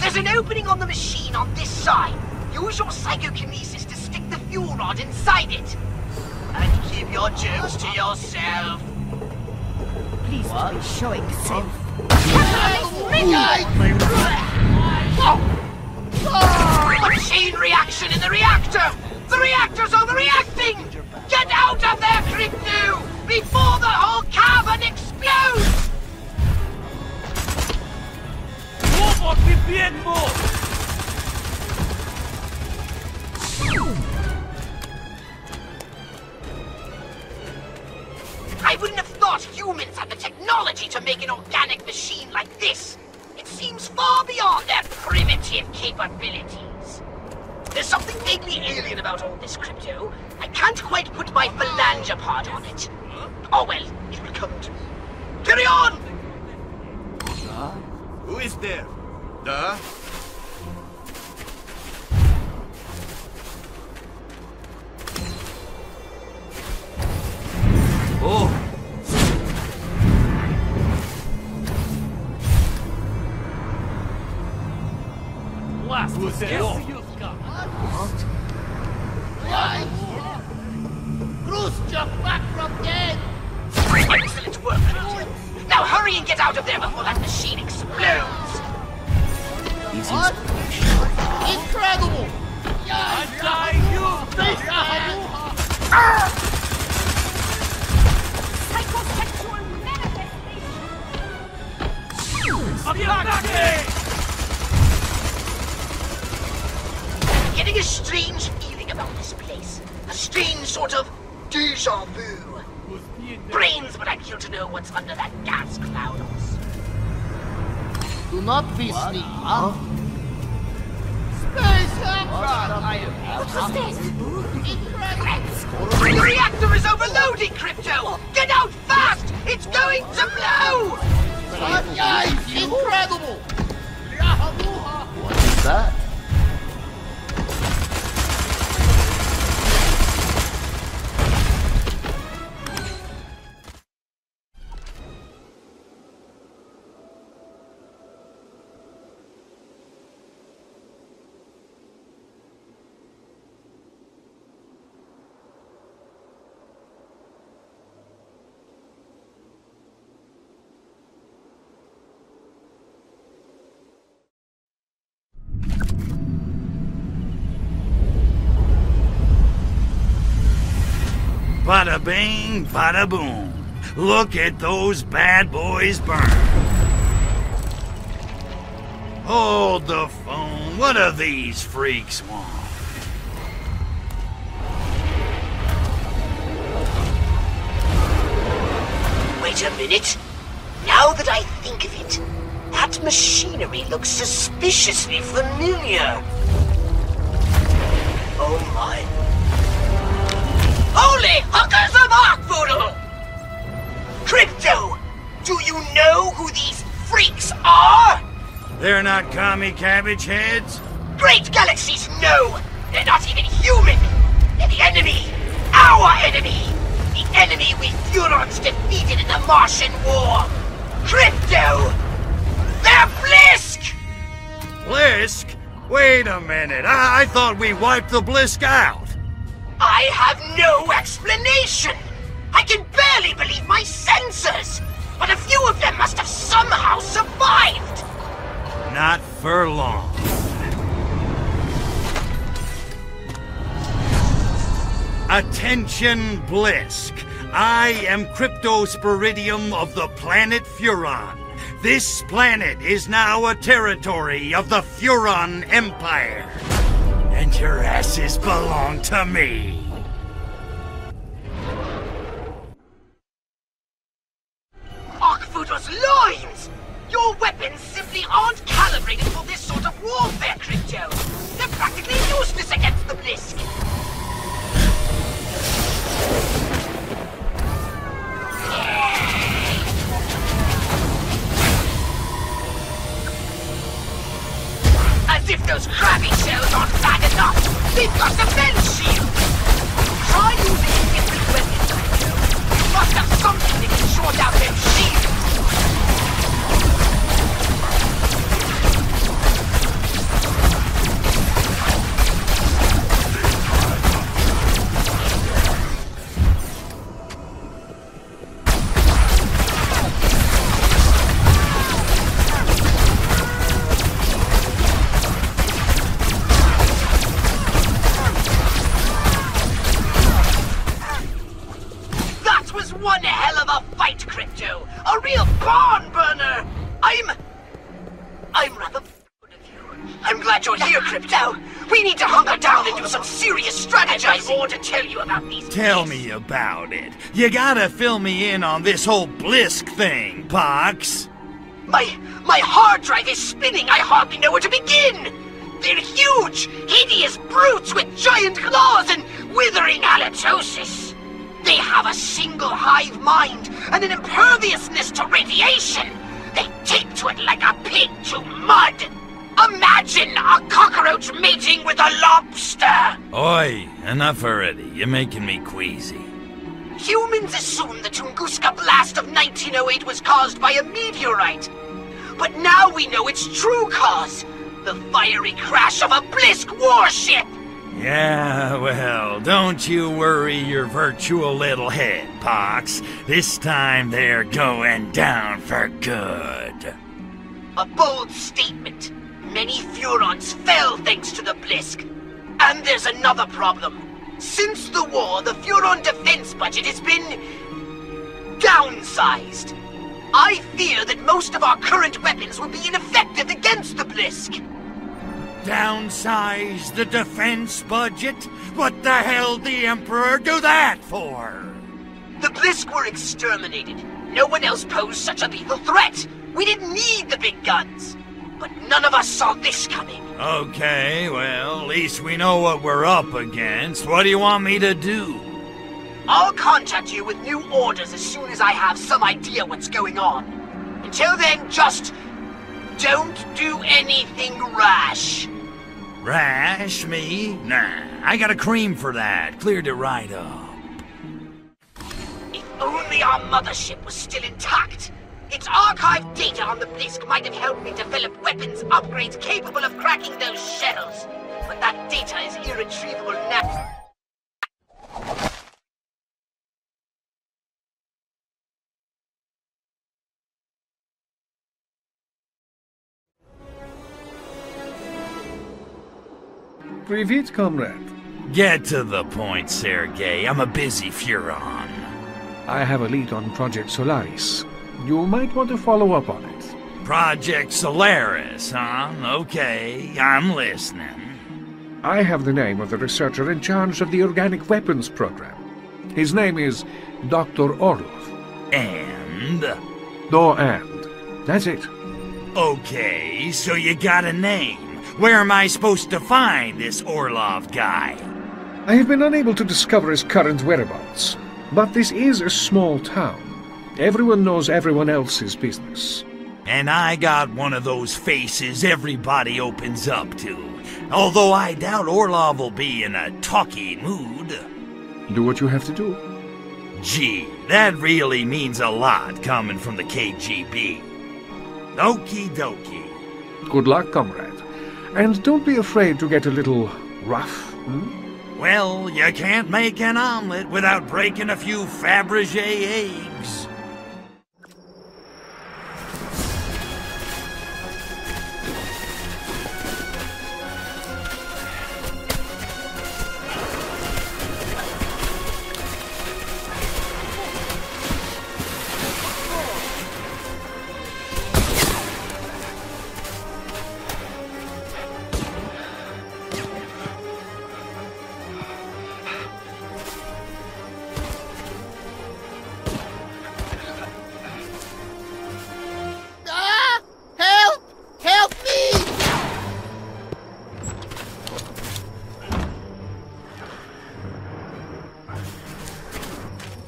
There's an opening on the machine on this side. Use your psychokinesis to stick the fuel rod inside it. And keep your jokes to yourself. Please don't be showing self. A chain reaction in the reactor! The reactor's overreacting! Get out of there, Crypto! Before the whole cavern explodes! I wouldn't have thought humans had the technology to make an organic machine like this. It seems far beyond their primitive capabilities. There's something vaguely alien about all this, Crypto. I can't quite put my phalangopod on it. Oh well, it will come to me. Carry on! Who is there? Duh? Oh! Who's there? Khrushchev back from dead! Excellent work, Crypto. Now hurry and get out of there before that machine explodes! Incredible! Psychosexual manifestation! Getting a strange feeling about this place. A strange sort of déjà vu. Brains would I feel to know what's under that gas cloud. Do not be sneaky, huh? Space What was this? The reactor is overloading, Crypto! Get out fast! It's going to blow! Incredible! What is that? Bada bing, bada boom. Look at those bad boys burn. Hold the phone. What do these freaks want? Wait a minute. Now that I think of it, that machinery looks suspiciously familiar. Oh my. Holy hookers of Arkvoodle! Crypto, do you know who these freaks are? They're not commie cabbage heads? Great galaxies, no! They're not even human! They're the enemy! Our enemy! The enemy we Furons defeated in the Martian War! Crypto! They're Blisk! Blisk? Wait a minute. I thought we wiped the Blisk out. I have no explanation! I can barely believe my senses! But a few of them must have somehow survived! Not for long. Attention, Blisk. I am Cryptosporidium of the planet Furon. This planet is now a territory of the Furon Empire. And your asses belong to me. Arkvoodle's lines! Your weapons simply aren't calibrated for this sort of warfare, Crypto. They're practically useless against the Blisk. As if those crabby shells aren't bad enough, they've got defense shield! Try using a different weapon, Crypto. You must have something that can short out them shields! One hell of a fight, Crypto! A real barn burner! I'm rather proud of you. I'm glad you're here, Crypto. We need to hunker down and do some serious strategizing. I've more to tell you about these. Tell me about it. You gotta fill me in on this whole Blisk thing, Pox. My hard drive is spinning. I hardly know where to begin. They're huge, hideous brutes with giant claws and withering halitosis. They have a single hive mind and an imperviousness to radiation. They take to it like a pig to mud. Imagine a cockroach mating with a lobster. Oi, enough already. You're making me queasy. Humans assume the Tunguska blast of 1908 was caused by a meteorite. But now we know its true cause. The fiery crash of a Blisk warship. Yeah, well, don't you worry your virtual little head, Pox. This time they're going down for good. A bold statement. Many Furons fell thanks to the Blisk. And there's another problem. Since the war, the Furon defense budget has been downsized. I fear that most of our current weapons will be ineffective against the Blisk. Downsize the defense budget? What the hell did the Emperor do that for? The Blisk were exterminated. No one else posed such a lethal threat. We didn't need the big guns. But none of us saw this coming. Okay, well, at least we know what we're up against. What do you want me to do? I'll contact you with new orders as soon as I have some idea what's going on. Until then, just don't do anything rash. Rash, me? Nah, I got a cream for that. Cleared it right up. If only our mothership was still intact. Its archived data on the Blisk might have helped me develop weapons upgrades capable of cracking those shells. But that data is irretrievable now. Привет, comrade. Get to the point, Sergei. I'm a busy Furon. I have a lead on Project Solaris. You might want to follow up on it. Project Solaris, huh? Okay, I'm listening. I have the name of the researcher in charge of the organic weapons program. His name is Dr. Orlov. And? No and. That's it. Okay, so you got a name. Where am I supposed to find this Orlov guy? I have been unable to discover his current whereabouts, but this is a small town. Everyone knows everyone else's business. And I got one of those faces everybody opens up to. Although I doubt Orlov will be in a talky mood. Do what you have to do. Gee, that really means a lot coming from the KGB. Okie dokie. Good luck, comrade. And don't be afraid to get a little rough. Well, you can't make an omelet without breaking a few Fabergé eggs.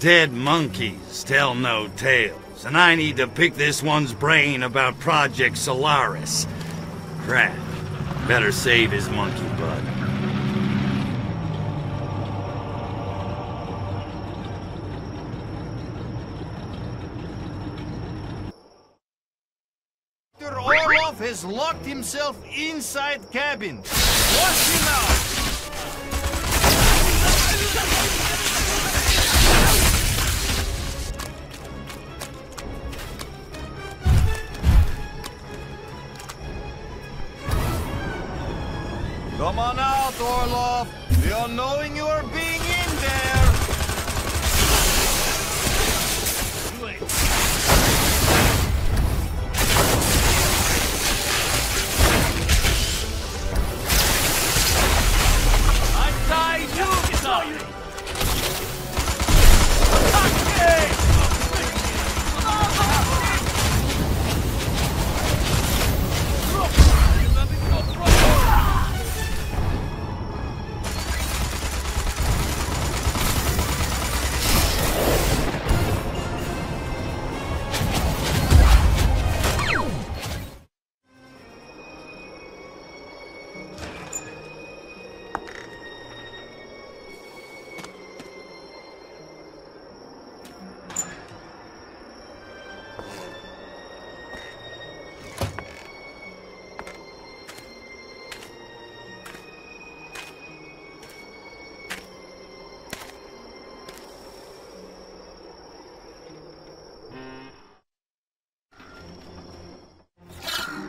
Dead monkeys tell no tales, and I need to pick this one's brain about Project Solaris. Crap. Better save his monkey butt. Dr. Orlov has locked himself inside cabin. Watch him out! Come on out, Orlov. We are knowing you are being in there.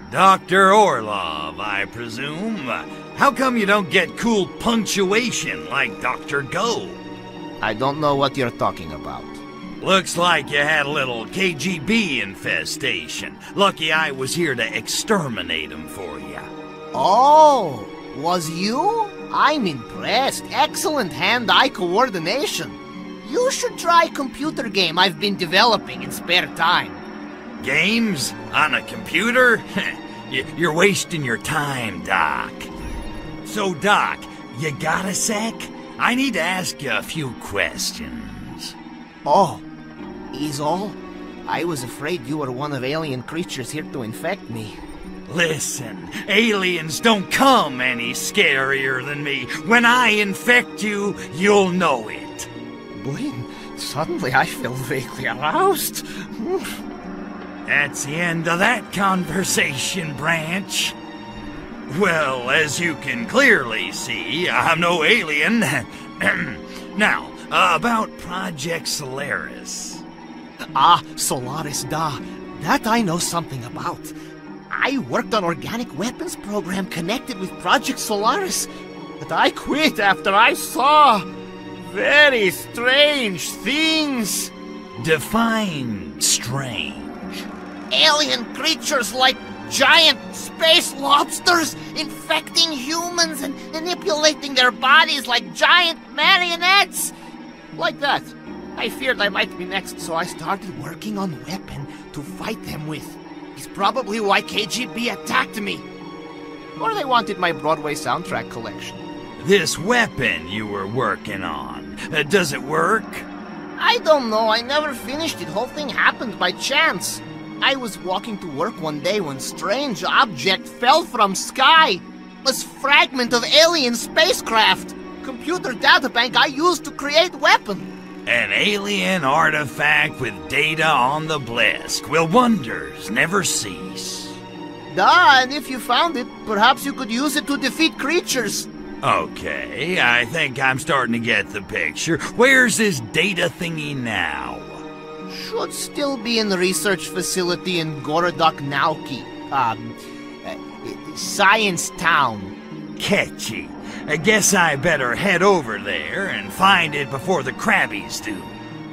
Dr. Orlov, I presume. How come you don't get cool punctuation like Dr. Go? I don't know what you're talking about. Looks like you had a little KGB infestation. Lucky I was here to exterminate them for you. Oh, was you? I'm impressed. Excellent hand-eye coordination. You should try a computer game I've been developing in spare time. Games? On a computer? You're wasting your time, Doc. So, Doc, you got a sec? I need to ask you a few questions. Oh, is all? I was afraid you were one of alien creatures here to infect me. Listen, aliens don't come any scarier than me. When I infect you, you'll know it. Boy, suddenly I feel vaguely aroused. That's the end of that conversation, Branch. Well, as you can clearly see, I'm no alien. Now, about Project Solaris. Ah, Solaris, da. That I know something about. I worked on organic weapons program connected with Project Solaris, but I quit after I saw very strange things. Define strange. Alien creatures like giant space lobsters infecting humans and manipulating their bodies like giant marionettes. Like that. I feared I might be next, so I started working on a weapon to fight them with. It's probably why KGB attacked me. Or they wanted my Broadway soundtrack collection. This weapon you were working on, does it work? I don't know. I never finished it. Whole thing happened by chance. I was walking to work one day when strange object fell from sky. A fragment of alien spacecraft. Computer databank I used to create weapon. An alien artifact with data on the blisk. Will wonders never cease? Duh, and if you found it, perhaps you could use it to defeat creatures. Okay, I think I'm starting to get the picture. Where's this data thingy now? Should still be in the research facility in Gorodok Nauki. Science Town. Catchy. I guess I better head over there and find it before the crabbies do.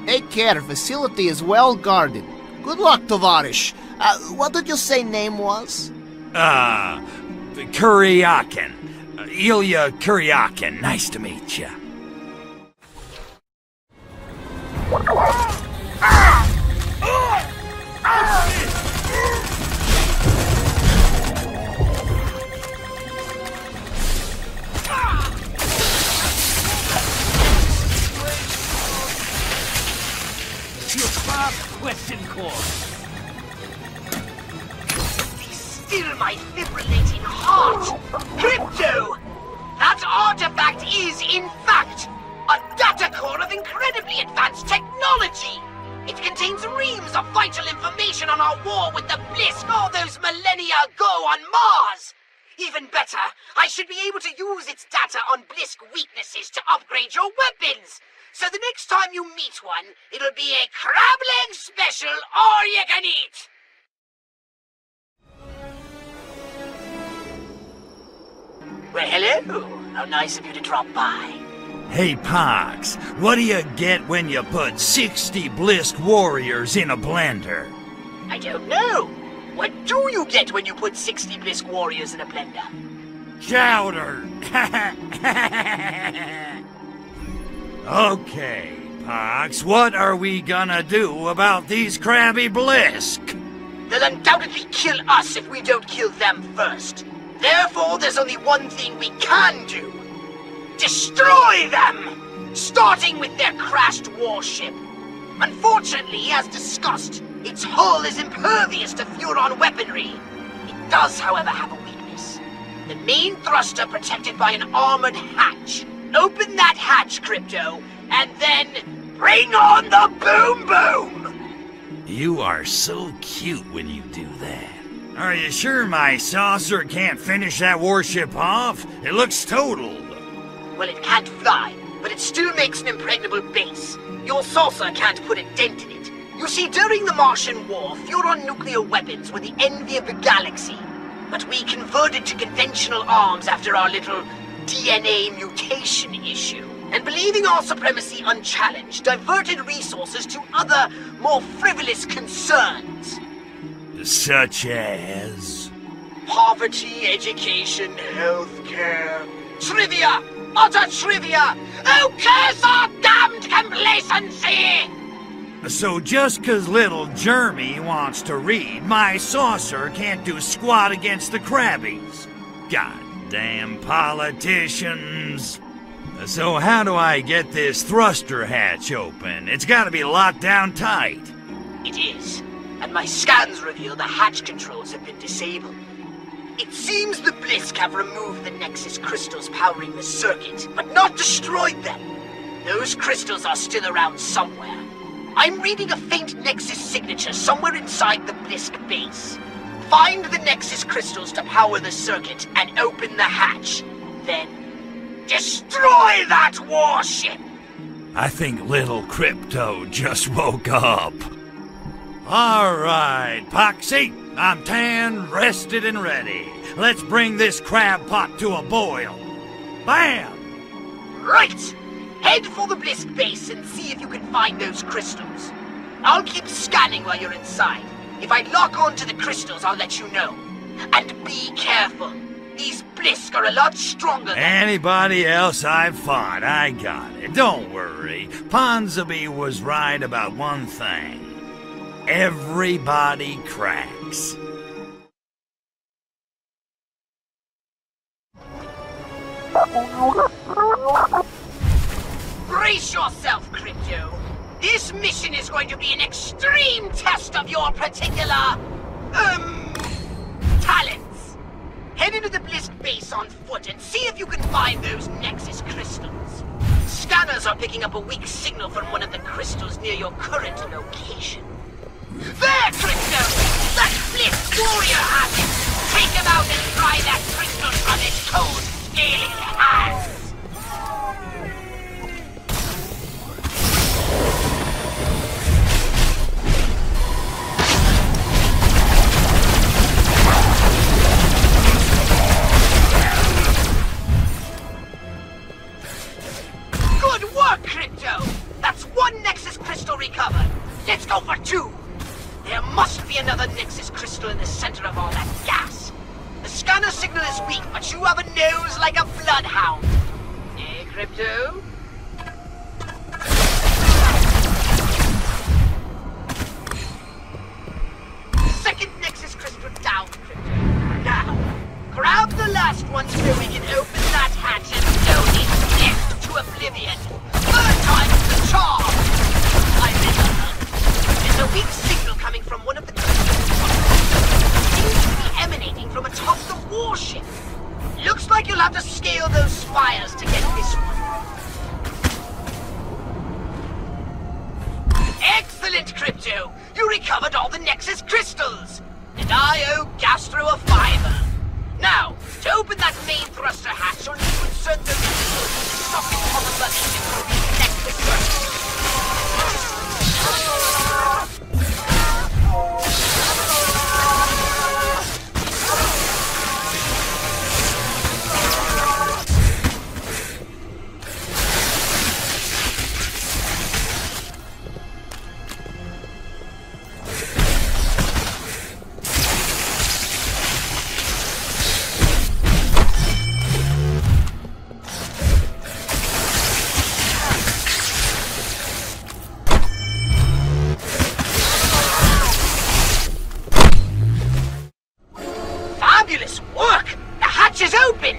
Take care, facility is well guarded. Good luck, Tovarish. What did you say name was? Kuryakin. Ilya Kuryakin. Nice to meet you. last question, Core. Be still, my fibrillating heart! Crypto! That artifact is, in fact, a data core of incredibly advanced technology! It contains reams of vital information on our war with the Blisk all those millennia ago on Mars! Even better, I should be able to use its data on Blisk weaknesses to upgrade your weapons! So the next time you meet one, it'll be a crab leg special all you can eat! Well, hello! How nice of you to drop by. Hey, Pox, what do you get when you put 60 Blisk warriors in a blender? I don't know. What do you get when you put 60 Blisk warriors in a blender? Chowder! Okay, Pox, what are we gonna do about these crabby Blisk? They'll undoubtedly kill us if we don't kill them first. Therefore, there's only one thing we can do. Destroy them! Starting with their crashed warship. Unfortunately, as discussed, its hull is impervious to Furon weaponry. It does, however, have a weakness. The main thruster protected by an armored hatch. Open that hatch, Crypto, and then bring on the boom boom! You are so cute when you do that. Are you sure my saucer can't finish that warship off? It looks totaled. Well, it can't fly, but it still makes an impregnable base. Your saucer can't put a dent in it. You see, during the Martian War, Furon nuclear weapons were the envy of the galaxy. But we converted to conventional arms after our little DNA mutation issue. And believing our supremacy unchallenged, diverted resources to other, more frivolous concerns. Such as? Poverty, education, healthcare, trivia! Utter trivia! Oh, curse our damned complacency! So just 'cause little Jeremy wants to read, my saucer can't do squat against the crabbies. Goddamn politicians. So how do I get this thruster hatch open? It's gotta be locked down tight. It is. And my scans reveal the hatch controls have been disabled. It seems the Blisk have removed the Nexus crystals powering the circuit, but not destroyed them. Those crystals are still around somewhere. I'm reading a faint Nexus signature somewhere inside the Blisk base. Find the Nexus crystals to power the circuit and open the hatch. Then, destroy that warship! I think little Crypto just woke up. All right, Poxy. I'm tan, rested, and ready. Let's bring this crab pot to a boil. Bam! Right! Head for the Blisk base and see if you can find those crystals. I'll keep scanning while you're inside. If I lock onto the crystals, I'll let you know. And be careful. These Blisk are a lot stronger than... Anybody else I've fought, I got it. Don't worry. Ponsonby was right about one thing. Everybody cracks. Brace yourself, Crypto. This mission is going to be an extreme test of your particular, talents. Head into the Blisk base on foot and see if you can find those Nexus crystals. Scanners are picking up a weak signal from one of the crystals near your current location. There, Crypto! That Blisk warrior has it! Take him out and pry that crystal from his cold, scaly hands! Good work, Crypto! That's one Nexus crystal recovered. Let's go for two! There must be another Nexus crystal in the center of all that gas. The scanner signal is weak, but you have a nose like a bloodhound. Eh, Crypto? Second Nexus crystal down, Crypto. Now, grab the last one so we can open that hatch and stow these Blisk to oblivion. Third time's the charm! I'm in the hunt. There's Crypto! You recovered all the Nexus crystals! And I owe Gastro a $5. Now, to open that main thruster hatch, you'll need to insert the socket on the button to reconnect the circuit. Fabulous work! The hatch is open!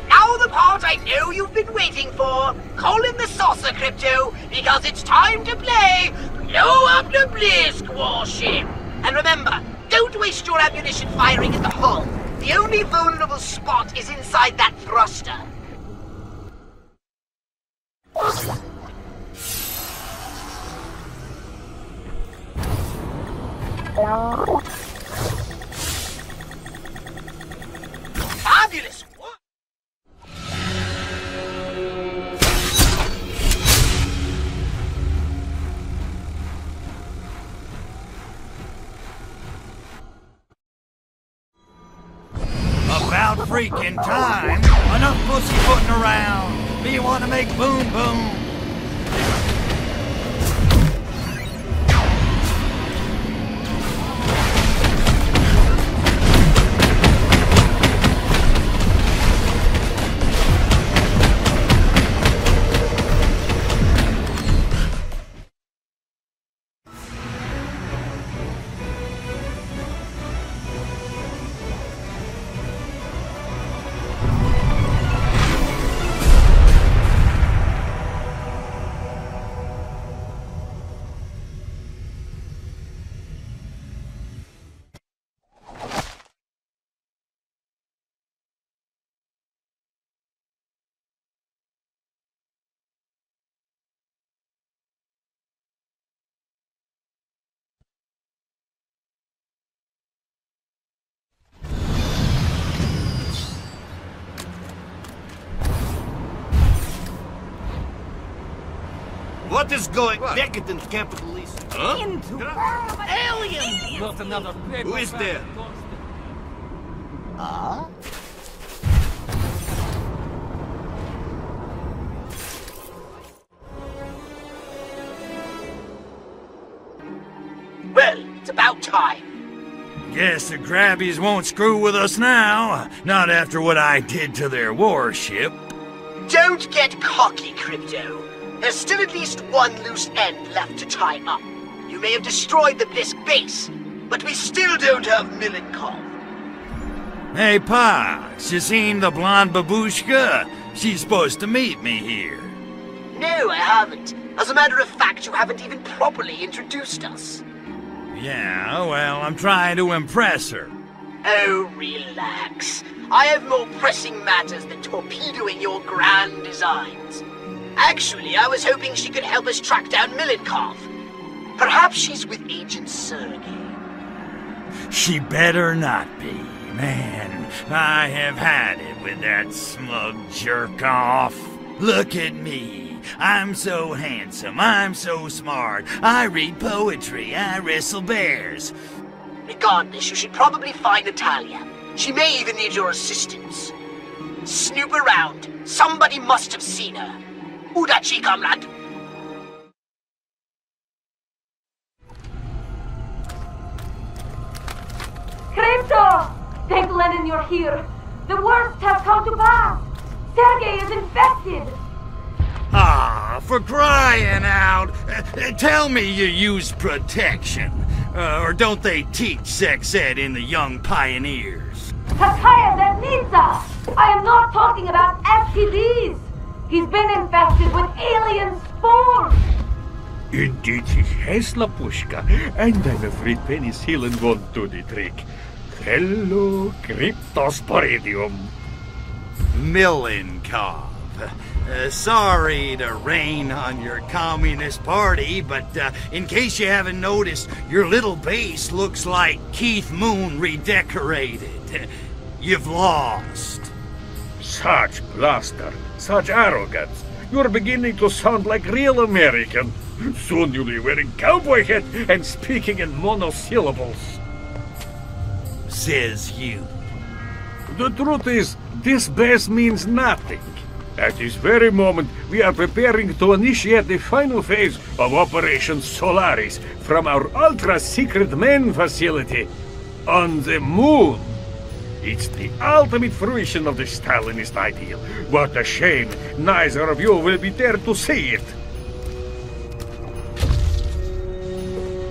Now the part I know you've been waiting for. Call in the saucer, Crypto, because it's time to play Blow Up the Blisk warship! And remember, don't waste your ammunition firing at the hull. The only vulnerable spot is inside that thruster. Fabulous work! About freaking time! Enough pussyfooting around! Do you want to make boom boom? What is going on? Decadent capitalism. Huh? Aliens! Not another paper. Who is there? Ah? Well, it's about time. Guess the Grabbies won't screw with us now. Not after what I did to their warship. Don't get cocky, Crypto. There's still at least one loose end left to tie up. You may have destroyed the Blisk base, but we still don't have Milenkov. Hey, Pa, you seen the blonde babushka? She's supposed to meet me here. No, I haven't. As a matter of fact, you haven't even properly introduced us. Yeah, well, I'm trying to impress her. Oh, relax. I have more pressing matters than torpedoing your grand designs. Actually, I was hoping she could help us track down Milenkov. Perhaps she's with Agent Sergei. She better not be. Man, I have had it with that smug jerk-off. Look at me. I'm so handsome. I'm so smart. I read poetry. I wrestle bears. Regardless, you should probably find Natalia. She may even need your assistance. Snoop around. Somebody must have seen her. Udachi, comrade. Crypto! Thank Lenin you're here. The worst has come to pass. Sergei is infected. Ah, for crying out! Tell me you use protection. Or don't they teach sex ed in the Young Pioneers? Takaya Denitsa! I am not talking about STDs. He's been infested with alien spores! Indeed he has, Lapushka, and I'm afraid penicillin won't do the trick. Hello, Cryptosporidium. Milenkov. Sorry to rain on your communist party, but in case you haven't noticed, your little base looks like Keith Moon redecorated. You've lost. Such bluster, such arrogance. You're beginning to sound like real American. Soon you'll be wearing cowboy hat and speaking in monosyllables. Says you. The truth is, this base means nothing. At this very moment, we are preparing to initiate the final phase of Operation Solaris from our ultra-secret main facility on the moon. It's the ultimate fruition of the Stalinist ideal. What a shame neither of you will be there to see it.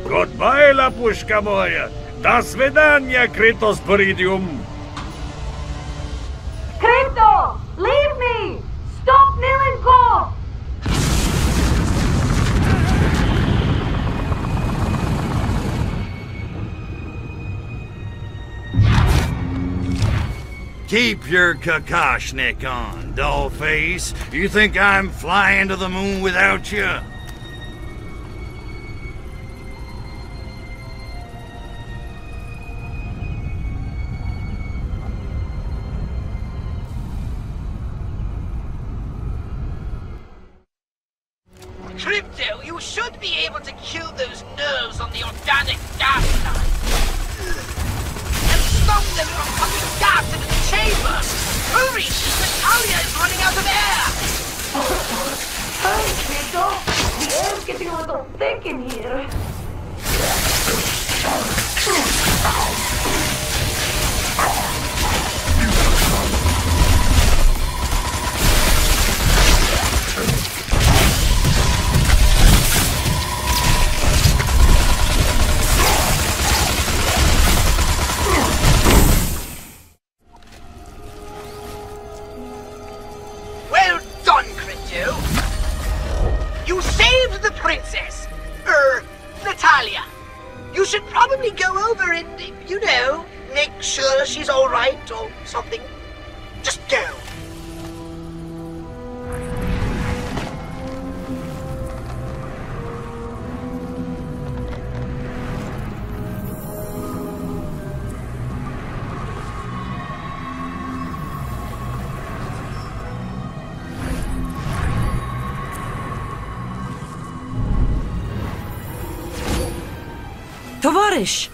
Goodbye, lapushka moya. До свидания, Kritos Buridium. Crypto! Leave me! Stop Milenkov! Keep your kakashnik on, dollface. You think I'm flying to the moon without you? Crypto, you should be able to kill those nerves on the organic gas line. And stop them from pumping gas into the chamber! Hurry! Natalia is running out of air! Hurry, Crypto! The air's getting a little thick in here. Well done, Crypto! You saved the princess! Natalia! You should probably go over and, you know, make sure she's alright or something. Just go! Tovarish!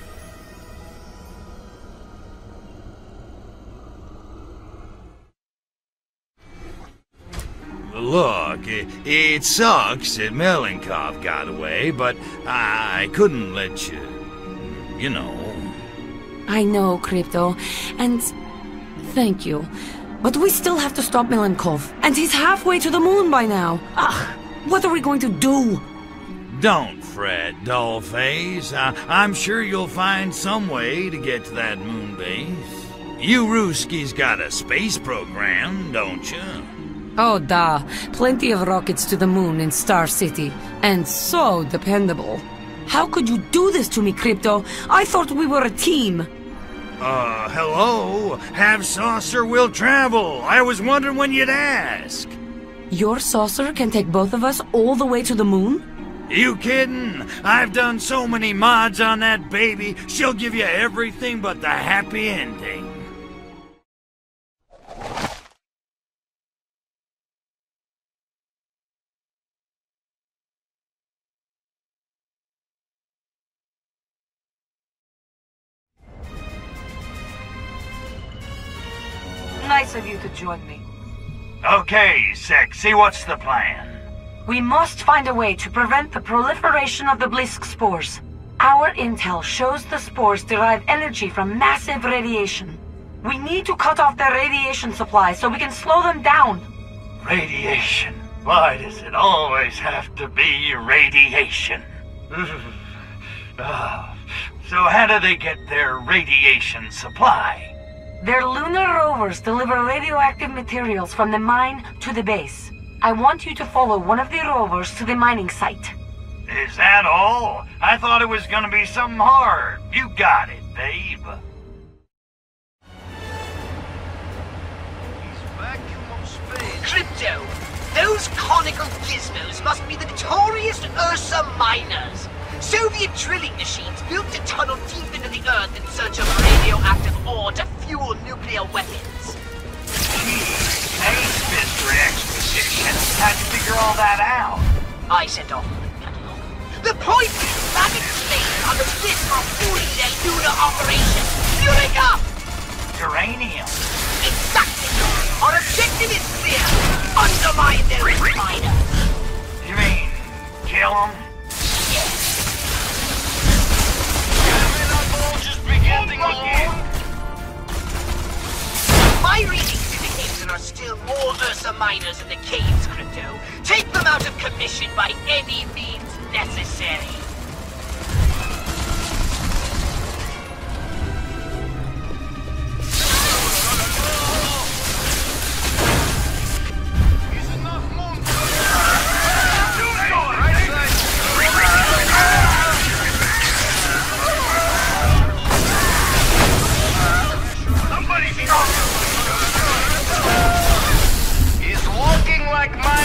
Look, it sucks that Melenkov got away, but I couldn't let you, you know. I know, Crypto, and thank you. But we still have to stop Melenkov, and he's halfway to the moon by now. What are we going to do? Don't fret, dollface. I'm sure you'll find some way to get to that moon base. You Ruskies got a space program, don't you? Oh, duh. Plenty of rockets to the moon in Star City. And so dependable. How could you do this to me, Crypto? I thought we were a team. Hello? Have saucer will travel. I was wondering when you'd ask. Your saucer can take both of us all the way to the moon? You kidding? I've done so many mods on that baby, she'll give you everything but the happy ending. Nice of you to join me. Okay, Sexy, what's the plan? We must find a way to prevent the proliferation of the Blisk spores. Our intel shows the spores derive energy from massive radiation. We need to cut off their radiation supply so we can slow them down. Radiation. Why does it always have to be radiation? So how do they get their radiation supply? Their lunar rovers deliver radioactive materials from the mine to the base. I want you to follow one of the rovers to the mining site. Is that all? I thought it was gonna be something hard. You got it, babe. Crypto, Those conical gizmos must be the notorious Ursa miners. Soviet drilling machines built to tunnel deep into the earth in search of radioactive ore to fuel nuclear weapons. Thanks, Mr. Exposition. How'd you figure all that out? I sent off the catalog. The point is, that explains how the Blisk are fooling their lunar operation. Fueling up! Uranium. Exactly! Our objective is clear. Undermine their miners. You mean, kill them? Yes. My readings indicate there are still more Ursa miners in the caves, Crypto. Take them out of commission by any means necessary. He's walking like my...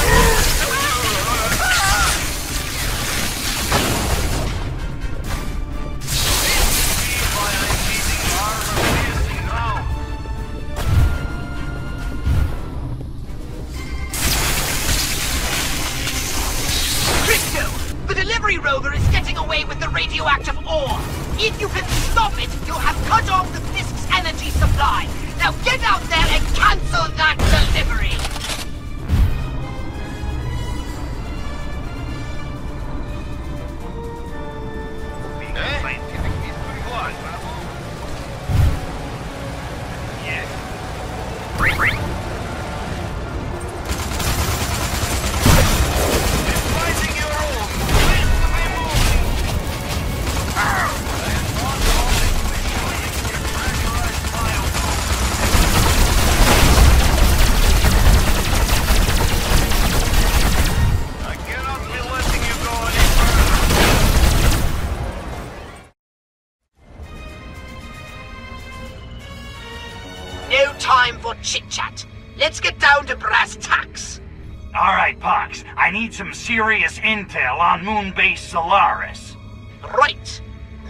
Crypto, the delivery rover is getting away with the radioactive ore. If you can stop it, you'll have cut off the Blisk's energy supply. Now get out there and cancel that delivery! No time for chit-chat. Let's get down to brass tacks. All right, Pox. I need some serious intel on Moonbase Solaris. Right.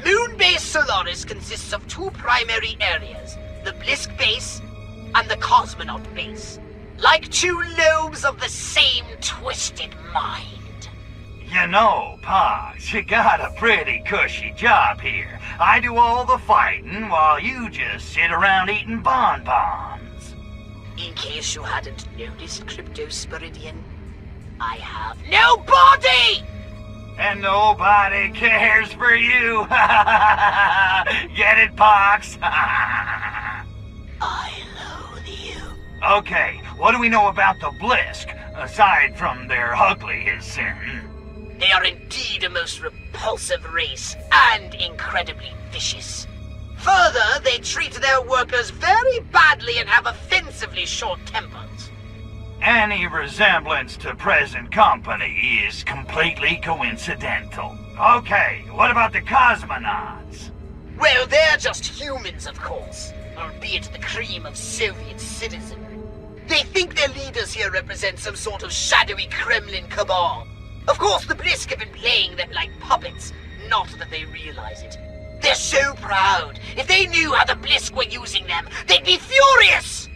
Moonbase Solaris consists of two primary areas, the Blisk base and the Cosmonaut base. Like two lobes of the same twisted mind. You know, Pox, you got a pretty cushy job here. I do all the fighting while you just sit around eating bonbons. In case you hadn't noticed, Crypto Spiridian, I have no body! And nobody cares for you. Get it, Pox? I loathe you. Okay, what do we know about the Blisk, aside from their ugliness? They are indeed a most repulsive race, and incredibly vicious. Further, they treat their workers very badly and have offensively short tempers. Any resemblance to present company is completely coincidental. Okay, what about the cosmonauts? Well, they're just humans, of course, albeit the cream of Soviet citizenry. They think their leaders here represent some sort of shadowy Kremlin cabal. Of course, the Blisk have been playing them like puppets, not that they realize it. They're so proud. If they knew how the Blisk were using them, they'd be furious!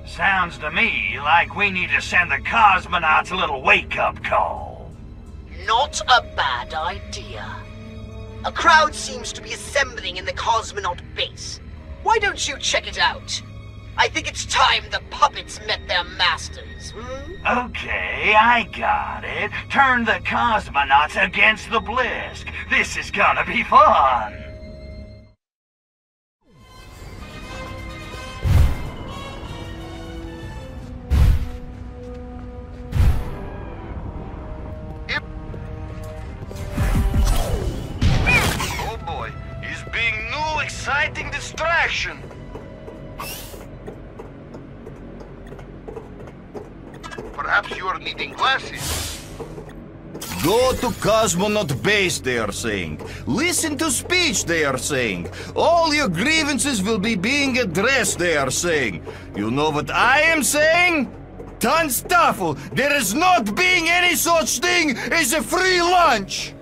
Sounds to me like we need to send the cosmonauts a little wake-up call. Not a bad idea. A crowd seems to be assembling in the Cosmonaut base. Why don't you check it out? I think it's time the puppets met their masters, Okay, I got it. Turn the cosmonauts against the Blisk. This is gonna be fun. Oh boy, he's being new exciting distraction. Perhaps you are needing glasses. Go to Cosmonaut base, they are saying. Listen to speech, they are saying. All your grievances will be being addressed, they are saying. You know what I am saying? Tanstaffel, there is not being any such thing as a free lunch!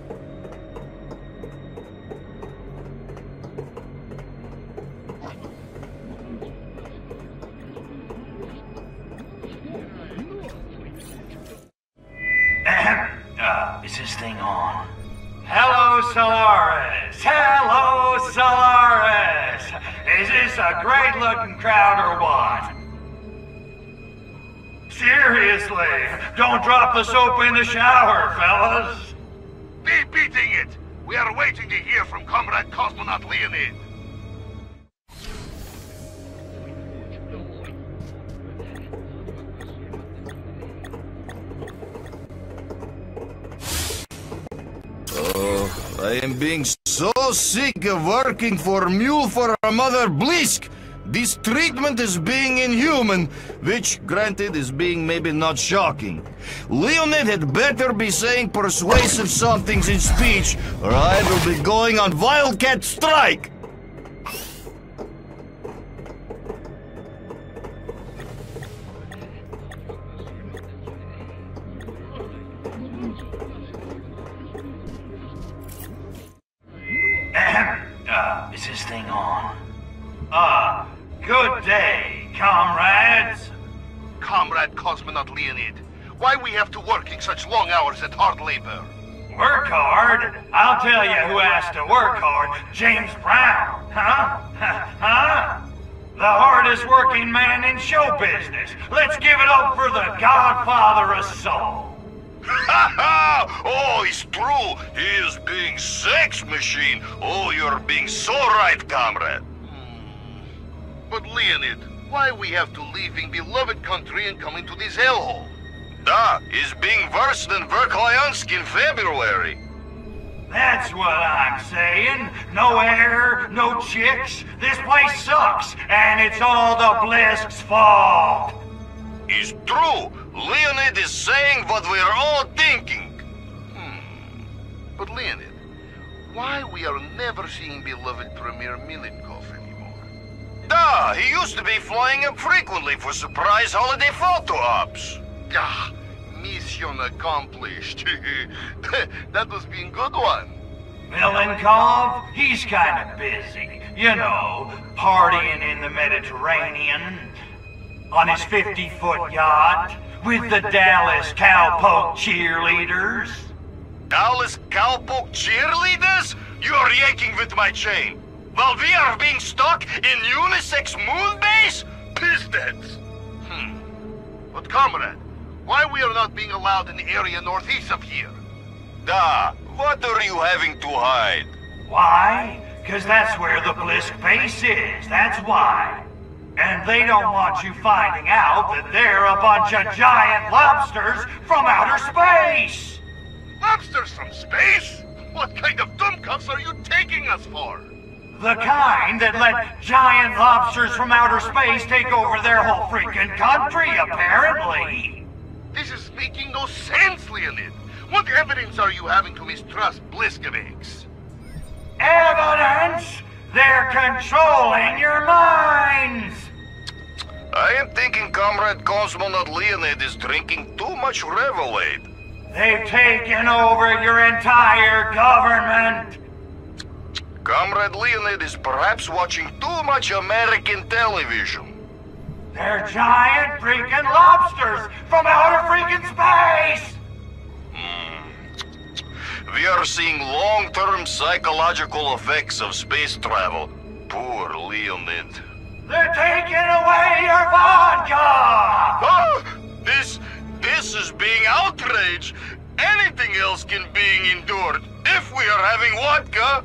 Is this thing on? Hello, Solaris! Hello, Solaris! Is this a great-looking crowd or what? Seriously, don't drop the soap in the shower, fellas! Be beating it! We are waiting to hear from Comrade Cosmonaut Leonid. Oh, I am being so sick of working for Mule for a Mother Blisk. This treatment is being inhuman, which, granted, is being maybe not shocking. Leonid had better be saying persuasive somethings in speech, or I will be going on Wildcat strike! Is this thing on? Good day, comrades. Comrade Cosmonaut Leonid, why we have to working such long hours at hard labor? Work hard? I'll tell you who has to work hard. James Brown, huh? Huh? The hardest working man in show business. Let's give it up for the godfather of soul. Ha ha! Oh, it's true. He is being sex machine. Oh, you're being so right, comrade. But Leonid, why we have to leaving beloved country and coming to this hellhole? Da, is being worse than Verkhoyansk in February. That's what I'm saying. No air, no chicks. This place sucks, and it's all the Blisk's fault. It's true. Leonid is saying what we're all thinking. But Leonid, why we are never seeing beloved Premier Milenkov anymore? Da, he used to be flying up frequently for surprise holiday photo ops. Ah, mission accomplished. That was being good one. Milenkov, he's kind of busy. You know, partying in the Mediterranean, on his 50-foot yacht, with the Dallas Cowpoke cheerleaders. Dallas Cowpoke cheerleaders? You're yanking with my chain. While we are being stuck in unisex moon base? Pistons. But comrade, why we are not being allowed in the area northeast of here? Da, what are you having to hide? Why? Because that's where the Blisk base is, that's why. And they don't want you finding out that they're a bunch of giant lobsters from outer space! Lobsters from space? What kind of dumbcuffs are you taking us for? The kind that let giant lobsters from outer space take over their whole freaking country, apparently. This is making no sense, Leonid. What evidence are you having to mistrust Bliskovics? Evidence? They're controlling your minds! I am thinking Comrade Cosmonaut Leonid is drinking too much Revelade. They've taken over your entire government! Comrade Leonid is perhaps watching too much American television. They're giant freaking lobsters from outer freaking space! We are seeing long-term psychological effects of space travel. Poor Leonid. They're taking away your vodka! Oh, this is being outrage. Anything else can be endured if we are having vodka.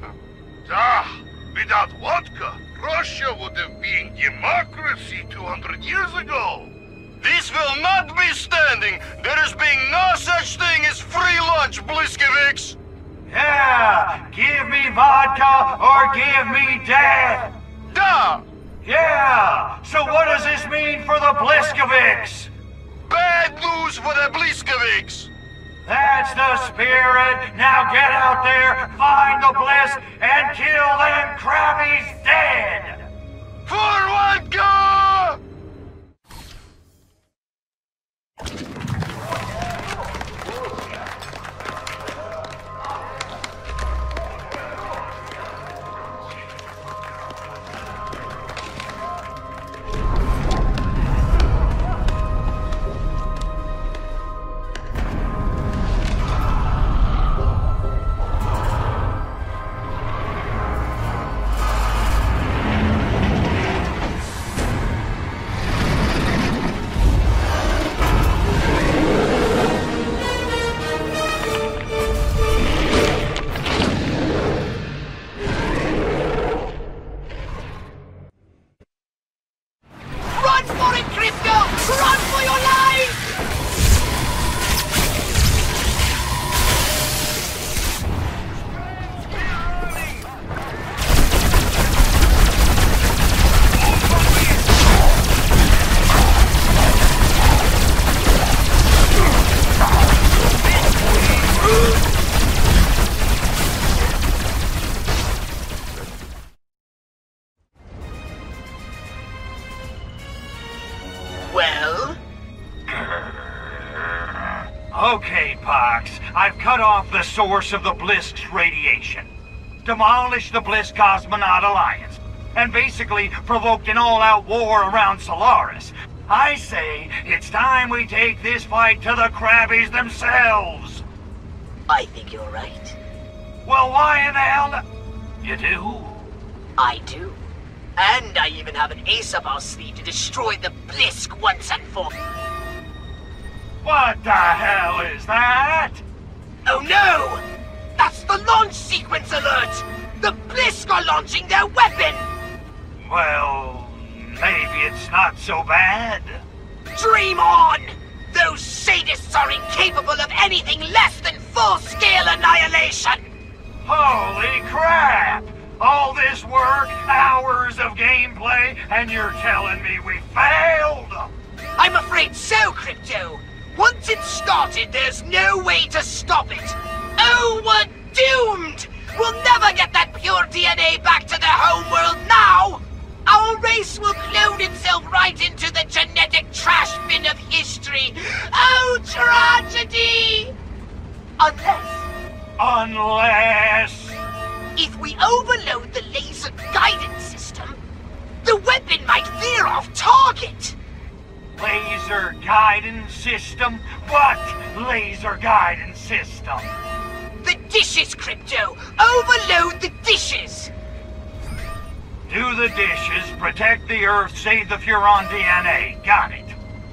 Without vodka, Russia would have been democracy 200 years ago. This will not be standing. There is being no such thing as free lunch, Bliskovics. Yeah, give me vodka or give me death. Da! Yeah, so what does this mean for the Bliskovics? Bad news for the Bliskovics. That's the spirit. Now get out there, find the Blisk, and kill them crabbies dead. For vodka! off the source of the Blisk's radiation, demolished the Blisk Cosmonaut Alliance, and basically provoked an all-out war around Solaris, I say it's time we take this fight to the Krabbies themselves. I think you're right. Well, why in the hell? You do? I do. And I even have an ace up our sleeve to destroy the Blisk once and for... What the hell is that? Oh no! That's the launch sequence alert! The Blisk are launching their weapon! Well, maybe it's not so bad. Dream on! Those sadists are incapable of anything less than full-scale annihilation! Holy crap! All this work, hours of gameplay, and you're telling me we failed? I'm afraid so, Crypto. Once it's started, there's no way to stop it. Oh, we're doomed! We'll never get that pure DNA back to the homeworld now! Our race will clone itself right into the genetic trash bin of history. Oh, tragedy! Unless... If we overload the laser guidance system, the weapon might veer off target. Laser guidance system? What laser guidance system? The dishes, Crypto! Overload the dishes! Do the dishes, protect the Earth, save the Furon DNA. Got it.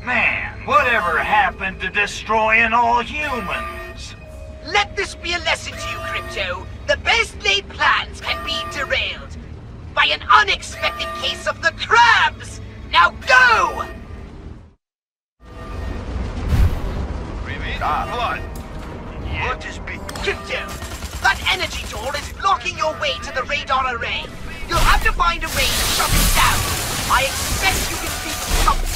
Man, whatever happened to destroying all humans? Let this be a lesson to you, Crypto. The best laid plans can be derailed by an unexpected case of the crabs! Now go! What? What is big? Crypto, that energy door is blocking your way to the radar array. You'll have to find a way to shut it down. I expect you can see something.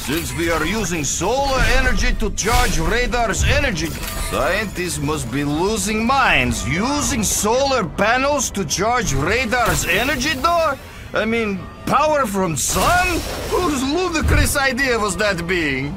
Since we are using solar energy to charge radar's energy, scientists must be losing minds. Using solar panels to charge radar's energy door? I mean, power from sun? Whose ludicrous idea was that being?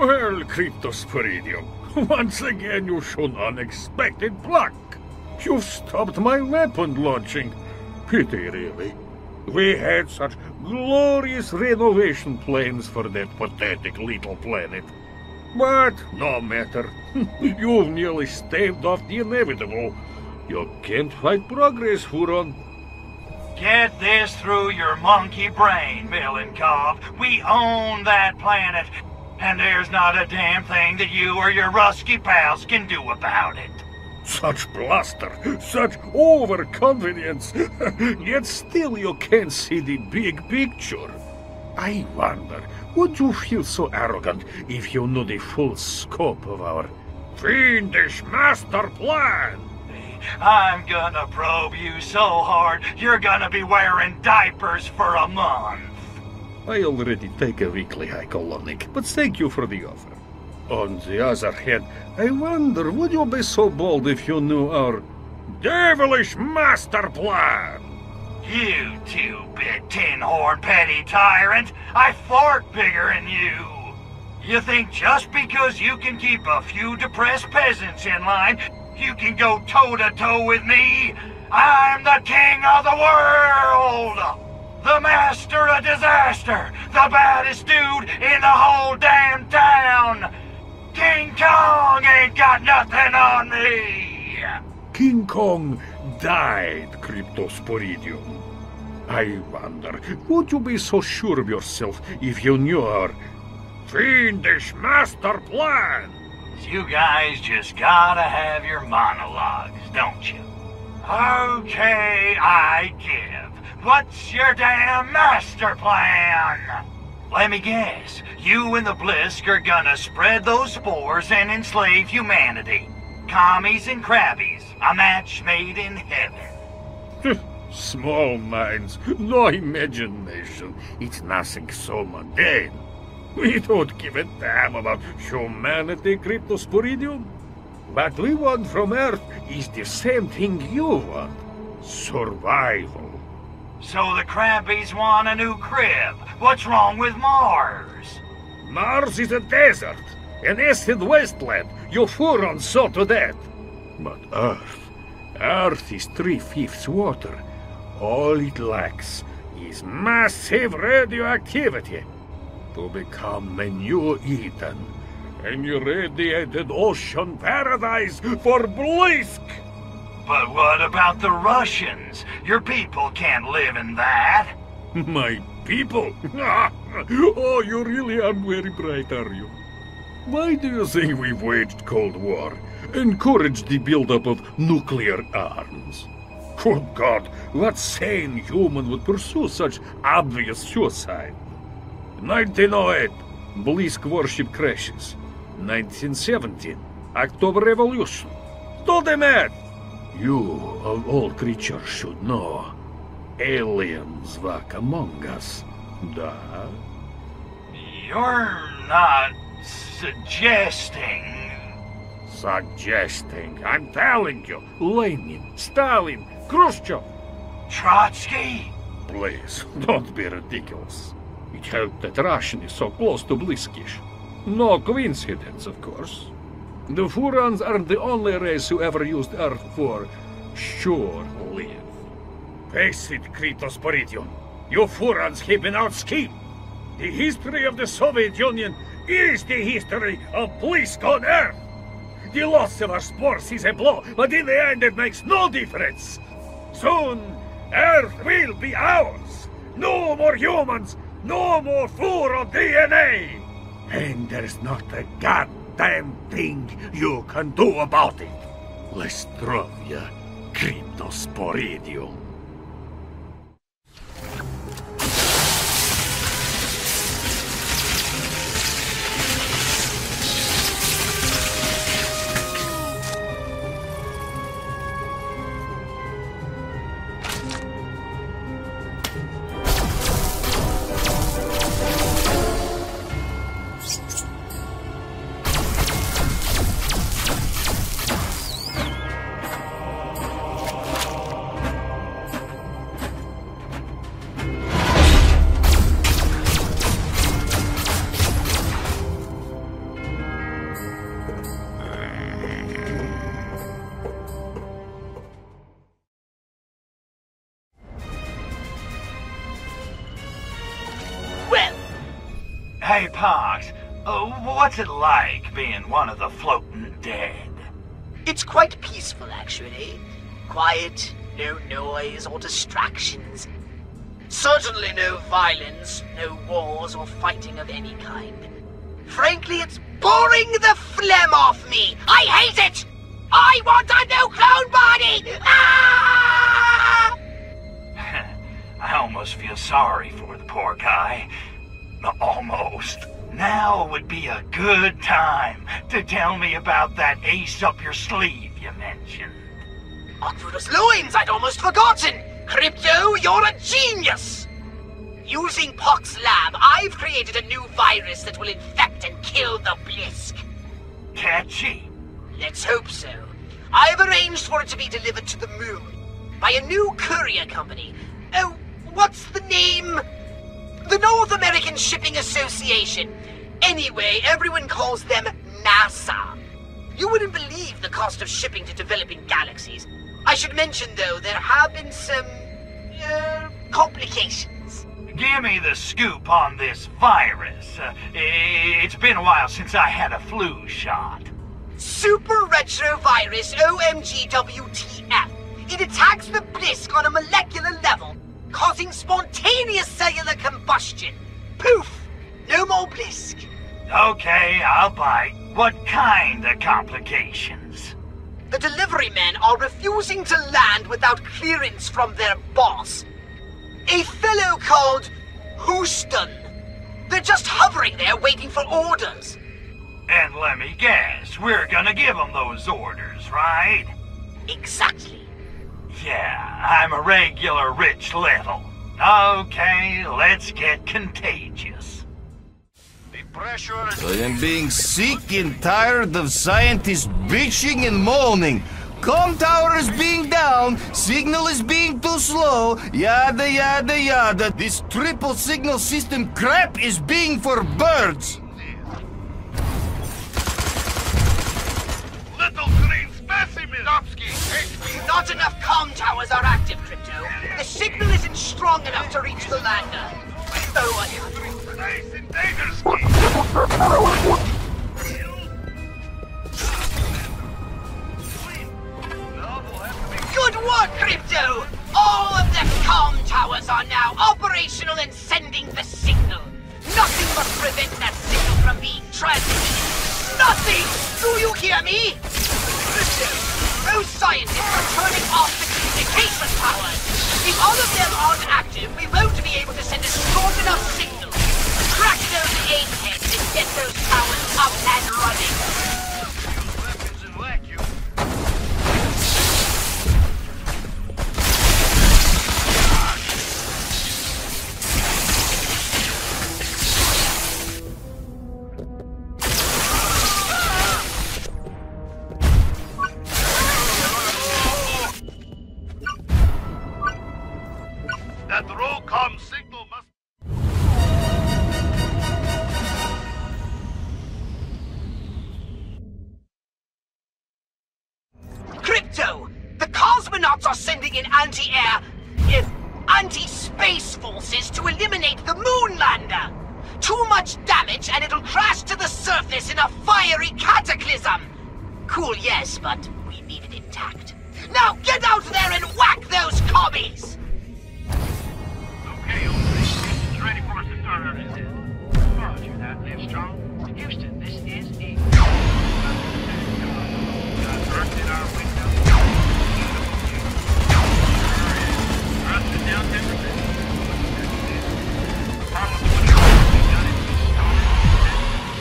Well, Cryptosporidium, once again you showed unexpected pluck. You stopped my weapon launching. Pity, really. We had such glorious renovation plans for that pathetic little planet. But no matter. You've nearly staved off the inevitable. You can't fight progress, Huron. Get this through your monkey brain, Milenkov. We own that planet, and there's not a damn thing that you or your rusky pals can do about it. Such bluster, such overconfidence, yet still you can't see the big picture. I wonder, would you feel so arrogant if you knew the full scope of our fiendish master plan? I'm gonna probe you so hard, you're gonna be wearing diapers for a month. I already take a weekly hike, Olonik, but thank you for the offer. On the other hand, I wonder, would you be so bold if you knew our devilish master plan? You two-bit tin-horn petty tyrant, I fart bigger than you. You think just because you can keep a few depressed peasants in line, you can go toe-to-toe with me? I'm the king of the world! The master of disaster! The baddest dude in the whole damn town! King Kong ain't got nothing on me! King Kong died, Cryptosporidium. I wonder, would you be so sure of yourself if you knew our fiendish master plan? You guys just gotta have your monologues, don't you? Okay, I give. What's your damn master plan? Let me guess. You and the Blisk are gonna spread those spores and enslave humanity. Commies and crabbies. A match made in heaven. Small minds, no imagination. It's nothing so mundane. We don't give a damn about humanity, Cryptosporidium. What we want from Earth is the same thing you want. Survival. So the crabbies want a new crib. What's wrong with Mars? Mars is a desert, an acid wasteland. You Furons saw to that. But Earth is 3/5 water. All it lacks is massive radioactivity to become a new Eden, an irradiated ocean paradise for Blisk. But what about the Russians? Your people can't live in that. My people? Oh, you really aren't very bright, are you? Why do you think we've waged Cold War? Encouraged the buildup of nuclear arms? Good God, what sane human would pursue such obvious suicide? 1908, Blisk warship crashes. 1917, October Revolution. Do the math! You, of all creatures, should know. Aliens walk among us. Da? You're not suggesting... Suggesting? I'm telling you. Lenin, Stalin, Khrushchev. Trotsky? Please, don't be ridiculous. It helped that Russian is so close to Bliskish. No coincidence, of course. The Furons aren't the only race who ever used Earth for shore-live. Face it, Cryptosporidium. You Furons have been out-schemed. The history of the Soviet Union is the history of Blisk on Earth. The loss of our spores is a blow, but in the end it makes no difference. Soon, Earth will be ours. No more humans, no more Furon DNA. And there's not a goddamn thing you can do about it. Lestrovia, Cryptosporidium. Hey, Pox, what's it like being one of the floating dead? It's quite peaceful, actually. Quiet, no noise or distractions. Certainly no violence, no wars or fighting of any kind. Frankly, it's boring the phlegm off me! I hate it! I want a new clone body! Ah! I almost feel sorry for the poor guy. Almost. Now would be a good time to tell me about that ace up your sleeve you mentioned. Oculus loins, I'd almost forgotten! Crypto, you're a genius! Using Pox's lab, I've created a new virus that will infect and kill the Blisk. Catchy. Let's hope so. I've arranged for it to be delivered to the moon by a new courier company. Oh, what's the name? The North American Shipping Association. Anyway, everyone calls them NASA. You wouldn't believe the cost of shipping to developing galaxies. I should mention, though, there have been some, complications. Give me the scoop on this virus. It's been a while since I had a flu shot. Super Retrovirus OMGWTF. It attacks the Blisk on a molecular level, causing spontaneous cellular combustion. Poof! No more Blisk. Okay, I'll bite. What kind of complications? The delivery men are refusing to land without clearance from their boss. A fellow called Houston. They're just hovering there waiting for orders. And let me guess, we're gonna give them those orders, right? Exactly. Yeah, I'm a regular rich little. Okay, let's get contagious. I am being sick and tired of scientists bitching and moaning. Com tower is being down, signal is being too slow, yada yada yada. This triple signal system crap is being for birds. Little green specimen! Not enough com towers are active, Crypto. The signal isn't strong enough to reach the lander. Oh, good work, Crypto! All of the com towers are now operational and sending the signal. Nothing must prevent that signal from being transmitted. Nothing! Do you hear me? Crypto, those scientists are turning off the communication powers. If all of them aren't active, we won't be able to send a strong enough signal. Crack those egg heads and get those towers up and running. That roll-com signal must... Crypto! The cosmonauts are sending in anti-air... anti-space forces to eliminate the moon lander! Too much damage and it'll crash to the surface in a fiery cataclysm! Cool, yes, but we need it intact. Now get out there and whack those commies! Okay, it's ready for us to start our visit. Roger that, live strong. Houston, this is E. Earth in our window. Earth is down 10%. Apollo 21, we got it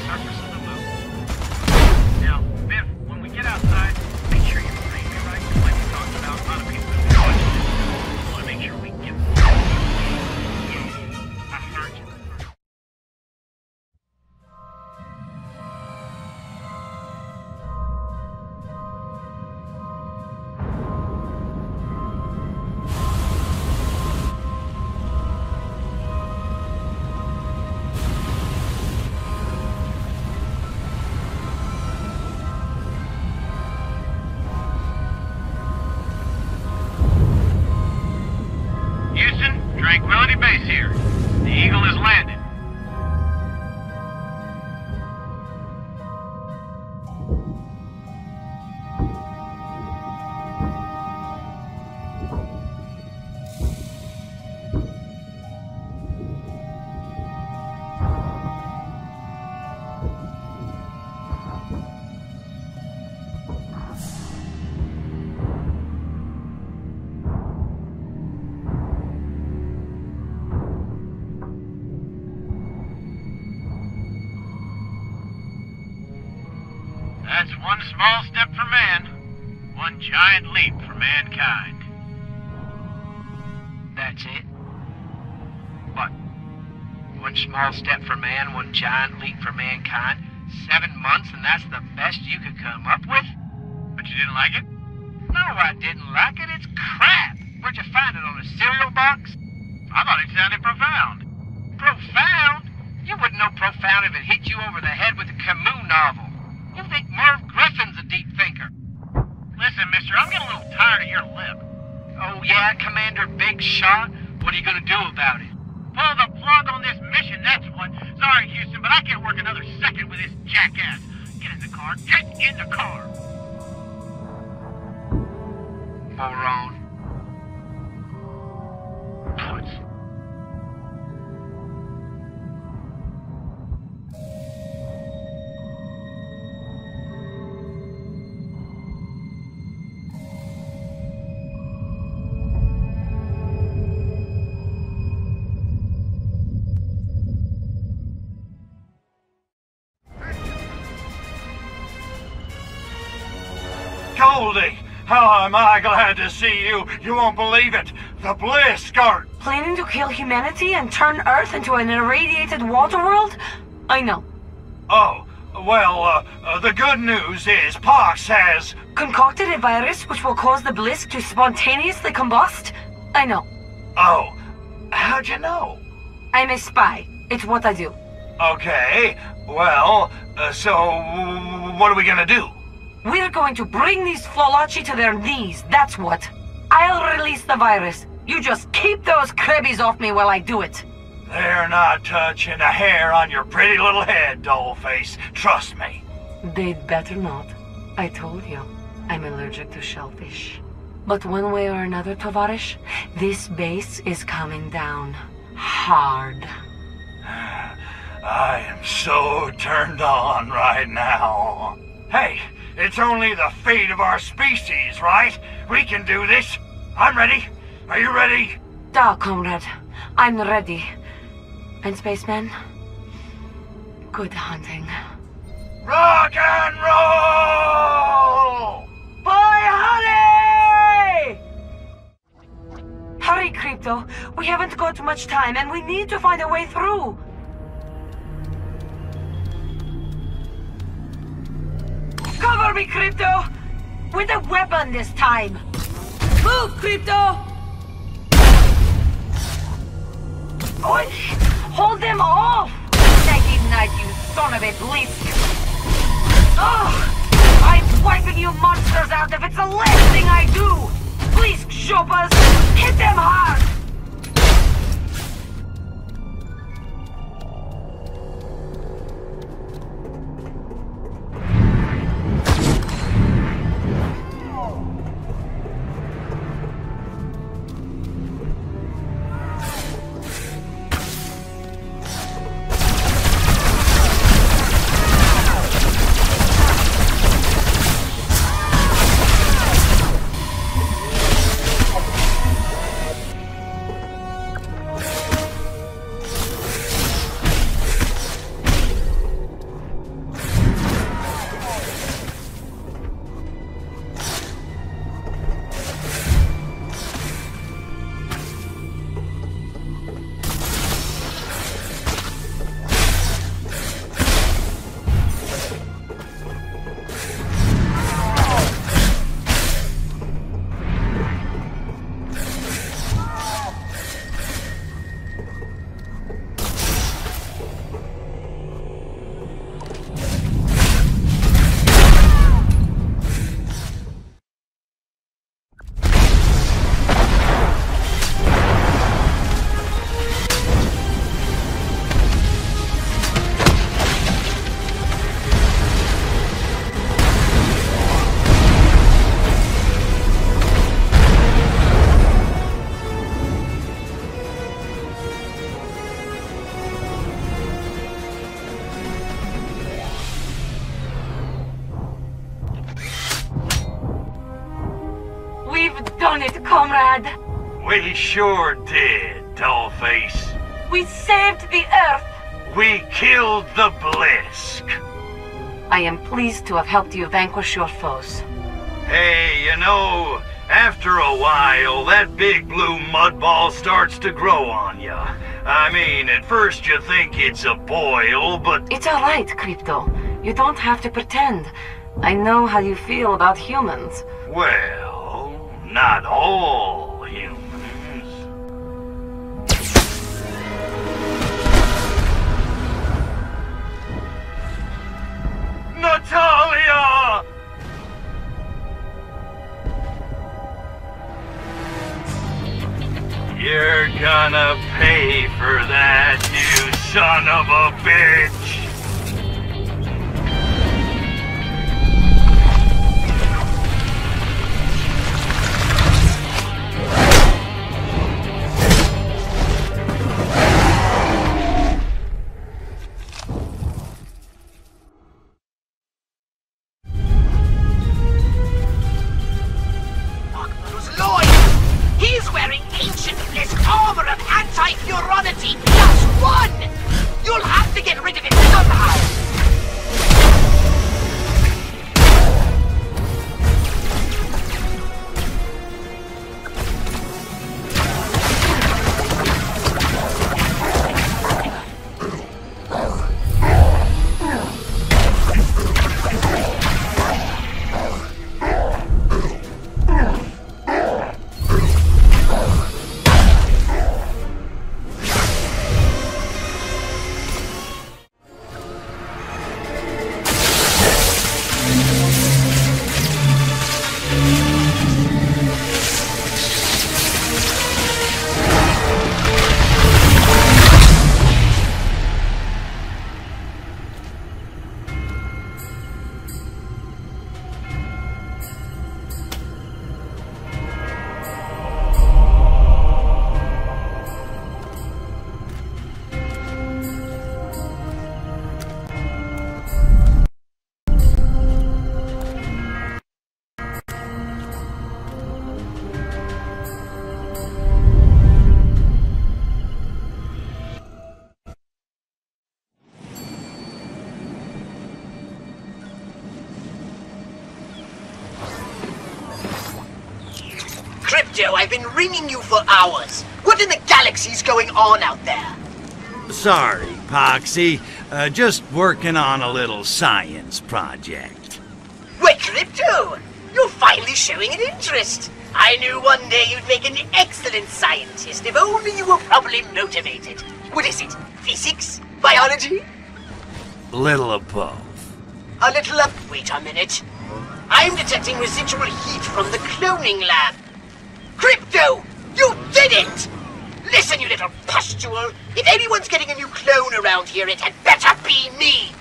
surface of the moon. Now, Biff, when we get outside, make sure you're free, right? Like we talked about, a lot of people want to make sure we get Tranquility Base here. The Eagle has landed. That's one small step for man, one giant leap for mankind. That's it? What? One small step for man, one giant leap for mankind? 7 months and that's the best you could come up with? But you didn't like it? No, I didn't like it. It's crap. Where'd you find it, on a cereal box? I thought it sounded profound. Profound? You wouldn't know profound if it hit you over the head with a Camus novel. You think Merv Griffin's a deep thinker. Listen, mister, I'm getting a little tired of your lip. Oh yeah, Commander Big Shot? What are you gonna do about it? Pull the plug on this mission, that's what. Sorry, Houston, but I can't work another second with this jackass. Get in the car. Get in the car. Moron. Toots. Goldie, how am I glad to see you. You won't believe it. The Blisk are... Planning to kill humanity and turn Earth into an irradiated water world? I know. Oh, well, the good news is Pox has... Concocted a virus which will cause the Blisk to spontaneously combust? I know. Oh, how'd you know? I'm a spy. It's what I do. Okay, well, so what are we gonna do? We're going to bring these Flolachi to their knees, that's what. I'll release the virus. You just keep those Krebbies off me while I do it. They're not touching a hair on your pretty little head, dollface. Trust me. They'd better not. I told you, I'm allergic to shellfish. But one way or another, Tovarish, this base is coming down. Hard. I am so turned on right now. Hey, it's only the fate of our species, right? We can do this. I'm ready. Are you ready? Da, comrade. I'm ready. And spaceman? Good hunting. Rock and roll! Boy, hurry! Hurry, Crypto. We haven't got much time and we need to find a way through. Cover me, Crypto! With a weapon this time! Move, Crypto! Oi! Hold them off! Naked night, you son of a blisk! Ugh! I'm wiping you monsters out if it's the last thing I do! Blisk shoppers! Hit them hard! Comrade. We sure did, dollface. We saved the Earth. We killed the Blisk. I am pleased to have helped you vanquish your foes. Hey, you know, after a while, that big blue mud ball starts to grow on ya. I mean, at first you think it's a boil, but... It's alright, Crypto. You don't have to pretend. I know how you feel about humans. Well, not all humans. Natalia! You're gonna pay for that, you son of a bitch! He's wearing ancient bliss armor of anti-furonity +1! You'll have to get rid of it somehow! Crypto, I've been ringing you for hours. What in the galaxy's going on out there? Sorry, Poxy. Just working on a little science project. Wait, Crypto! You're finally showing an interest. I knew one day you'd make an excellent scientist if only you were properly motivated. What is it? Physics? Biology? Little of both. A little of... Wait a minute. I'm detecting residual heat from the cloning lab. Crypto! You did it! Listen, you little pustule. If anyone's getting a new clone around here, it had better be me!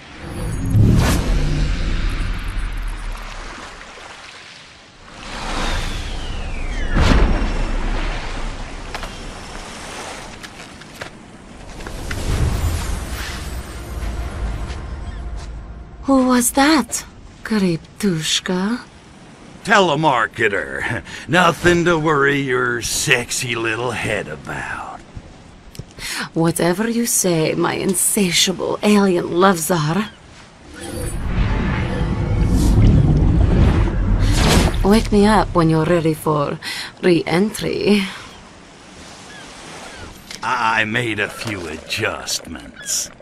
Who was that, Kryptushka? Telemarketer. Nothing to worry your sexy little head about. Whatever you say, my insatiable alien love-czar. Wake me up when you're ready for re-entry. I made a few adjustments.